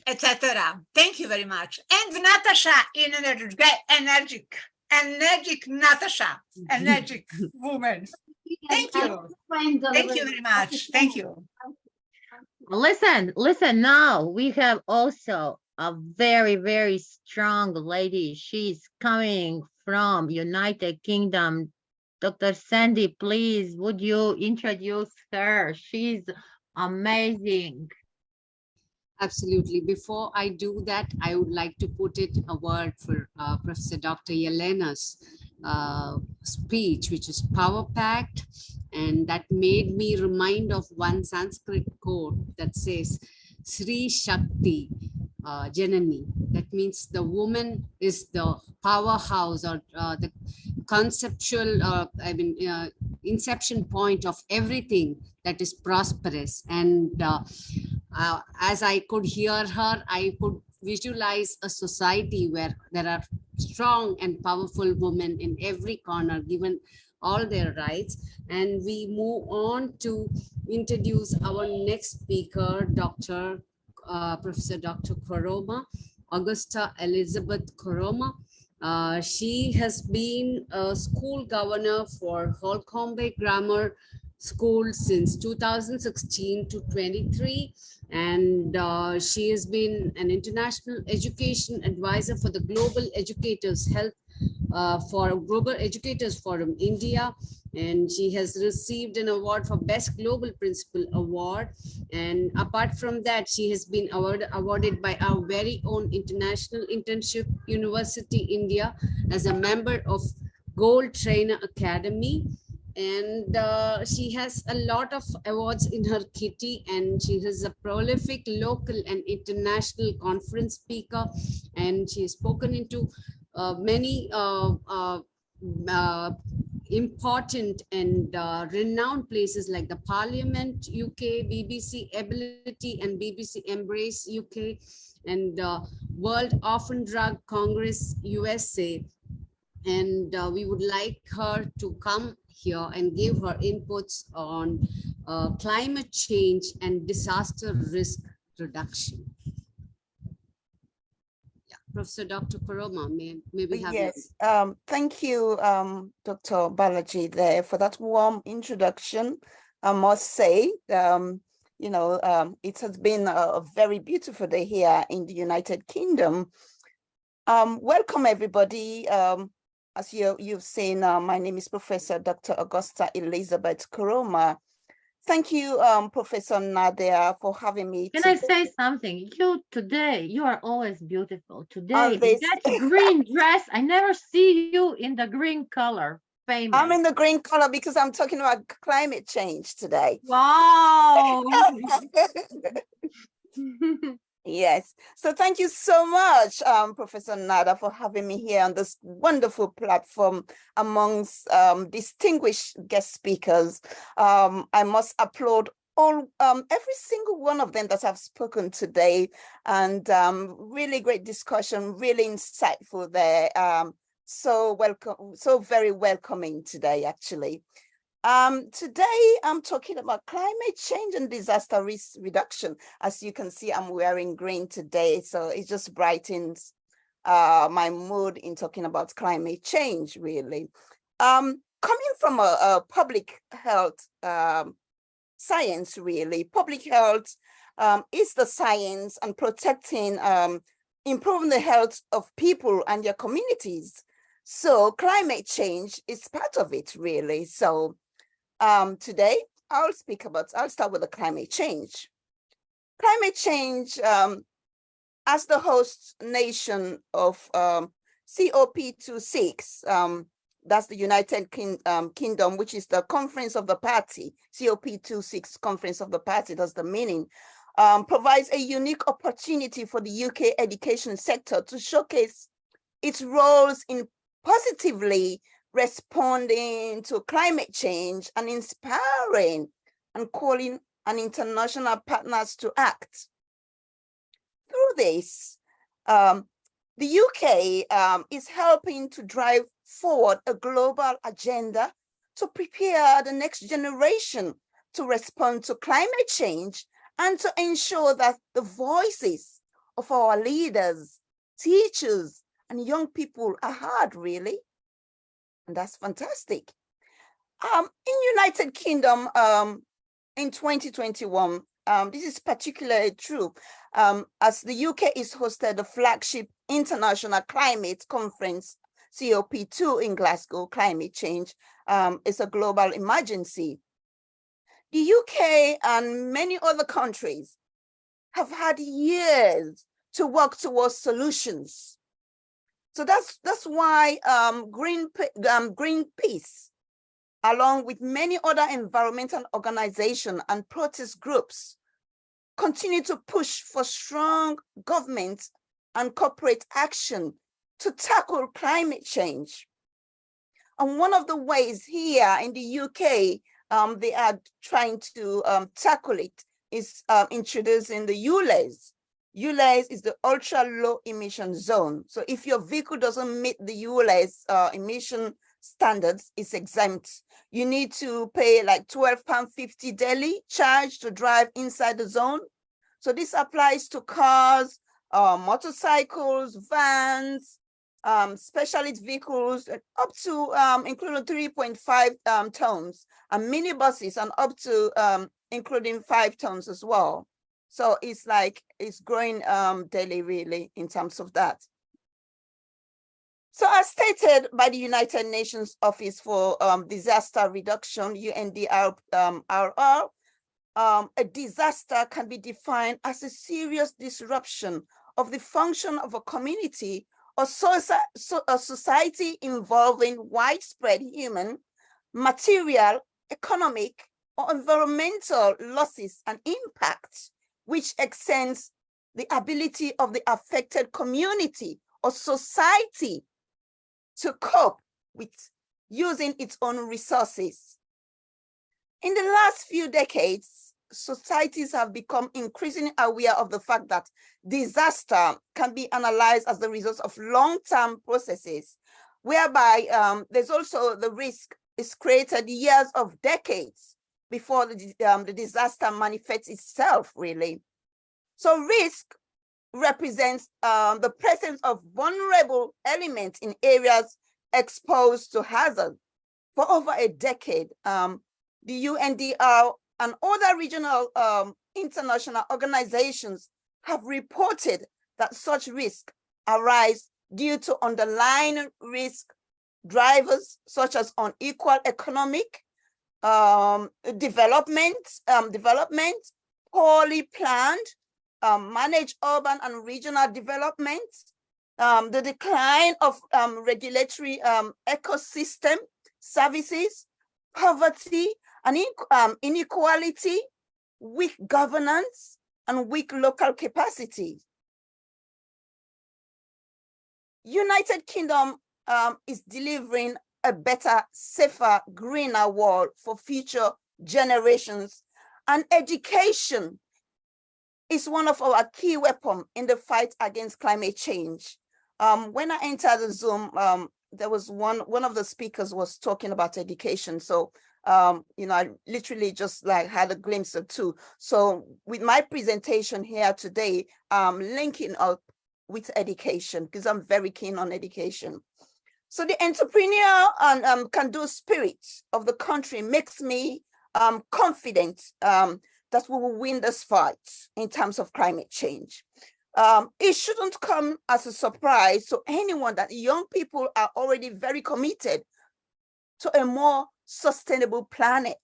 S9: etc. Thank you very much. And Natasha in energetic Natasha, energetic woman. Thank you. Thank you very much. Thank you.
S1: Listen now. We have also a very, very strong lady. She's coming from United Kingdom. Dr. Sandy, please, would you introduce her? She's amazing.
S7: Absolutely. Before I do that, I would like to put it a word for Professor Dr. Yelena's speech, which is power-packed, and that made me remind of one Sanskrit quote that says, Sri Shakti Janani. That means the woman is the powerhouse, or the conceptual, inception point of everything that is prosperous. And as I could hear her, I could visualize a society where there are strong and powerful women in every corner, given all their rights. And we move on to introduce our next speaker, Professor Dr. Koroma, Augusta Elizabeth Koroma. She has been a school governor for Holcombe Grammar School since 2016 to 23, and she has been an international education advisor for the Global Educators Global Educators Forum India, and she has received an award for Best Global Principal Award. And apart from that, she has been awarded by our very own International Internship University India as a member of Gold Trainer Academy. And she has a lot of awards in her kitty, and she is a prolific local and international conference speaker, and she has spoken into many important and renowned places like the Parliament UK, BBC Ability and BBC Embrace UK, and World Orphan Drug Congress USA. And we would like her to come here and give her inputs on climate change and disaster risk reduction. Yeah, Professor Dr. Koroma, may we have
S10: Yes, thank you, Dr. Balaji, there for that warm introduction. I must say, it has been a very beautiful day here in the United Kingdom. Welcome, everybody. As you've seen, my name is Professor Dr. Augusta Elizabeth Koroma. Thank you, Professor Nadia, for having me.
S1: Can I say something? You are always beautiful. Today,
S10: This...
S1: that green dress, I never see you in the green color. Famous.
S10: I'm in the green color because I'm talking about climate change today.
S1: Wow.
S10: Yes. So thank you so much, Professor Nada, for having me here on this wonderful platform amongst distinguished guest speakers. I must applaud every single one of them that have spoken today, and really great discussion, really insightful there. So welcome, so very welcoming today, actually. Today, I'm talking about climate change and disaster risk reduction. As you can see, I'm wearing green today, so it just brightens my mood in talking about climate change, really. Coming from a public health science, really, public health is the science and protecting, improving the health of people and their communities. So climate change is part of it, really. So today I'll start with the climate change. Climate change, as the host nation of COP26, that's the United Kingdom, which is the Conference of the Party, COP26 Conference of the Party, that's the meaning, provides a unique opportunity for the UK education sector to showcase its roles in positively responding to climate change and inspiring and calling on international partners to act. Through this, the UK is helping to drive forward a global agenda to prepare the next generation to respond to climate change and to ensure that the voices of our leaders, teachers, and young people are heard, really. And that's fantastic. In United Kingdom, in 2021, this is particularly true, as the UK is hosted the flagship International Climate Conference, COP2 in Glasgow. Climate change is a global emergency. The UK and many other countries have had years to work towards solutions. So that's why Greenpeace, along with many other environmental organizations and protest groups, continue to push for strong government and corporate action to tackle climate change. And one of the ways here in the UK, they are trying to tackle it is introducing the ULEZ. ULEZ is the ultra low emission zone. So if your vehicle doesn't meet the ULEZ emission standards, it's exempt. You need to pay like £12.50 daily charge to drive inside the zone. So this applies to cars, motorcycles, vans, specialist vehicles up to including 3.5 tons, and minibuses, and up to including 5 tons as well. So it's growing daily, really, in terms of that. So as stated by the United Nations Office for Disaster Reduction, UNDRR, a disaster can be defined as a serious disruption of the function of a community or a society involving widespread human, material, economic, or environmental losses and impacts, which extends the ability of the affected community or society to cope with using its own resources. In the last few decades, societies have become increasingly aware of the fact that disaster can be analyzed as the result of long-term processes, whereby there's also the risk is created years of decades before the disaster manifests itself, really. So risk represents the presence of vulnerable elements in areas exposed to hazard. For over a decade, the UNDR and other regional international organizations have reported that such risks arise due to underlying risk drivers such as unequal economic development, poorly planned, managed urban and regional development, the decline of regulatory ecosystem services, poverty and inequality, weak governance, and weak local capacity. United Kingdom is delivering a better, safer, greener world for future generations, and education is one of our key weapons in the fight against climate change. When I entered the Zoom, there was one of the speakers was talking about education. So, I literally just had a glimpse of two. So with my presentation here today, linking up with education, because I'm very keen on education. So the entrepreneur and can-do spirit of the country makes me confident that we will win this fight in terms of climate change. It shouldn't come as a surprise to anyone that young people are already very committed to a more sustainable planet.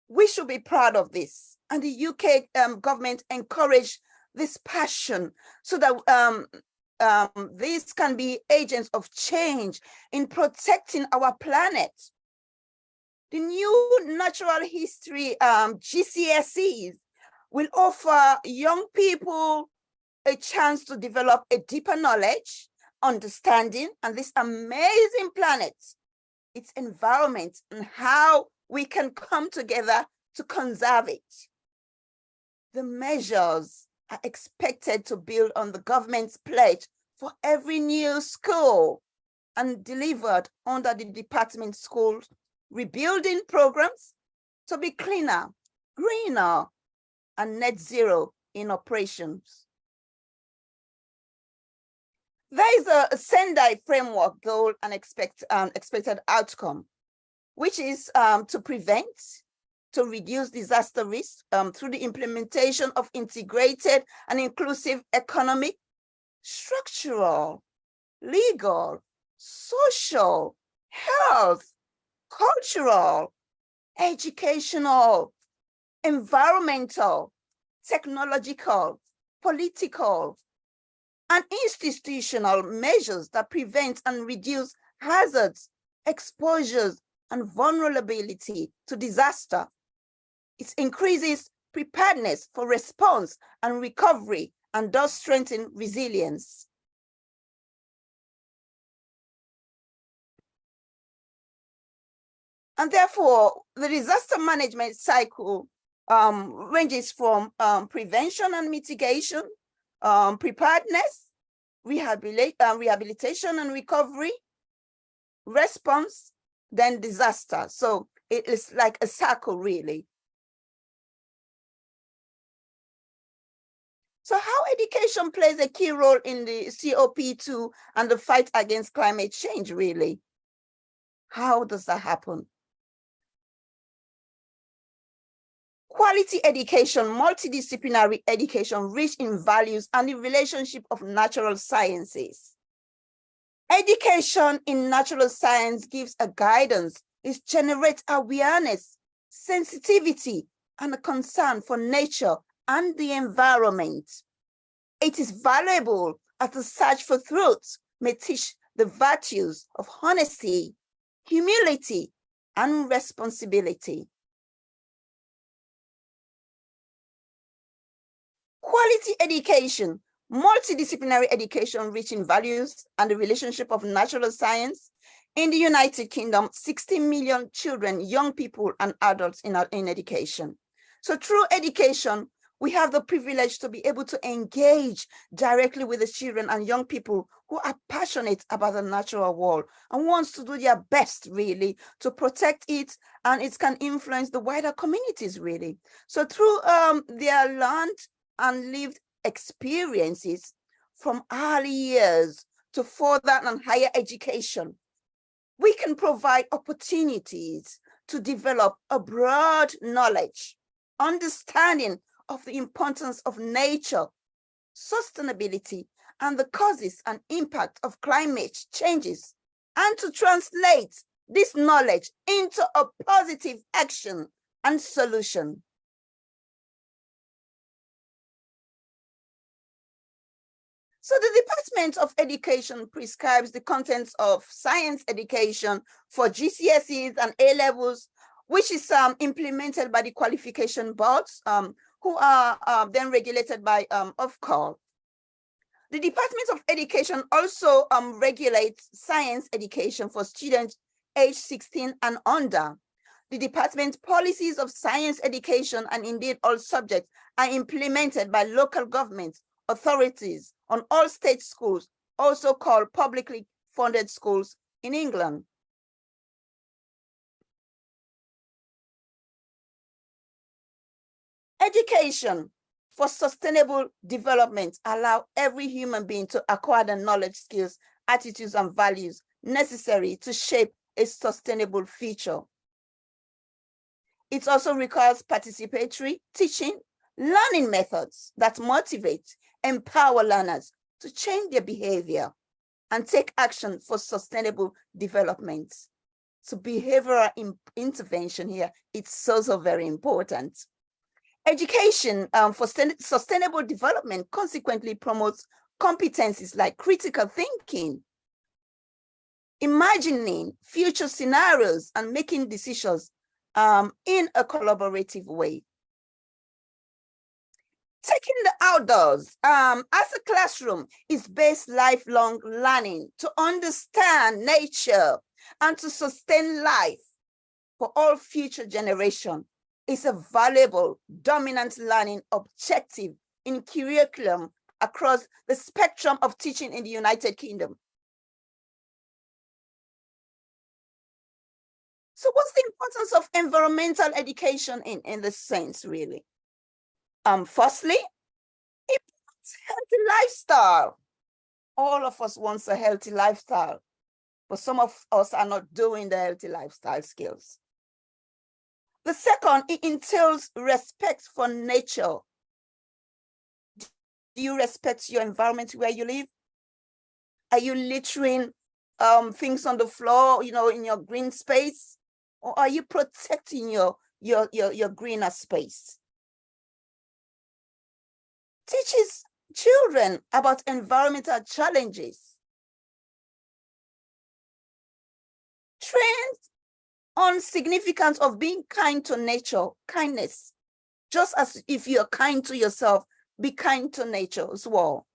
S10: We should be proud of this. And the UK government encouraged this passion so that these can be agents of change in protecting our planet. The new natural history GCSEs will offer young people a chance to develop a deeper knowledge, understanding, and this amazing planet, its environment, and how we can come together to conserve it. The measures are expected to build on the government's pledge for every new school and delivered under the department school rebuilding programs to be cleaner, greener, and net zero in operations. There is a Sendai framework goal and expected outcome, which is to prevent, to reduce disaster risk through the implementation of integrated and inclusive economic, structural, legal, social, health, cultural, educational, environmental, technological, political, and institutional measures that prevent and reduce hazards, exposures, and vulnerability to disaster. It increases preparedness for response and recovery and does strengthen resilience. And therefore, the disaster management cycle ranges from prevention and mitigation, preparedness, rehabilitation and recovery, response, then disaster. So it is like a circle, really. So how education plays a key role in the COP2 and the fight against climate change, really? How does that happen? Quality education, multidisciplinary education rich in values and the relationship of natural sciences. Education in natural science gives a guidance, it generates awareness, sensitivity, and a concern for nature and the environment. It is valuable as the search for truth may teach the virtues of honesty, humility, and responsibility. Quality education, multidisciplinary education rich in values and the relationship of natural science. In the United Kingdom, 60 million children, young people, and adults in education. So through education, we have the privilege to be able to engage directly with the children and young people who are passionate about the natural world and wants to do their best, really, to protect it, and it can influence the wider communities, really. So through their learned and lived experiences from early years to further and higher education, we can provide opportunities to develop a broad knowledge, understanding of the importance of nature, sustainability, and the causes and impact of climate changes, and to translate this knowledge into a positive action and solution. So the Department of Education prescribes the contents of science education for GCSEs and A-levels, which is implemented by the qualification boards who are then regulated by Ofqual. The Department of Education also regulates science education for students aged 16 and under. The department policies of science education and indeed all subjects are implemented by local governments, authorities on all state schools, also called publicly funded schools in England. Education, for sustainable development allow every human being to acquire the knowledge, skills, attitudes, and values necessary to shape a sustainable future. It also requires participatory teaching, learning methods that motivate, empower learners to change their behavior and take action for sustainable development. So behavioral intervention here, it's also very important. Education for sustainable development consequently promotes competencies like critical thinking, imagining future scenarios, and making decisions in a collaborative way. Taking the outdoors as a classroom is based lifelong learning to understand nature and to sustain life for all future generations is a valuable dominant learning objective in curriculum across the spectrum of teaching in the United Kingdom. So what's the importance of environmental education in this sense, really? Firstly, it promotes healthy lifestyle. All of us want a healthy lifestyle, but some of us are not doing the healthy lifestyle skills. The second, it entails respect for nature. Do you respect your environment where you live? Are you littering things on the floor, in your green space? Or are you protecting your greener space? Teaches children about environmental challenges. Trains on significance of being kind to nature, kindness. Just as if you're kind to yourself, be kind to nature as well.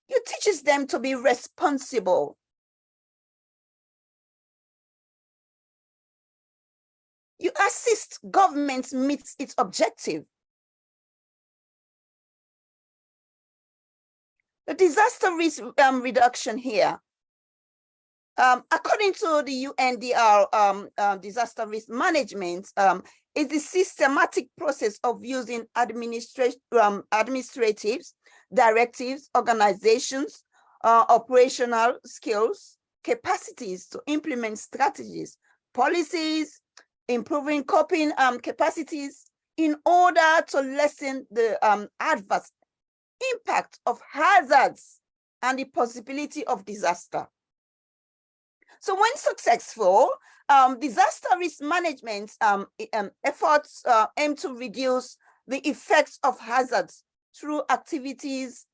S10: It teaches them to be responsible. You assist government meets its objective. The disaster risk reduction here. According to the UNDR disaster risk management, is the systematic process of using administratives, directives, organizations, operational skills, capacities to implement strategies, policies, improving coping capacities in order to lessen the adverse impact of hazards and the possibility of disaster. So when successful, disaster risk management efforts aim to reduce the effects of hazards through activities,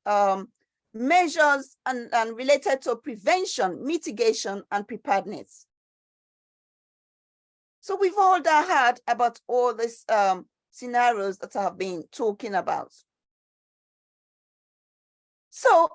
S10: measures, and related to prevention, mitigation, and preparedness. So we've all heard about all these scenarios that I have been talking about. So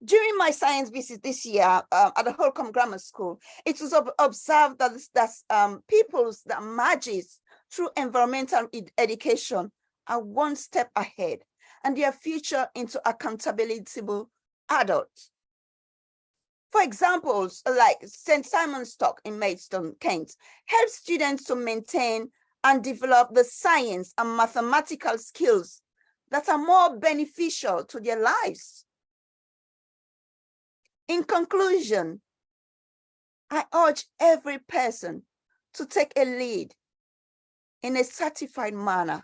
S10: during my science visit this year at the Holcombe Grammar School, it was observed that pupils that emerges through environmental education are one step ahead and their future into accountable adults. For examples, like St. Simon's Stock in Maidstone, Kent, helps students to maintain and develop the science and mathematical skills that are more beneficial to their lives. In conclusion, I urge every person to take a lead in a certified manner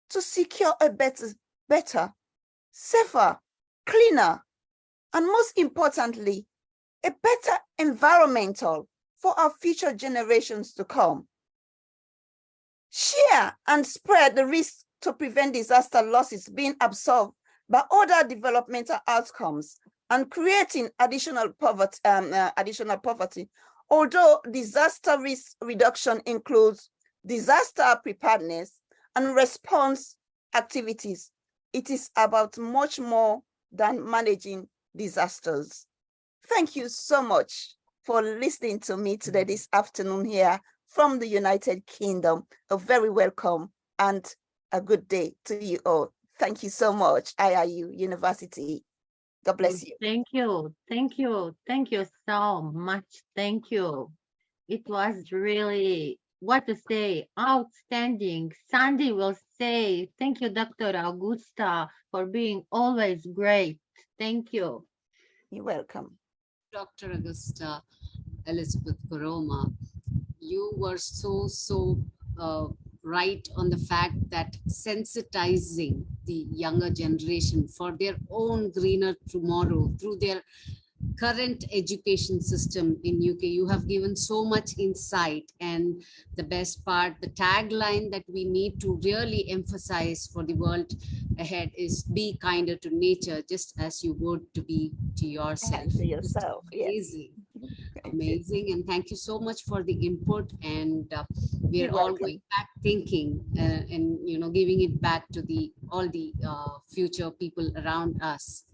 S10: to secure a better, safer, cleaner, and most importantly, a better environmental for our future generations to come. Share and spread the risk to prevent disaster losses being absorbed by other developmental outcomes and creating additional poverty. Although disaster risk reduction includes disaster preparedness and response activities, it is about much more than managing disasters. Thank you so much for listening to me today this afternoon here from the United Kingdom. A very welcome and a good day to you all. Thank you so much, IIU University. God bless you.
S1: Thank you. Thank you. Thank you so much. Thank you. It was really what to say? Outstanding. Sandy will say, thank you, Dr. Augusta, for being always great. Thank you.
S10: You're welcome.
S7: Dr. Augusta Elizabeth Koroma, you were so right on the fact that sensitizing the younger generation for their own greener tomorrow through their current education system in UK. You have given so much insight, and the best part, the tagline that we need to really emphasize for the world ahead is be kinder to nature, just as you would to be to yourself.
S10: To yourself, yes.
S7: Amazing. Amazing, and thank you so much for the input, and we're all going back thinking and giving it back to all the future people around us.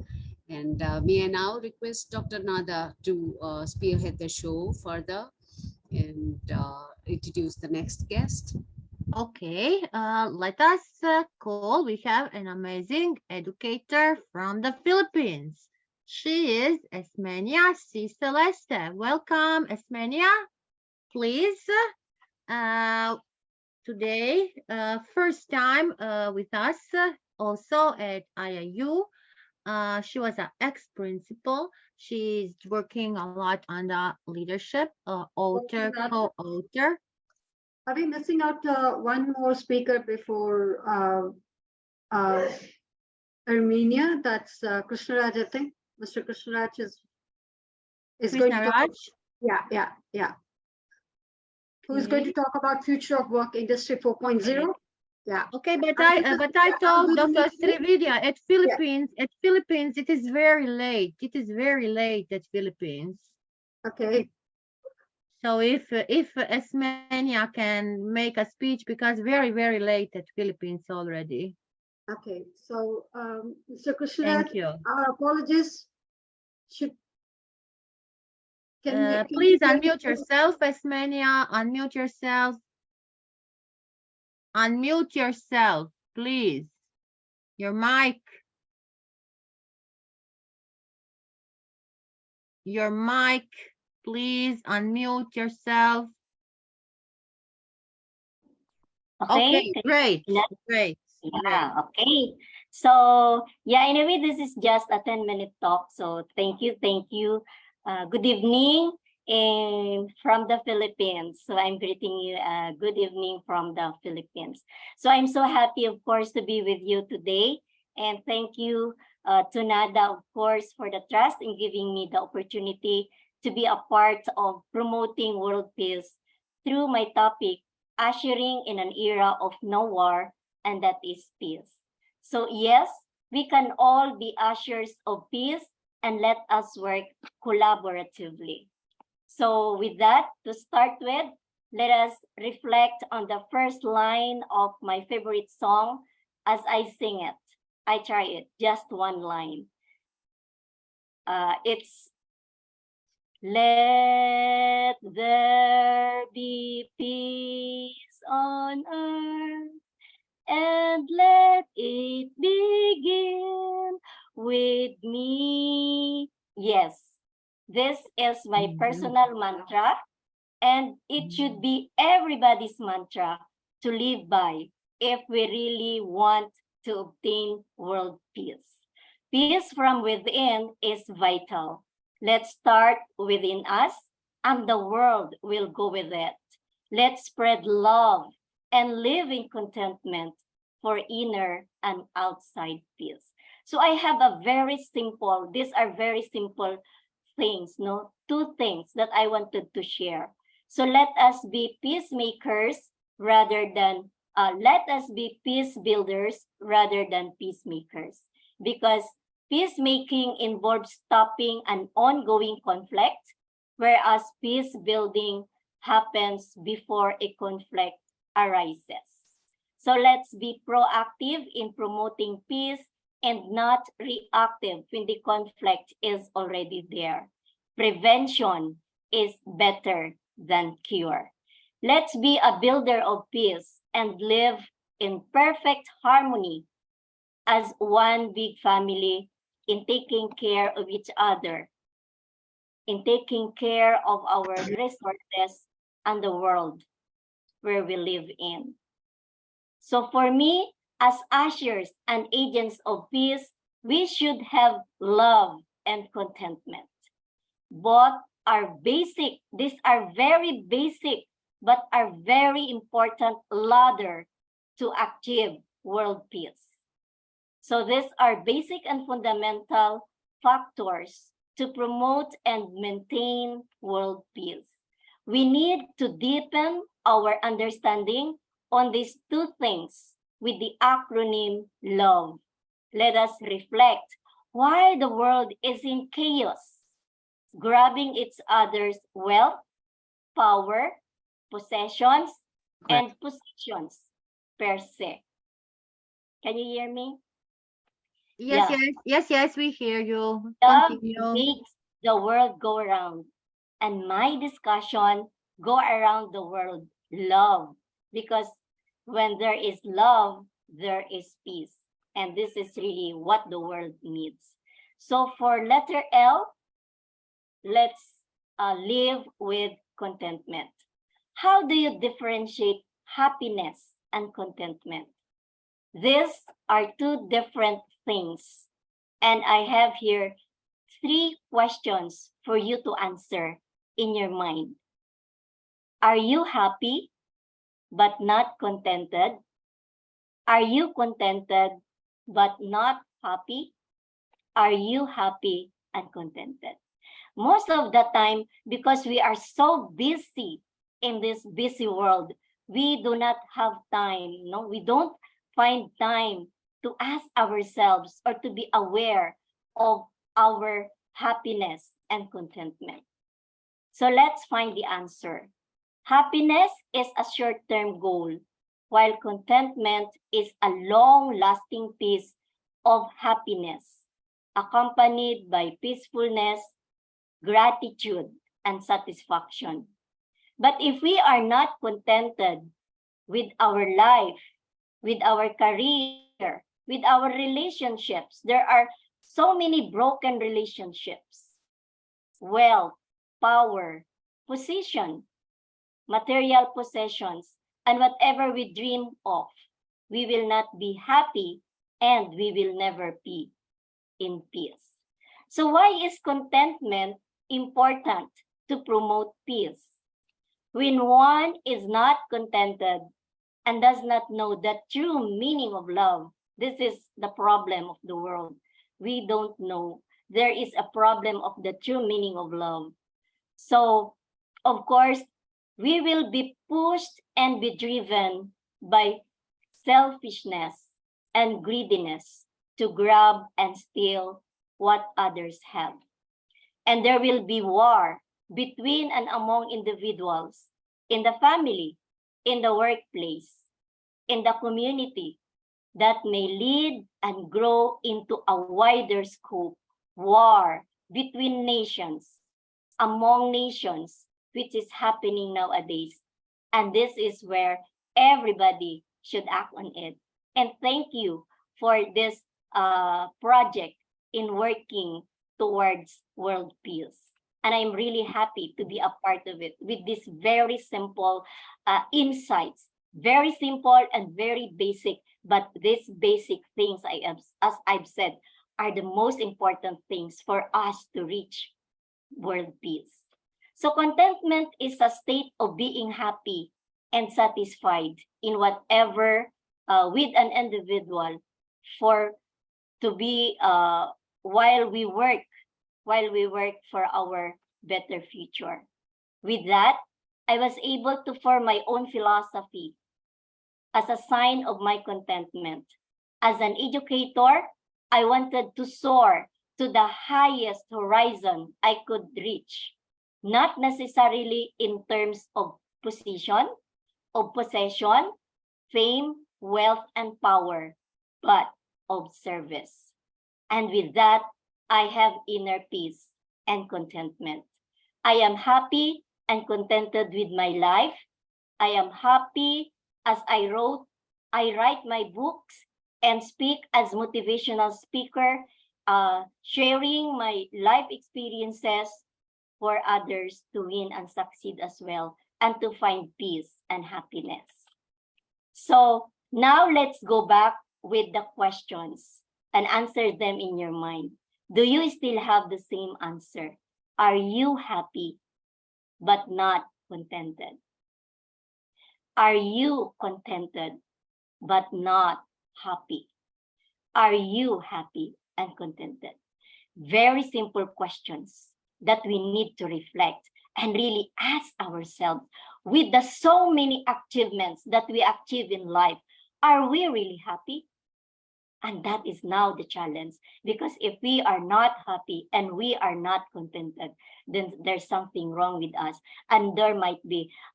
S7: And may I now request Dr. Nada to spearhead the show further and introduce the next guest.
S1: Okay, let us call. We have an amazing educator from the Philippines. She is Esmenia C. Celeste. Welcome, Esmenia. Please, today, first time with us, also at IIU. She was an ex-principal. She's working a lot on the leadership, author, co-author.
S3: Are we missing out one more speaker before Armenia? That's Krishnaraj, I think. Mr. Krishnaraj is going to talk. Yeah. Who's going to talk about future of work industry 4.0? Yeah.
S1: Okay, but I told Dr. Srividya at Philippines, it is very late. It is very late at Philippines.
S3: Okay.
S1: So if Esmenia can make a speech, because very, very late at Philippines already.
S3: Okay, so Mr. Krishnaraj,
S1: thank you.
S3: Our apologies.
S1: Please unmute yourself, Esmenia. Unmute yourself. Unmute yourself, please. Your mic. Your mic, please unmute yourself. Okay, great. Great.
S11: Yeah, okay. So, yeah, anyway, this is just a 10-minute talk. So, thank you. Good evening from the Philippines. So, I'm greeting you. Good evening from the Philippines. So, I'm so happy, of course, to be with you today. And thank you to NADA, of course, for the trust in giving me the opportunity to be a part of promoting world peace through my topic, ushering in an era of no war, and that is peace. So yes, we can all be ushers of peace, and let us work collaboratively. So with that, to start with, let us reflect on the first line of my favorite song as I sing it. I try it, just one line. It's let there be peace on earth, and let it begin with me. Yes, this is my personal mantra, and it should be everybody's mantra to live by if we really want to obtain world peace. Peace from within is vital. Let's start within us, and the world will go with it. Let's spread love and live in contentment for inner and outside peace. So I have these are very simple things, no? Two things that I wanted to share. So let us be peacemakers rather than, let us be peace builders rather than peacemakers. Because peacemaking involves stopping an ongoing conflict, whereas peace building happens before a conflict arises. So let's be proactive in promoting peace and not reactive when the conflict is already there. Prevention is better than cure. Let's be a builder of peace and live in perfect harmony as one big family, in taking care of each other, in taking care of our resources and the world. where we live in. So for me, as ushers and agents of peace, we should have love and contentment. Both are basic. These are very basic, but are very important ladder to achieve world peace. So these are basic and fundamental factors to promote and maintain world peace. We need to deepen our understanding on these two things with the acronym LOVE. Let us reflect why the world is in chaos, grabbing each other's wealth, power, possessions, and positions per se. Can you hear me?
S1: Yes,
S11: Yeah.
S1: yes, we hear you.
S11: Love
S1: Continue.
S11: makes the world go around. And my discussion go around the world love. Because when there is love, there is peace. And this is really what the world needs. So for letter L, let's live with contentment. How do you differentiate happiness and contentment? These are two different things. And I have here 3 questions for you to answer in your mind. Are you happy but not contented? Are you contented but not happy? Are you happy and contented? Most of the time, because we are so busy in this busy world, we do not have time. No, we don't find time to ask ourselves or to be aware of our happiness and contentment. So let's find the answer. Happiness is a short-term goal, while contentment is a long-lasting piece of happiness, accompanied by peacefulness, gratitude, and satisfaction. But if we are not contented with our life, with our career, with our relationships, there are so many broken relationships, wealth, power, position, material possessions, and whatever we dream of, we will not be happy and we will never be in peace. So why is contentment important to promote peace? When one is not contented and does not know the true meaning of love, this is the problem of the world. We don't know. There is a problem of the true meaning of love. So, of course, we will be pushed and be driven by selfishness and greediness to grab and steal what others have. And there will be war between and among individuals in the family, in the workplace, in the community, that may lead and grow into a wider scope war between nations, among nations, which is happening nowadays. And this is where everybody should act on it. And thank you for this project in working towards world peace. And I'm really happy to be a part of it with these very simple insights, very simple and very basic, but these basic things, as I've said, are the most important things for us to reach world peace. So contentment is a state of being happy and satisfied in whatever with an individual to be while we work for our better future. With that, I was able to form my own philosophy as a sign of my contentment. As an educator, I wanted to soar to the highest horizon I could reach, not necessarily in terms of position, of possession, fame, wealth, and power, but of service. And with that, I have inner peace and contentment. I am happy and contented with my life. I am happy as I write my books and speak as motivational speaker, sharing my life experiences for others to win and succeed as well. and to find peace and happiness. So now let's go back with the questions and answer them in your mind. Do you still have the same answer? Are you happy but not contented? Are you contented but not happy? Are you happy and contented? Very simple questions that we need to reflect and really ask ourselves, with the so many achievements that we achieve in life, are we really happy? And that is now the challenge, because if we are not happy and we are not contented, then there's something wrong with us. And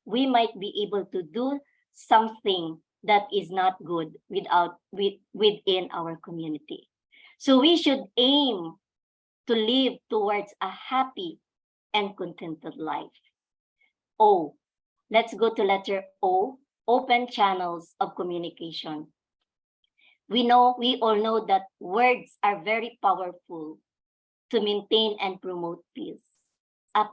S11: we might be able to do something that is not good within our community. So we should aim to live towards a happy and contented life. O, let's go to letter O, open channels of communication. We all know that words are very powerful to maintain and promote peace. As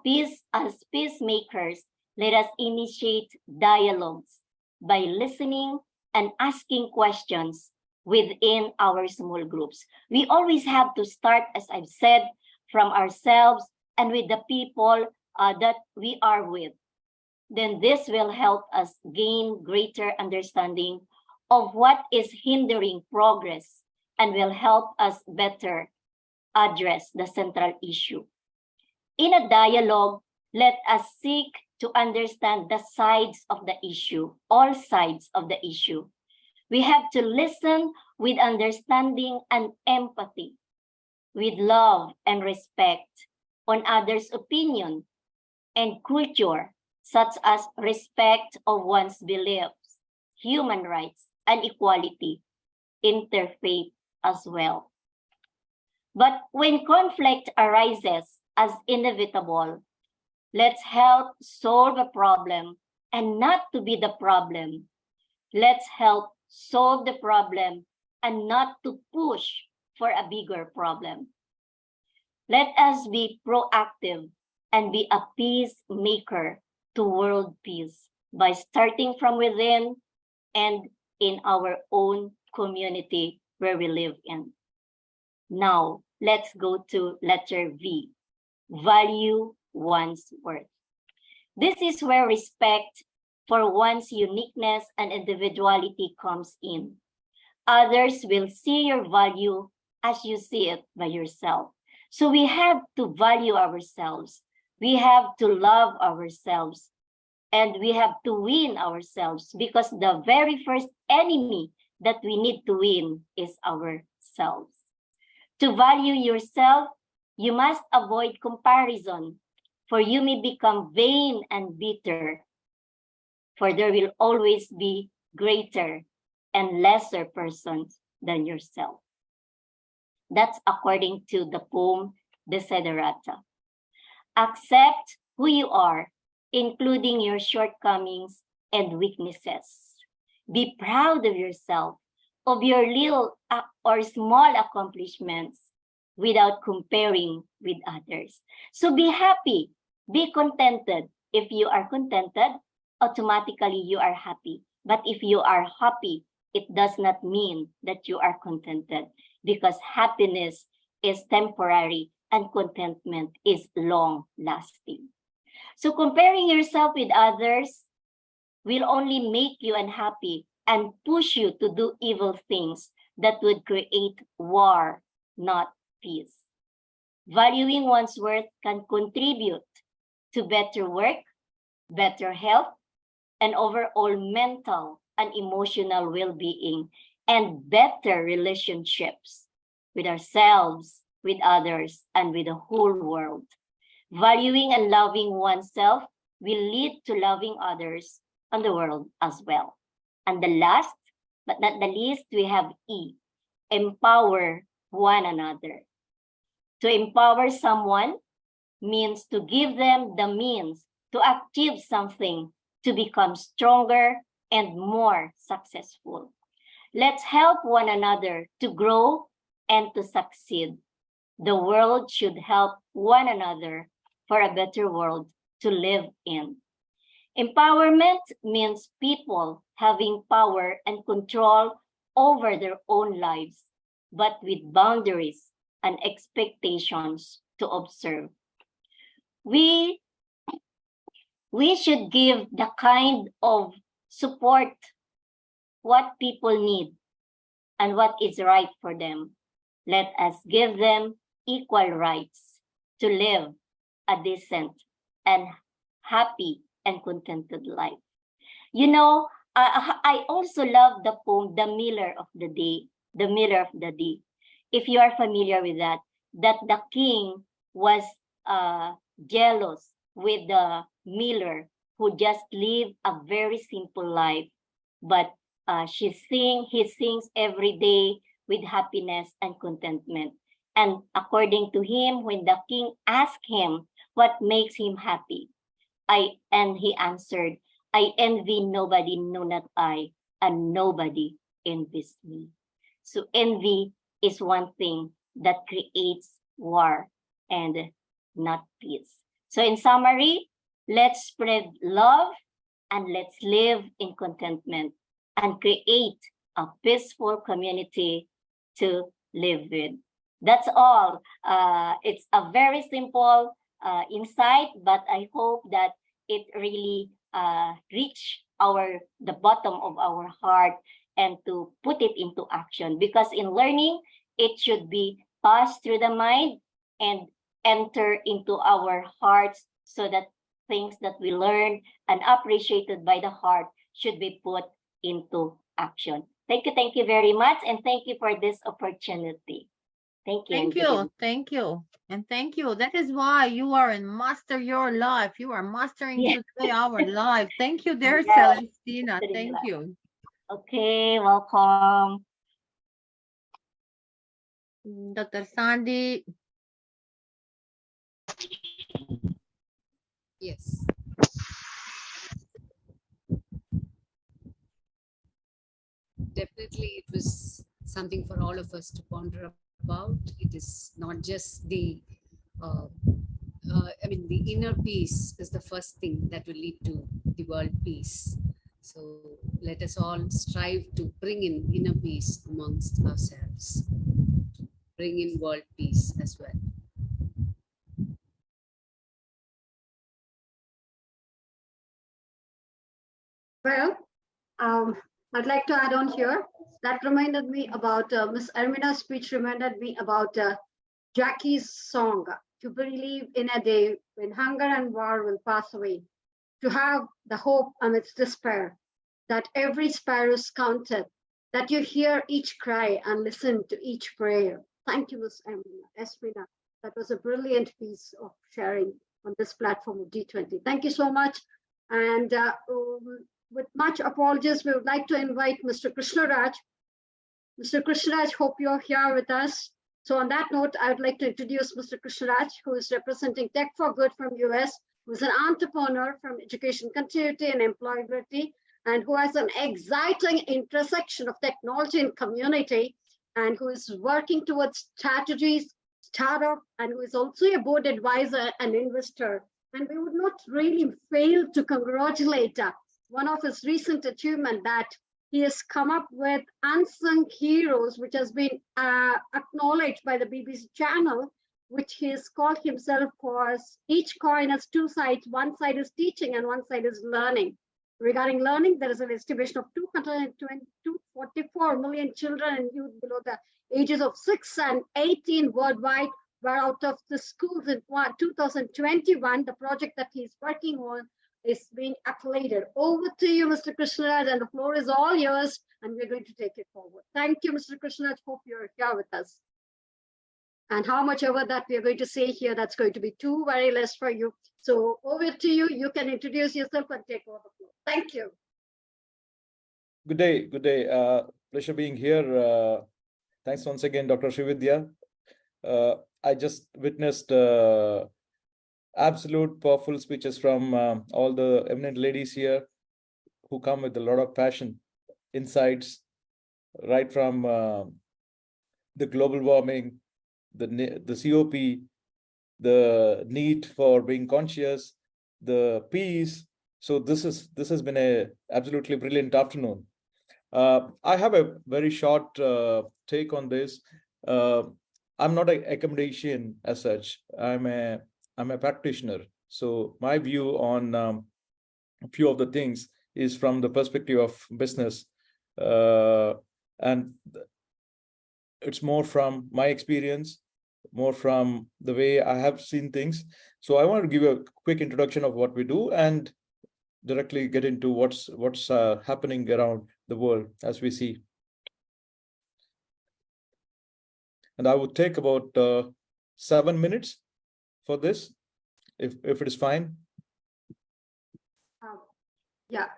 S11: peacemakers, let us initiate dialogues by listening and asking questions within our small groups. We always have to start, as I've said, from ourselves and with the people that we are with. Then this will help us gain greater understanding of what is hindering progress and will help us better address the central issue. In a dialogue, let us seek to understand the sides of the issue, all sides of the issue. We have to listen with understanding and empathy, with love and respect on others' opinion and culture, such as respect of one's beliefs, human rights, and equality, interfaith as well. But when conflict arises as inevitable, let's help solve a problem and not to be the problem. Let's help solve the problem and not to push for a bigger problem. Let us be proactive and be a peacemaker to world peace by starting from within and in our own community where we live in. Now, let's go to letter V, value one's worth. This is where respect for one's uniqueness and individuality comes in. Others will see your value as you see it by yourself. So we have to value ourselves. We have to love ourselves. And we have to win ourselves, because the very first enemy that we need to win is ourselves. To value yourself, you must avoid comparison, for you may become vain and bitter, for there will always be greater and lesser persons than yourself. That's according to the poem Desiderata. Accept who you are, including your shortcomings and weaknesses. Be proud of yourself, of your little or small accomplishments, without comparing with others. So be happy, be contented. If you are contented, automatically you are happy. But if you are happy, it does not mean that you are contented, because happiness is temporary and contentment is long-lasting. So comparing yourself with others will only make you unhappy and push you to do evil things that would create war, not peace. Valuing one's worth can contribute to better work, better health, and overall mental and emotional well-being, and better relationships with ourselves, with others, and with the whole world. Valuing and loving oneself will lead to loving others and the world as well. And the last, but not the least, we have E, empower one another. To empower someone means to give them the means to achieve something, to become stronger and more successful. Let's help one another to grow and to succeed. The world should help one another for a better world to live in. Empowerment means people having power and control over their own lives, but with boundaries and expectations to observe. We should give the kind of support what people need and what is right for them. Let us give them equal rights to live a decent and happy and contented life. You know, I also love the poem, The Miller of the Day, The Miller of the Day. If you are familiar with that the king was jealous with the miller who just lived a very simple life, but he sings every day with happiness and contentment. And according to him, when the king asked him what makes him happy, he answered, I envy nobody, no not I, and nobody envies me. So envy is one thing that creates war and not peace. So in summary, let's spread love and let's live in contentment and create a peaceful community to live with. That's all. It's a very simple insight, but I hope that it really reach the bottom of our heart and to put it into action. Because in learning, it should be passed through the mind and enter into our hearts, so that things that we learn and appreciated by the heart should be put into action. Thank you very much, and thank you for this opportunity. Thank you.
S1: Thank you. Thank you. And thank you. That is why you are in Master Your Life. You are mastering today our life. Thank you, dear Celestina. Thank you.
S11: Okay, welcome.
S1: Dr. Sandy.
S7: Yes. Definitely, it was something for all of us to ponder about. It is not just the, the inner peace is the first thing that will lead to the world peace. So let us all strive to bring in inner peace amongst ourselves, bring in world peace as well.
S3: Well, I'd like to add on here. That reminded me about Miss Ermina's speech, reminded me about Jackie's song, to believe in a day when hunger and war will pass away, to have the hope amidst despair, that every sparrow is counted, that you hear each cry and listen to each prayer. Thank you, Miss Ermina. That was a brilliant piece of sharing on this platform of G20. Thank you so much. And with much apologies, we would like to invite Mr. Krishnaraj. Mr. Krishnaraj, hope you're here with us. So on that note, I would like to introduce Mr. Krishnaraj, who is representing Tech for Good from US, who is an entrepreneur from education continuity and employability, and who has an exciting intersection of technology and community, and who is working towards strategies, startup, and who is also a board advisor and investor. And we would not really fail to congratulate one of his recent achievement, that he has come up with Unsung Heroes, which has been acknowledged by the BBC channel, which he has called himself for. Each coin has two sides. One side is teaching and one side is learning. Regarding learning, there is an estimation of 244 million children and youth below the ages of 6 and 18 worldwide were out of the schools in 2021. The project that he's working on is being applauded. Over to you, Mr. Krishnaraj, and the floor is all yours, and we're going to take it forward. Thank you, Mr. Krishnaraj. Hope you're here with us. And how much ever that we are going to say here, that's going to be too very less for you. So over to you. You can introduce yourself and take over the floor. Thank you.
S12: Good day. Good day. Pleasure being here. Thanks once again, Dr. Srividya. I just witnessed absolute powerful speeches from all the eminent ladies here, who come with a lot of passion, insights, right from the global warming, the COP, the need for being conscious, the peace, So this has been a absolutely brilliant afternoon. I have a very short take on this. I'm not an academician as such. I'm a practitioner. So my view on a few of the things is from the perspective of business, and it's more from my experience, more from the way I have seen things. So I want to give a quick introduction of what we do and directly get into what's happening around the world as we see. And I would take about 7 minutes for this, if it is fine.
S3: Yeah,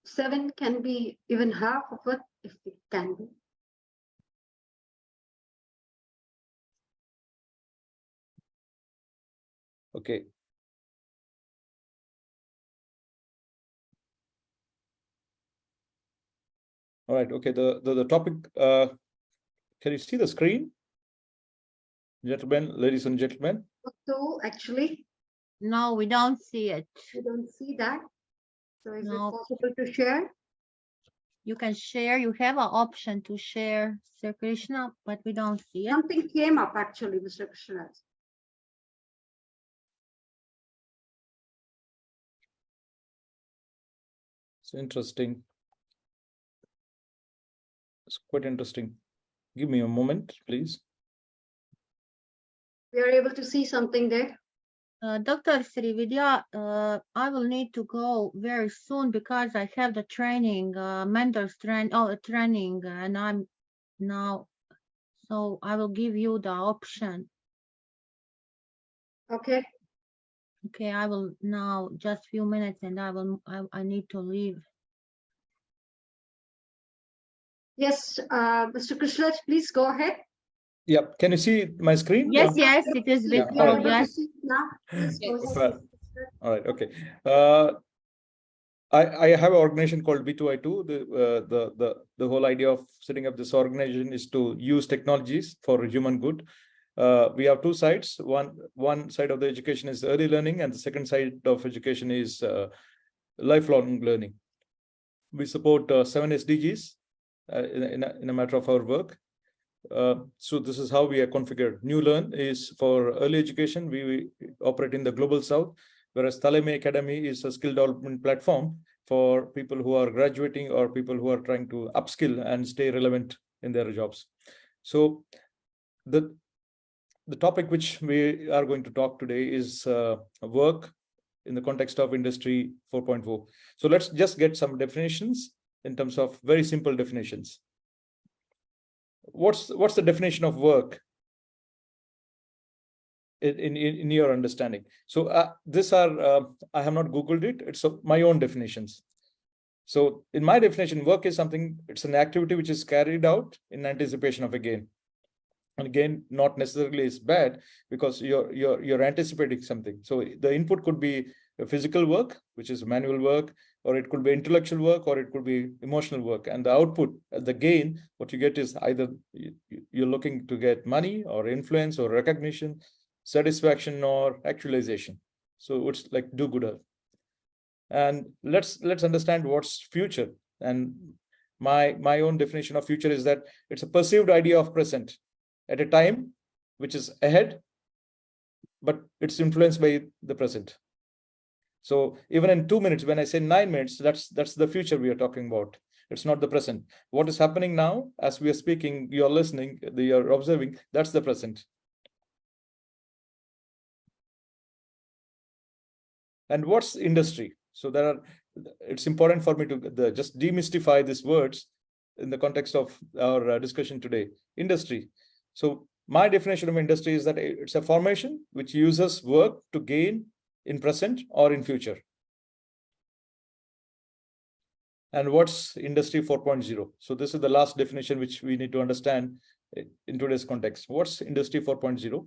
S3: 7 can be even half of it if it can be.
S12: Okay. All right. Okay. The topic. Can you see the screen, gentlemen, ladies and gentlemen?
S3: So actually,
S1: No, we don't see it.
S3: we don't see that. So is
S1: No.
S3: it possible to share?
S1: You can share. You have an option to share, Sir Krishna, but we don't see it.
S3: Something came up actually, Mr. Krishna.
S12: It's interesting. It's quite interesting. Give me a moment, please.
S3: We are able to see something there.
S1: Dr. Srividya, I will need to go very soon because I have the training, mentors training, and I'm now, so I will give you the option.
S3: Okay.
S1: Okay, I will now just few minutes and I need to leave.
S3: Yes, Mr. Krishna, please go ahead.
S12: Yep. Can you see my screen?
S1: Yes, yes, it is
S12: Yeah,
S1: visible.
S12: all right.
S1: Yes.
S3: Now, please go
S12: Well,
S3: ahead.
S12: all right. Okay. I have an organization called B2I2. The whole idea of setting up this organization is to use technologies for human good. We have two sides. One side of the education is early learning, and the second side of education is lifelong learning. We support 7 SDGs in a matter of our work. So this is how we are configured. New Learn is for early education. We operate in the global south, whereas Taleme Academy is a skill development platform for people who are graduating or people who are trying to upskill and stay relevant in their jobs. So the topic which we are going to talk today is work in the context of Industry 4.0. So let's just get some definitions in terms of very simple definitions. What's the definition of work in your understanding? So these are I have not Googled it. It's my own definitions. So in my definition, work is something. It's an activity which is carried out in anticipation of a gain. And again, not necessarily is bad because you're anticipating something. So the input could be physical work, which is manual work, or it could be intellectual work, or it could be emotional work. And the output, the gain, what you get is either you're looking to get money or influence or recognition, satisfaction or actualization. So it's like do-gooder. And let's understand what's future. And my own definition of future is that it's a perceived idea of present at a time which is ahead, but it's influenced by the present. So even in 2 minutes, when I say 9 minutes, that's the future we are talking about. It's not the present. What is happening now, as we are speaking, you're listening, you're observing, that's the present. And what's industry? So it's important for me to just demystify these words in the context of our discussion today. Industry. So my definition of industry is that it's a formation which uses work to gain in present or in future. And what's Industry 4.0? So this is the last definition which we need to understand in today's context. What's Industry 4.0?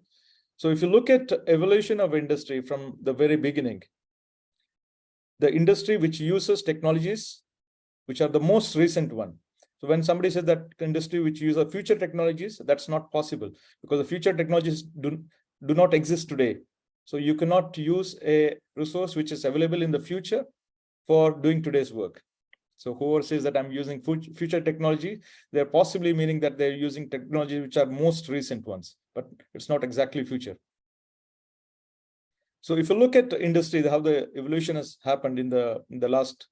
S12: So if you look at evolution of industry from the very beginning, the industry which uses technologies which are the most recent one. So when somebody says that industry which uses future technologies, that's not possible because the future technologies do not exist today. So you cannot use a resource which is available in the future for doing today's work. So whoever says that I'm using future technology, they're possibly meaning that they're using technology which are most recent ones, but it's not exactly future. So if you look at the industry, how the evolution has happened in the last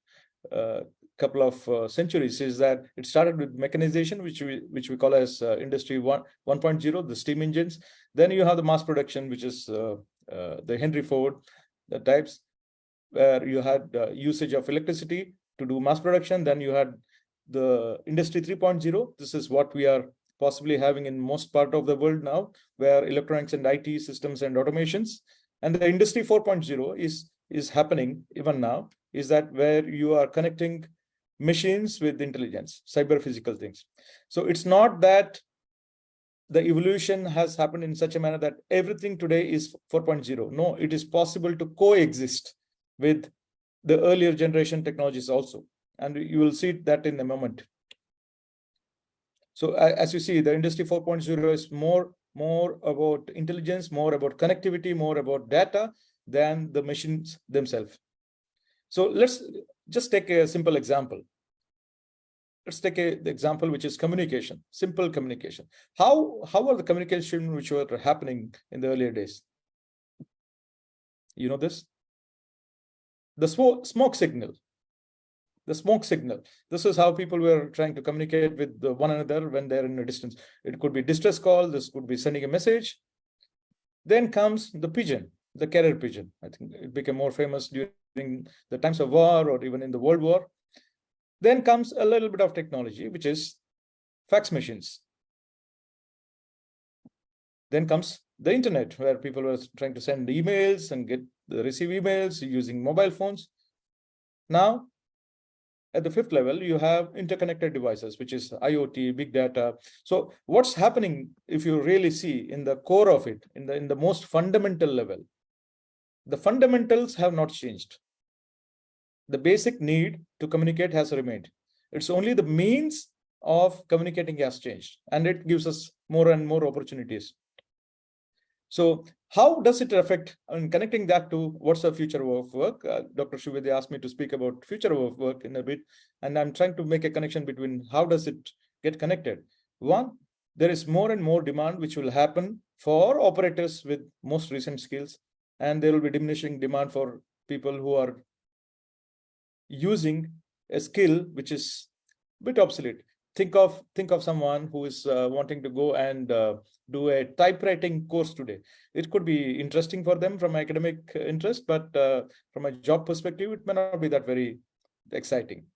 S12: couple of centuries, is that it started with mechanization, which we call as industry 1.0, the steam engines. Then you have the mass production, which is the Henry Ford the types, where you had usage of electricity to do mass production. Then you had the industry 3.0. This is what we are possibly having in most part of the world now, where electronics and IT systems and automations. And the industry 4.0 is happening even now, is that where you are connecting machines with intelligence, cyber physical things. So it's not that the evolution has happened in such a manner that everything today is 4.0. No, it is possible to coexist with the earlier generation technologies also. And you will see that in a moment. So as you see, the industry 4.0 is more about intelligence, more about connectivity, more about data than the machines themselves. So let's just take a simple example. Let's take the example which is communication, simple communication. How are the communication which were happening in the earlier days? You know this? The smoke signal. The smoke signal. This is how people were trying to communicate with one another when they're in a distance. It could be distress call. This could be sending a message. Then comes the pigeon, the carrier pigeon. I think it became more famous during the times of war or even in the World War. Then comes a little bit of technology, which is fax machines. Then comes the internet, where people were trying to send emails and receive emails using mobile phones. Now, at the fifth level, you have interconnected devices, which is IoT, big data. So what's happening, if you really see in the core of it, in the most fundamental level, the fundamentals have not changed. The basic need to communicate has remained. It's only the means of communicating has changed, and it gives us more and more opportunities. So how does it affect, and connecting that to what's the future of work? Dr. Shubhedi asked me to speak about future of work in a bit, and I'm trying to make a connection between how does it get connected. One, there is more and more demand which will happen for operators with most recent skills, and there will be diminishing demand for people who are using a skill which is a bit obsolete. Think of someone who is wanting to go and do a typewriting course today. It could be interesting for them from academic interest, but from a job perspective, it may not be that very exciting.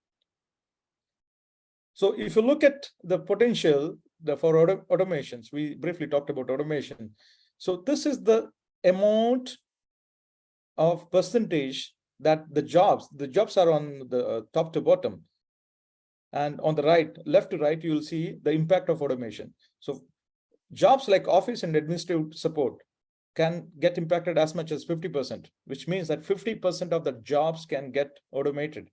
S12: So if you look at the potential for automations, we briefly talked about automation. So this is the amount of percentage that the jobs are on the top to bottom. And on the right, left to right, you will see the impact of automation. So jobs like office and administrative support can get impacted as much as 50%, which means that 50% of the jobs can get automated.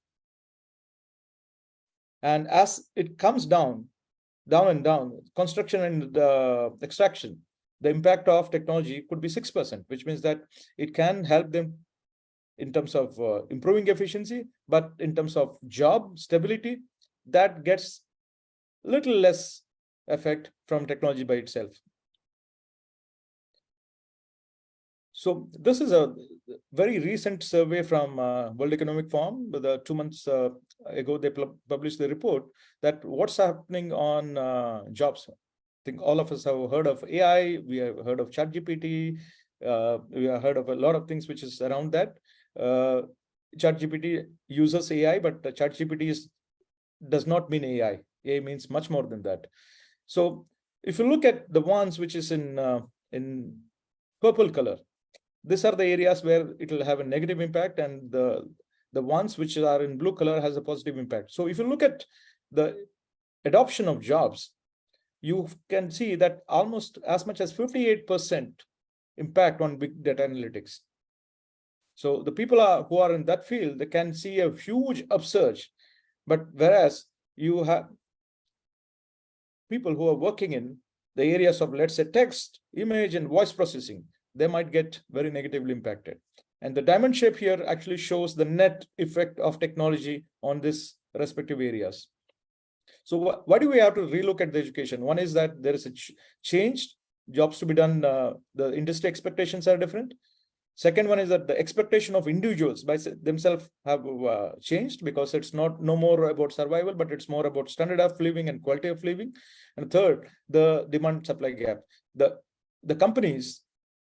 S12: And as it comes down and down, construction and extraction, the impact of technology could be 6%, which means that it can help them in terms of improving efficiency, but in terms of job stability, that gets little less effect from technology by itself. So this is a very recent survey from World Economic Forum. 2 months ago, they published the report that what's happening on jobs. I think all of us have heard of AI. We have heard of ChatGPT. We have heard of a lot of things which is around that. ChatGPT uses AI, but ChatGPT does not mean AI. AI means much more than that. So if you look at the ones which is in purple color, these are the areas where it will have a negative impact, and the ones which are in blue color has a positive impact. So if you look at the adoption of jobs, you can see that almost as much as 58% impact on big data analytics. So the people who are in that field, they can see a huge upsurge. But whereas you have people who are working in the areas of, let's say, text, image, and voice processing, they might get very negatively impacted. And the diamond shape here actually shows the net effect of technology on these respective areas. So why do we have to relook at the education? One is that there is a change, jobs to be done, the industry expectations are different. Second one is that the expectation of individuals by themselves have changed, because it's no more about survival, but it's more about standard of living and quality of living. And third, the demand supply gap. The companies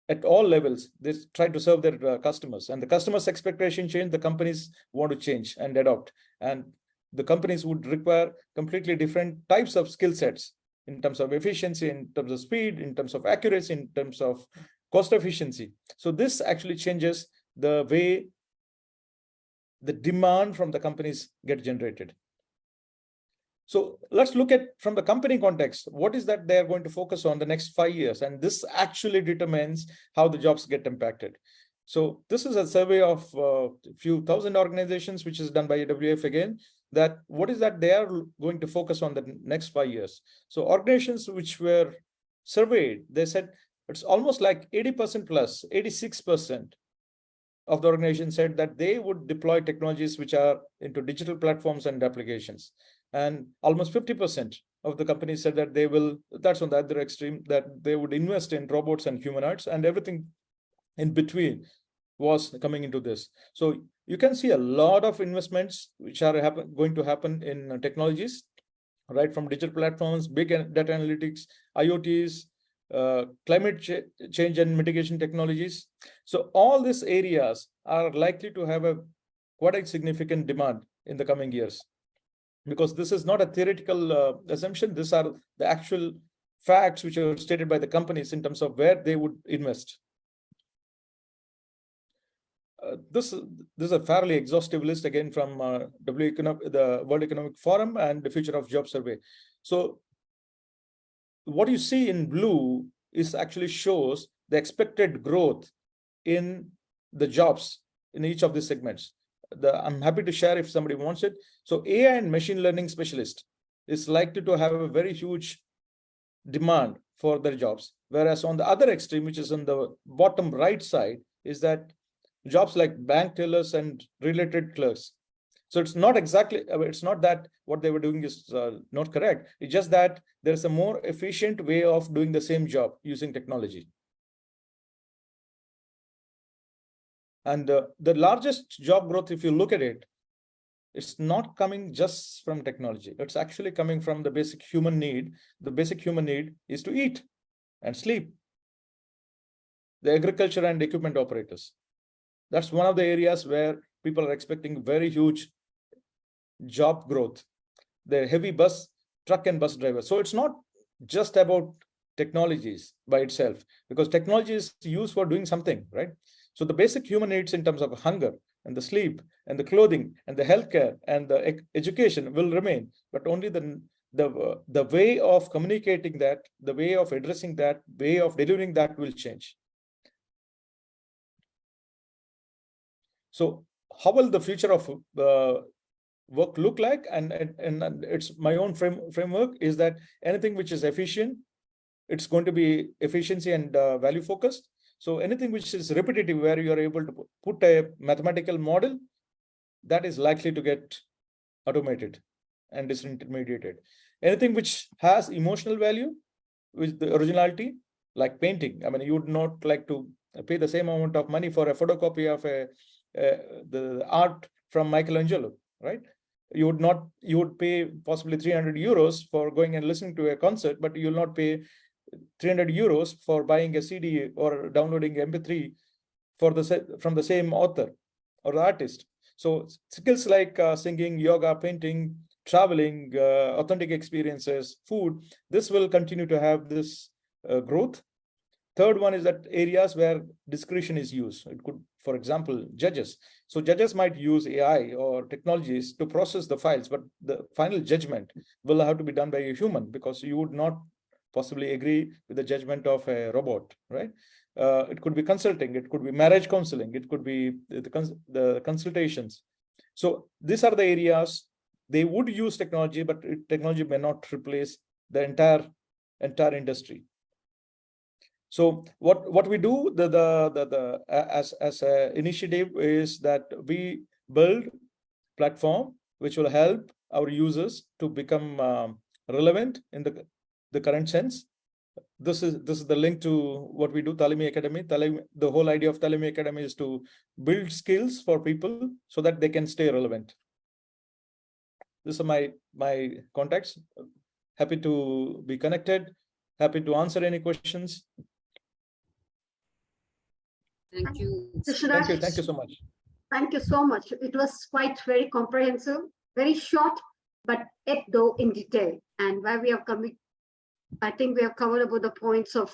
S12: at all levels, they try to serve their customers, and the customers' expectation change, the companies want to change and adopt. And the companies would require completely different types of skill sets in terms of efficiency, in terms of speed, in terms of accuracy, in terms of cost efficiency. So this actually changes the way the demand from the companies get generated. So let's look at, from the company context, what is that they're going to focus on the next 5 years? And this actually determines how the jobs get impacted. So this is a survey of a few thousand organizations, which is done by AWF again, that what is that they are going to focus on the next 5 years. So organizations which were surveyed, they said it's almost like 80% plus, 86% of the organization said that they would deploy technologies which are into digital platforms and applications. And almost 50% of the companies said that they will, that's on the other extreme, that they would invest in robots and humanoids, and everything in between was coming into this. So you can see a lot of investments which are going to happen in technologies, right from digital platforms, big data analytics, IoTs, climate change and mitigation technologies. So all these areas are likely to have quite a significant demand in the coming years, because this is not a theoretical assumption. These are the actual facts which are stated by the companies in terms of where they would invest. This is a fairly exhaustive list again from the World Economic Forum and the Future of Job Survey. So what you see in blue is actually shows the expected growth in the jobs in each of these segments. I'm happy to share if somebody wants it. So AI and machine learning specialist is likely to have a very huge demand for their jobs. Whereas on the other extreme, which is on the bottom right side, is that jobs like bank tellers and related clerks. So it's not exactly, it's not that what they were doing is not correct. It's just that there's a more efficient way of doing the same job using technology. And the largest job growth, if you look at it, it's not coming just from technology. It's actually coming from the basic human need. The basic human need is to eat and sleep. The agriculture and equipment operators. That's one of the areas where people are expecting very huge job growth. The heavy truck and bus drivers. So it's not just about technologies by itself, because technology is used for doing something, right? So the basic human needs in terms of hunger and the sleep and the clothing and the healthcare and the education will remain, but only the way of communicating that, the way of addressing that, way of delivering that will change. So how will the future of work look like? And it's my own framework is that anything which is efficient, it's going to be efficiency and value focused. So anything which is repetitive, where you are able to put a mathematical model, that is likely to get automated and disintermediated. Anything which has emotional value with the originality, like painting. I mean, you would not like to pay the same amount of money for a photocopy of the art from Michelangelo, right? You would pay possibly 300 euros for going and listening to a concert, but you will not pay 300 euros for buying a CD or downloading MP3 from the same author or the artist. So skills like singing, yoga, painting, traveling, authentic experiences, food, this will continue to have this growth. Third one is that areas where discretion is used. It could, for example, judges. So judges might use AI or technologies to process the files, but the final judgment will have to be done by a human, because you would not possibly agree with the judgment of a robot, right? It could be consulting, it could be marriage counseling, it could be the consultations. So these are the areas they would use technology, but technology may not replace the entire industry. So what we do as a initiative is that we build platform which will help our users to become relevant in the current sense. This is the link to what we do, Talimi Academy. The whole idea of Talimi Academy is to build skills for people so that they can stay relevant. These are my contacts. Happy to be connected. Happy to answer any questions.
S7: Thank you.
S12: Thank you. Thank you so much.
S3: Thank you so much. It was quite very comprehensive, very short, but yet though in detail. And where we have come, I think we have covered about the points of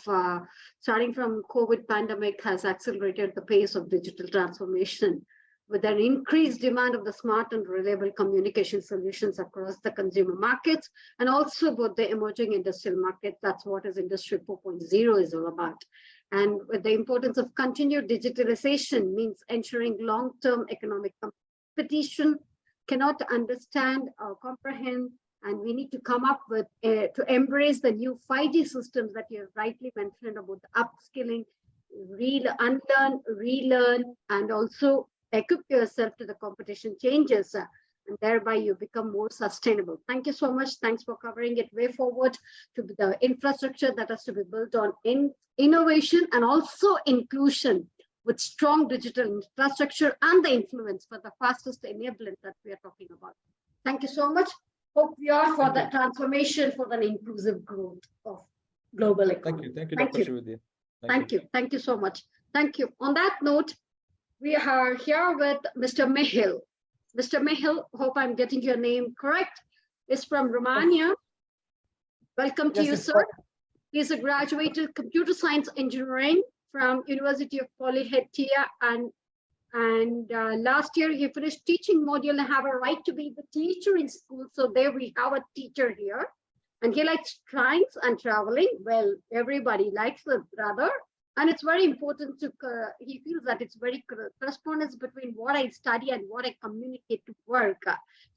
S3: starting from COVID pandemic has accelerated the pace of digital transformation with an increased demand of the smart and reliable communication solutions across the consumer markets and also both the emerging industrial markets. That's what is Industry 4.0 is all about. And with the importance of continued digitalization means ensuring long-term economic competition, cannot understand or comprehend, and we need to come up with to embrace the new 5G systems that you have rightly mentioned about the upskilling, unlearn, relearn, and also equip yourself to the competition changes, and thereby you become more sustainable. Thank you so much. Thanks for covering it way forward to the infrastructure that has to be built on innovation and also inclusion with strong digital infrastructure and the influence for the fastest enablement that we are talking about. Thank you so much. Hope we are for the transformation for the inclusive growth of global economy.
S12: Thank you, Dr. Shivadya.
S3: Thank you. Thank you so much. Thank you. On that note, we are here with Mr. Mihil. Mr. Mihil, hope I'm getting your name correct, is from Romania. Welcome to you, sir. He's a graduate of computer science engineering from University of Polyhethia, and last year he finished teaching module and have a right to be the teacher in school. So there we have a teacher here, and he likes science and traveling. Well, everybody likes the brother. And it's very important to, he feels that it's very correspondence between what I study and what I communicate to work.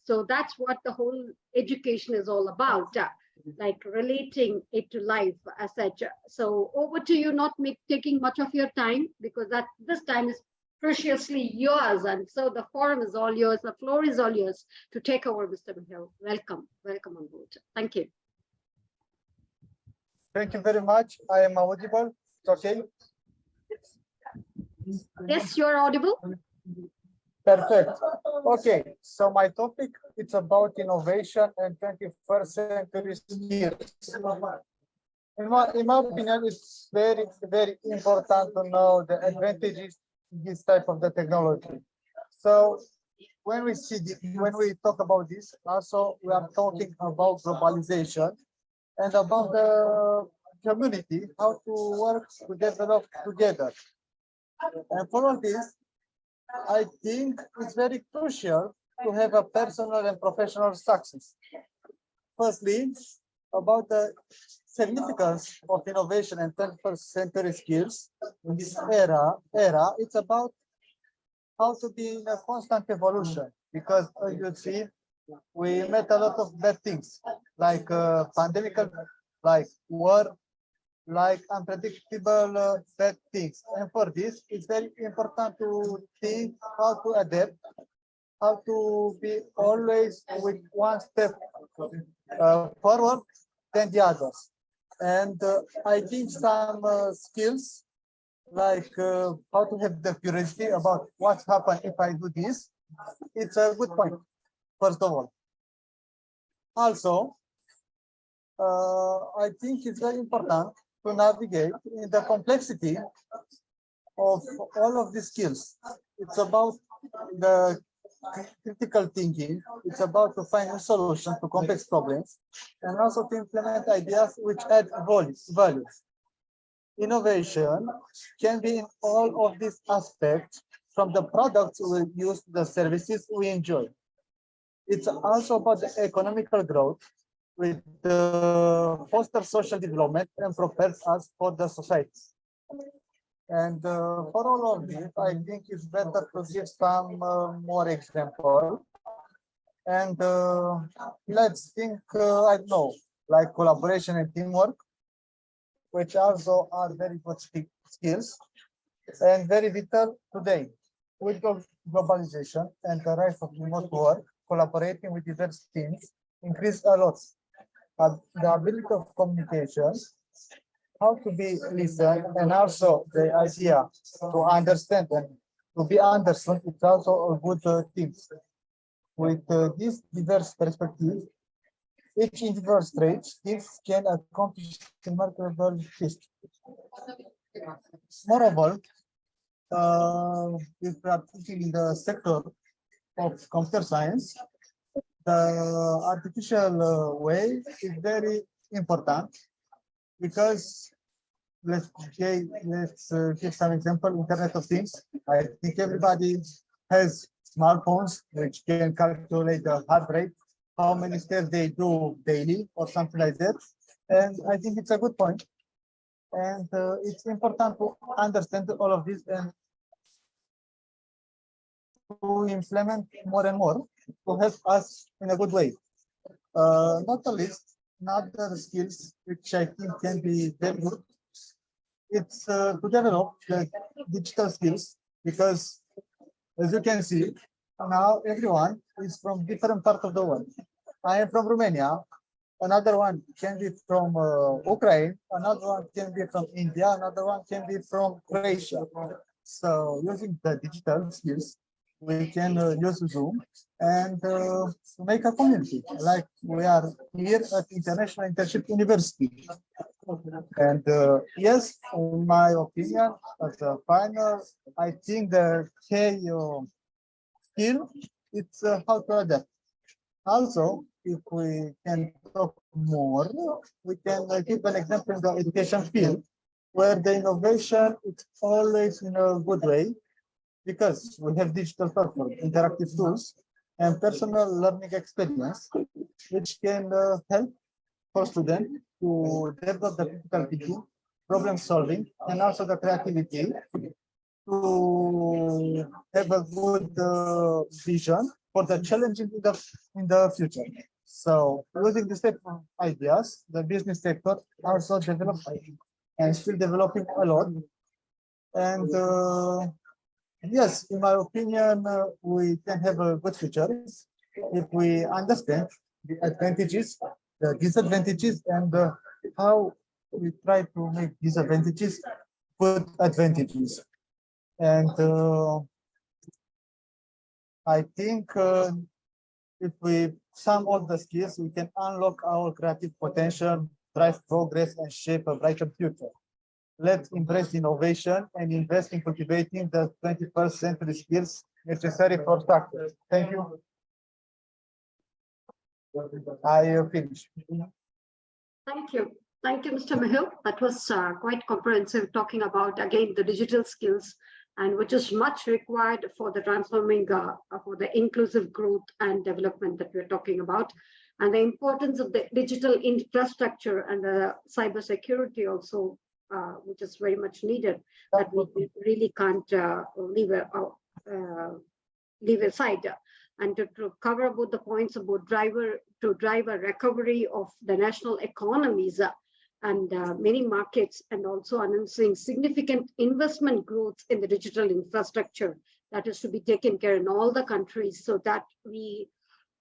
S3: So that's what the whole education is all about, like relating it to life as such. So over to you, not taking much of your time, because this time is preciously yours. And so the forum is all yours, the floor is all yours to take over, Mr. Mihil. Welcome on board. Thank you.
S13: Thank you very much. I am audible. Okay.
S3: Yes, you're audible.
S13: Perfect. Okay, so my topic it's about innovation and 21st century skills. In my opinion, it's very important to know the advantages of this type of the technology. So when we talk about this, also we are talking about globalization and about the community, how to work to develop together. And for all this, I think it's very crucial to have a personal and professional success. Firstly, about the significance of innovation and 21st century skills in this era, it's about how to be in a constant evolution, because as you see, we met a lot of bad things like pandemic, like war, like unpredictable bad things. And for this, it's very important to think how to adapt, how to be always with one step forward than the others. And I think some skills like how to have the curiosity about what's happened if I do this, it's a good point, first of all. Also, I think it's very important to navigate in the complexity of all of these skills. It's about the critical thinking. It's about to find a solution to complex problems and also to implement ideas which add values. Innovation can be in all of these aspects, from the products we use to the services we enjoy. It's also about the economical growth, with foster social development and prepares us for the society. And for all of this, I think it's better to give some more example. And let's think, I don't know, like collaboration and teamwork. which also are very good skills and very vital today. With globalization and the rise of remote work, collaborating with diverse teams increased a lot. The ability of communication, how to be listened, and also the idea to understand and to be understood, it's also a good thing. With this diverse perspective, each individual traits, teams can accomplish remarkable feats. Moreover, if we are thinking in the sector of computer science, the artificial way is very important because let's give some example. Internet of Things. I think everybody has smartphones which can calculate the heart rate, how many steps they do daily, or something like that. And I think it's a good point. And it's important to understand all of this and to implement more and more to help us in a good way. Not the least, not the skills which I think can be very good. It's to develop the digital skills because, as you can see, now everyone is from different part of the world. I am from Romania. Another one can be from Ukraine. Another one can be from India. Another one can be from Croatia. So using the digital skills, we can use Zoom and make a community like we are here at International Internship University. And yes, in my opinion, as a final, I think the key skill it's how to adapt. Also, if we can talk more, we can give an example in the education field where the innovation is always in a good way because we have digital platforms, interactive tools, and personal learning experience, which can help for students to develop the critical thinking, problem solving, and also the creativity to have a good vision for the challenges in the future. So using this type of ideas, the business sector also developed and still developing a lot. And yes, in my opinion, we can have a good future if we understand the advantages, the disadvantages, and how we try to make disadvantages good advantages. And I think if we sum all the skills, we can unlock our creative potential, drive progress, and shape a brighter future. Let's embrace innovation and invest in cultivating the 21st century skills necessary for success. Thank you. I finish.
S3: Thank you. Thank you, Mr. Mihil. That was quite comprehensive, talking about, again, the digital skills, and which is much required for the transforming, for the inclusive growth and development that we're talking about, and the importance of the digital infrastructure and the cyber security also, which is very much needed, that we really can't leave aside. And to cover both the points about driver recovery of the national economies and many markets, and also announcing significant investment growth in the digital infrastructure that is to be taken care in all the countries, so that we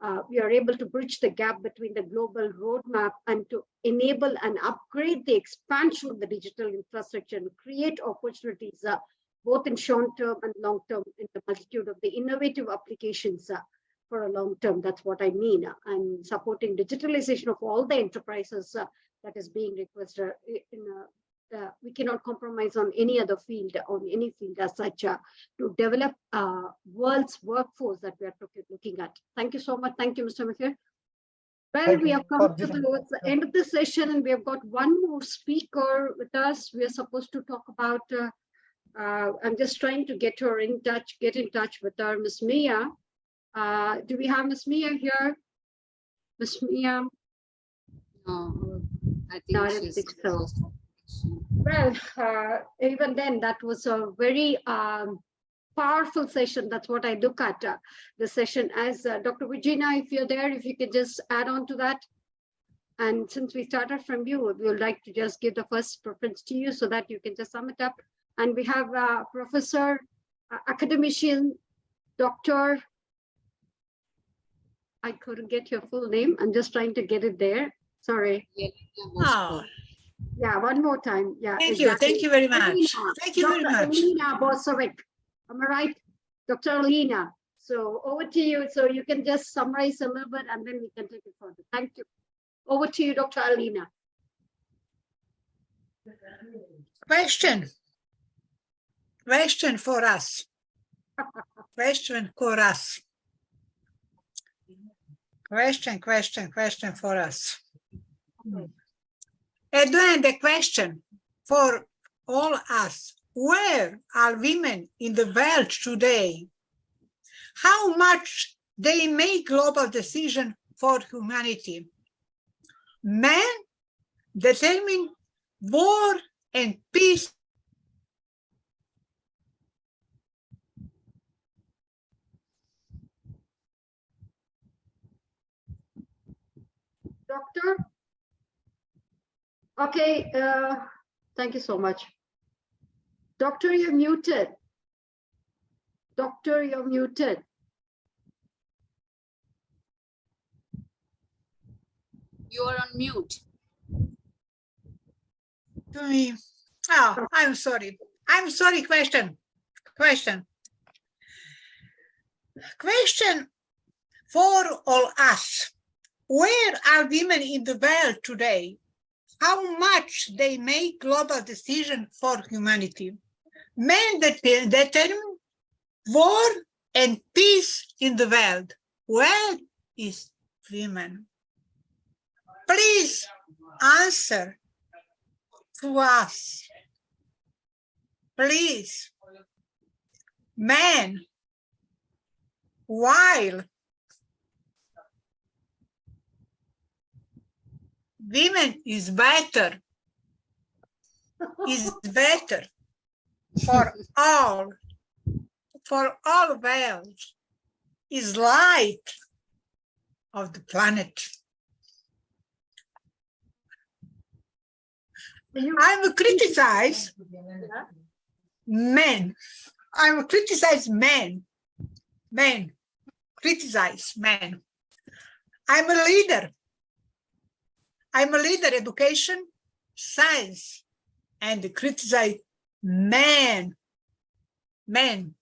S3: are able to bridge the gap between the global roadmap and to enable and upgrade the expansion of the digital infrastructure and create opportunities both in short term and long term in the multitude of the innovative applications for a long term. That's what I mean. And supporting digitalization of all the enterprises that is being requested. We cannot compromise on any other field, as such, to develop world's workforce that we are looking at. Thank you so much. Thank you, Mr. Mihir. Well, we have come to the end of the session, and we have got one more speaker with us. We are supposed to talk about, I'm just trying to get in touch with her, Miss Mia. Do we have Miss Mia here? Miss Mia?
S7: No, I
S3: No, I don't think so. Well, even then, that was a very powerful session. That's what I look at the session as. Dr. Regina, if you're there, if you could just add on to that. And since we started from you, we would like to just give the first preference to you so that you can just sum it up. And we have Professor, academician, Dr. I couldn't get your full name. I'm just trying to get it there. Sorry.
S9: Oh,
S3: Yeah, one more time. Yeah,
S9: thank
S3: exactly.
S9: you. Thank you very much.
S3: Alina,
S9: Thank you very
S3: Dr.
S9: much.
S3: Alina Bosovic. Am I right? Dr. Alina. So over to you. So you can just summarize a little bit and then we can take it further. Thank you. Over to you, Dr. Alina.
S9: Question for us. Question for us. Question for us. And then the question for all us, where are women in the world today? How much they make global decision for humanity? Men determine war and peace.
S3: Doctor? Okay, thank you so much. Doctor, you're muted. Doctor, you're muted.
S7: You are on mute.
S9: To me. Oh, I'm sorry. I'm sorry, question for all us. Where are women in the world today? How much they make global decision for humanity? Men determine war and peace in the world. Where is women? Please answer to us. Please. Men, while women is better for all world, is light of the planet. I will criticize men. I will criticize men. Men. Criticize men. I'm a leader. I'm a leader, education, science, and criticize men. Men.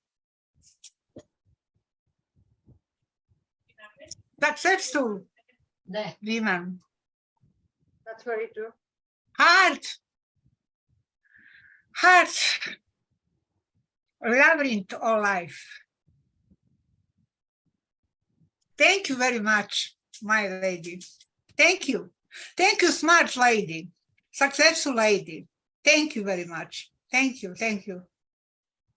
S9: Success to women.
S3: That's very true.
S9: Heart, labyrinth of life. Thank you very much, my lady. Thank you. Thank you, smart lady, successful lady. Thank you very much. Thank you.
S3: Thank you,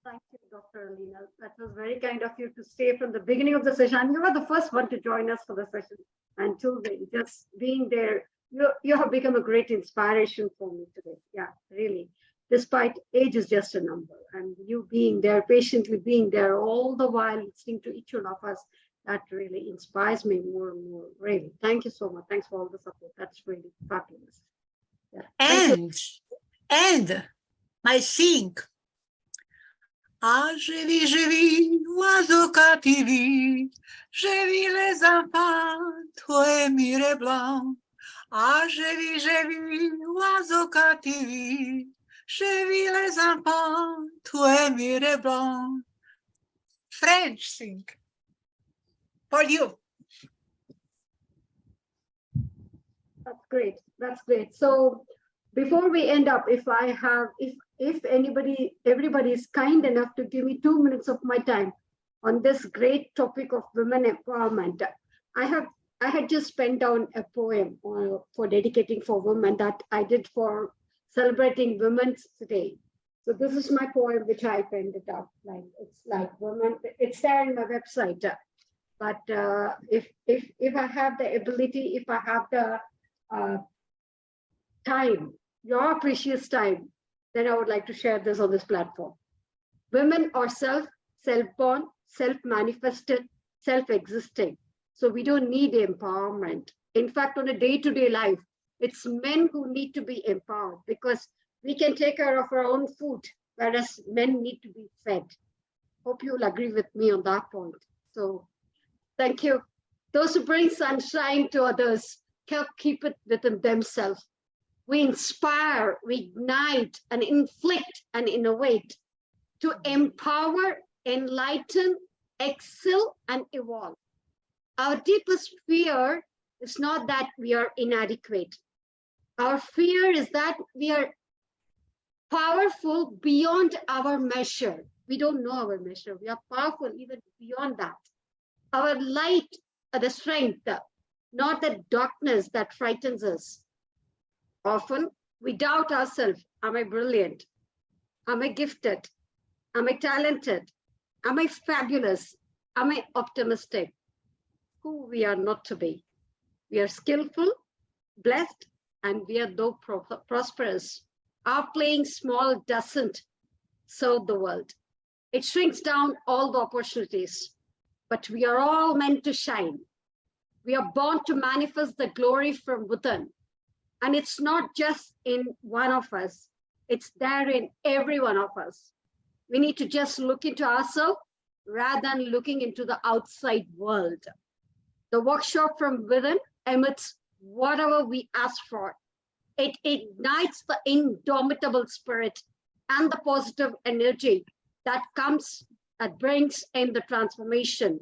S3: Dr. Alina. That was very kind of you to stay from the beginning of the session. You were the first one to join us for the session. Until then, just being there, you have become a great inspiration for me today. Yeah, really. Despite age is just a number, and you being there, patiently being there all the while, listening to each one of us, that really inspires me more and more. Really, thank you so much. Thanks for all the support. That's really fabulous. Yeah.
S9: And my sing. Ah, je vis, oiseau captivé, je vis les enfants, toi mire blanc. Ah, je vis, oiseau captivé, je vis les enfants, toi mire blanc. French sing. For you.
S3: That's great. That's great. So before we end up, if everybody is kind enough to give me 2 minutes of my time on this great topic of women empowerment, I had just penned down a poem for dedicating for women that I did for celebrating Women's Day. So this is my poem, which I penned it up. Like it's like women. It's there in my website. But if I have the ability, if I have the time, your precious time, then I would like to share this on this platform. Women are self-born, self-manifested, self-existing. So we don't need empowerment. In fact, on a day-to-day life, It's men who need to be empowered, because we can take care of our own food, whereas men need to be fed. Hope you'll agree with me on that point. So thank you. Those who bring sunshine to others help keep it within themselves. We inspire, we ignite, and inflict and innovate to empower, enlighten, excel, and evolve. Our deepest fear is not that we are inadequate. Our fear is that we are powerful beyond our measure. We don't know our measure. We are powerful even beyond that. Our light, the strength, not the darkness that frightens us. Often we doubt ourselves. Am I brilliant? Am I gifted? Am I talented? Am I fabulous? Am I optimistic? Who we are not to be. We are skillful, blessed, and we are though prosperous. Our playing small doesn't serve the world. It shrinks down all the opportunities, but we are all meant to shine. We are born to manifest the glory from within. And it's not just in one of us, it's there in every one of us. We need to just look into ourselves rather than looking into the outside world. The workshop from within emits whatever we ask for. It ignites the indomitable spirit and the positive energy that brings in the transformation.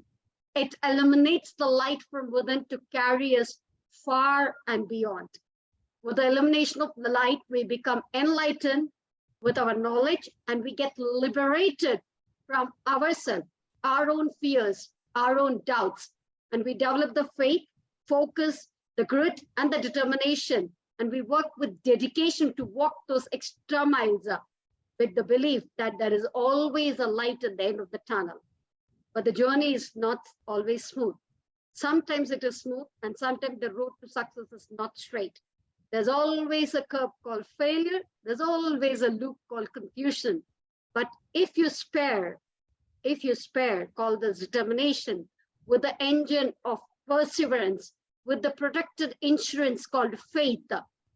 S3: It illuminates the light from within to carry us far and beyond. With the illumination of the light, we become enlightened with our knowledge, and we get liberated from ourselves, our own fears, our own doubts, and we develop the faith, focus, the grit, and the determination, and we work with dedication to walk those extra miles with the belief that there is always a light at the end of the tunnel. But the journey is not always smooth. Sometimes it is smooth, and sometimes the road to success is not straight. There's always a curve called failure. There's always a loop called confusion. But if you spare, called the determination, with the engine of perseverance, with the protected insurance called faith,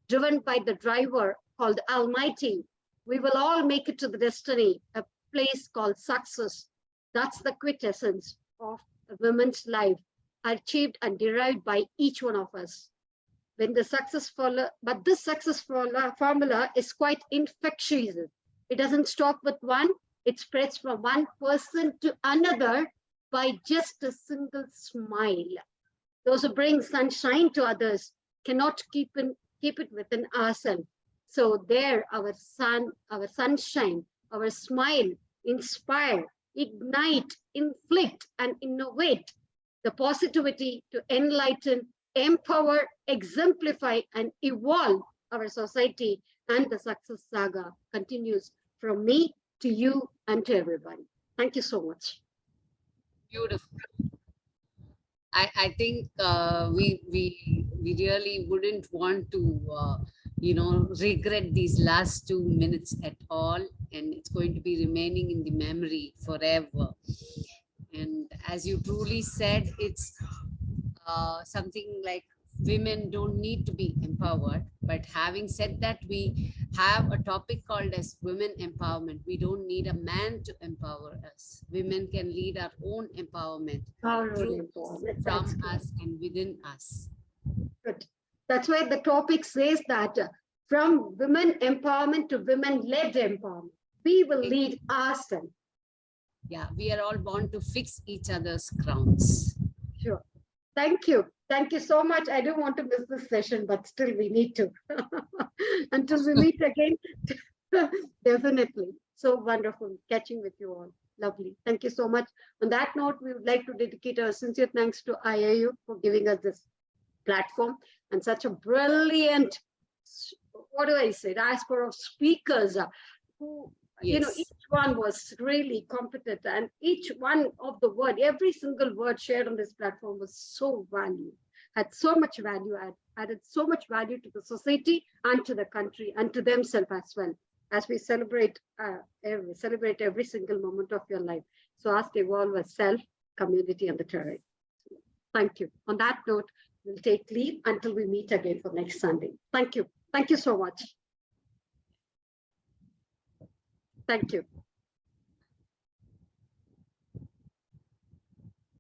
S3: driven by the driver called Almighty, we will all make it to the destiny, a place called success. That's the quintessence of a woman's life, achieved and derived by each one of us. When the but this success formula is quite infectious. It doesn't stop with one, it spreads from one person to another by just a single smile. Those who bring sunshine to others cannot keep it within ourselves. So there, our sunshine, our smile, inspire, ignite, inflict, and innovate the positivity to enlighten, empower, exemplify, and evolve our society, and the success saga continues from me to you and to everybody. Thank you so much.
S7: Beautiful. I think we really wouldn't want to regret these last 2 minutes at all, and it's going to be remaining in the memory forever. And as you truly said, it's something like women don't need to be empowered. But having said that, we have a topic called as women empowerment. We don't need a man to empower us. Women can lead our own empowerment from us and within us.
S3: Good. That's why the topic says that from women empowerment to women-led empowerment, we will lead ourselves.
S7: Yeah, we are all born to fix each other's crowns.
S3: Sure. Thank you. Thank you so much. I don't want to miss this session, but still we need to. Until we meet again, definitely. So wonderful catching with you all. Lovely. Thank you so much. On that note, we would like to dedicate our sincere thanks to IIU for giving us this platform and such a brilliant, what do I say, diaspora of speakers who,
S7: yes,
S3: each one was really competent, and each one of the word, every single word shared on this platform was so valuable, had so much value, added so much value to the society and to the country and to themselves as well, as we celebrate every single moment of your life. So as they evolve as self, community, and the terrain. Thank you. On that note, will take leave until we meet again for next Sunday. Thank you. Thank you so much. Thank you.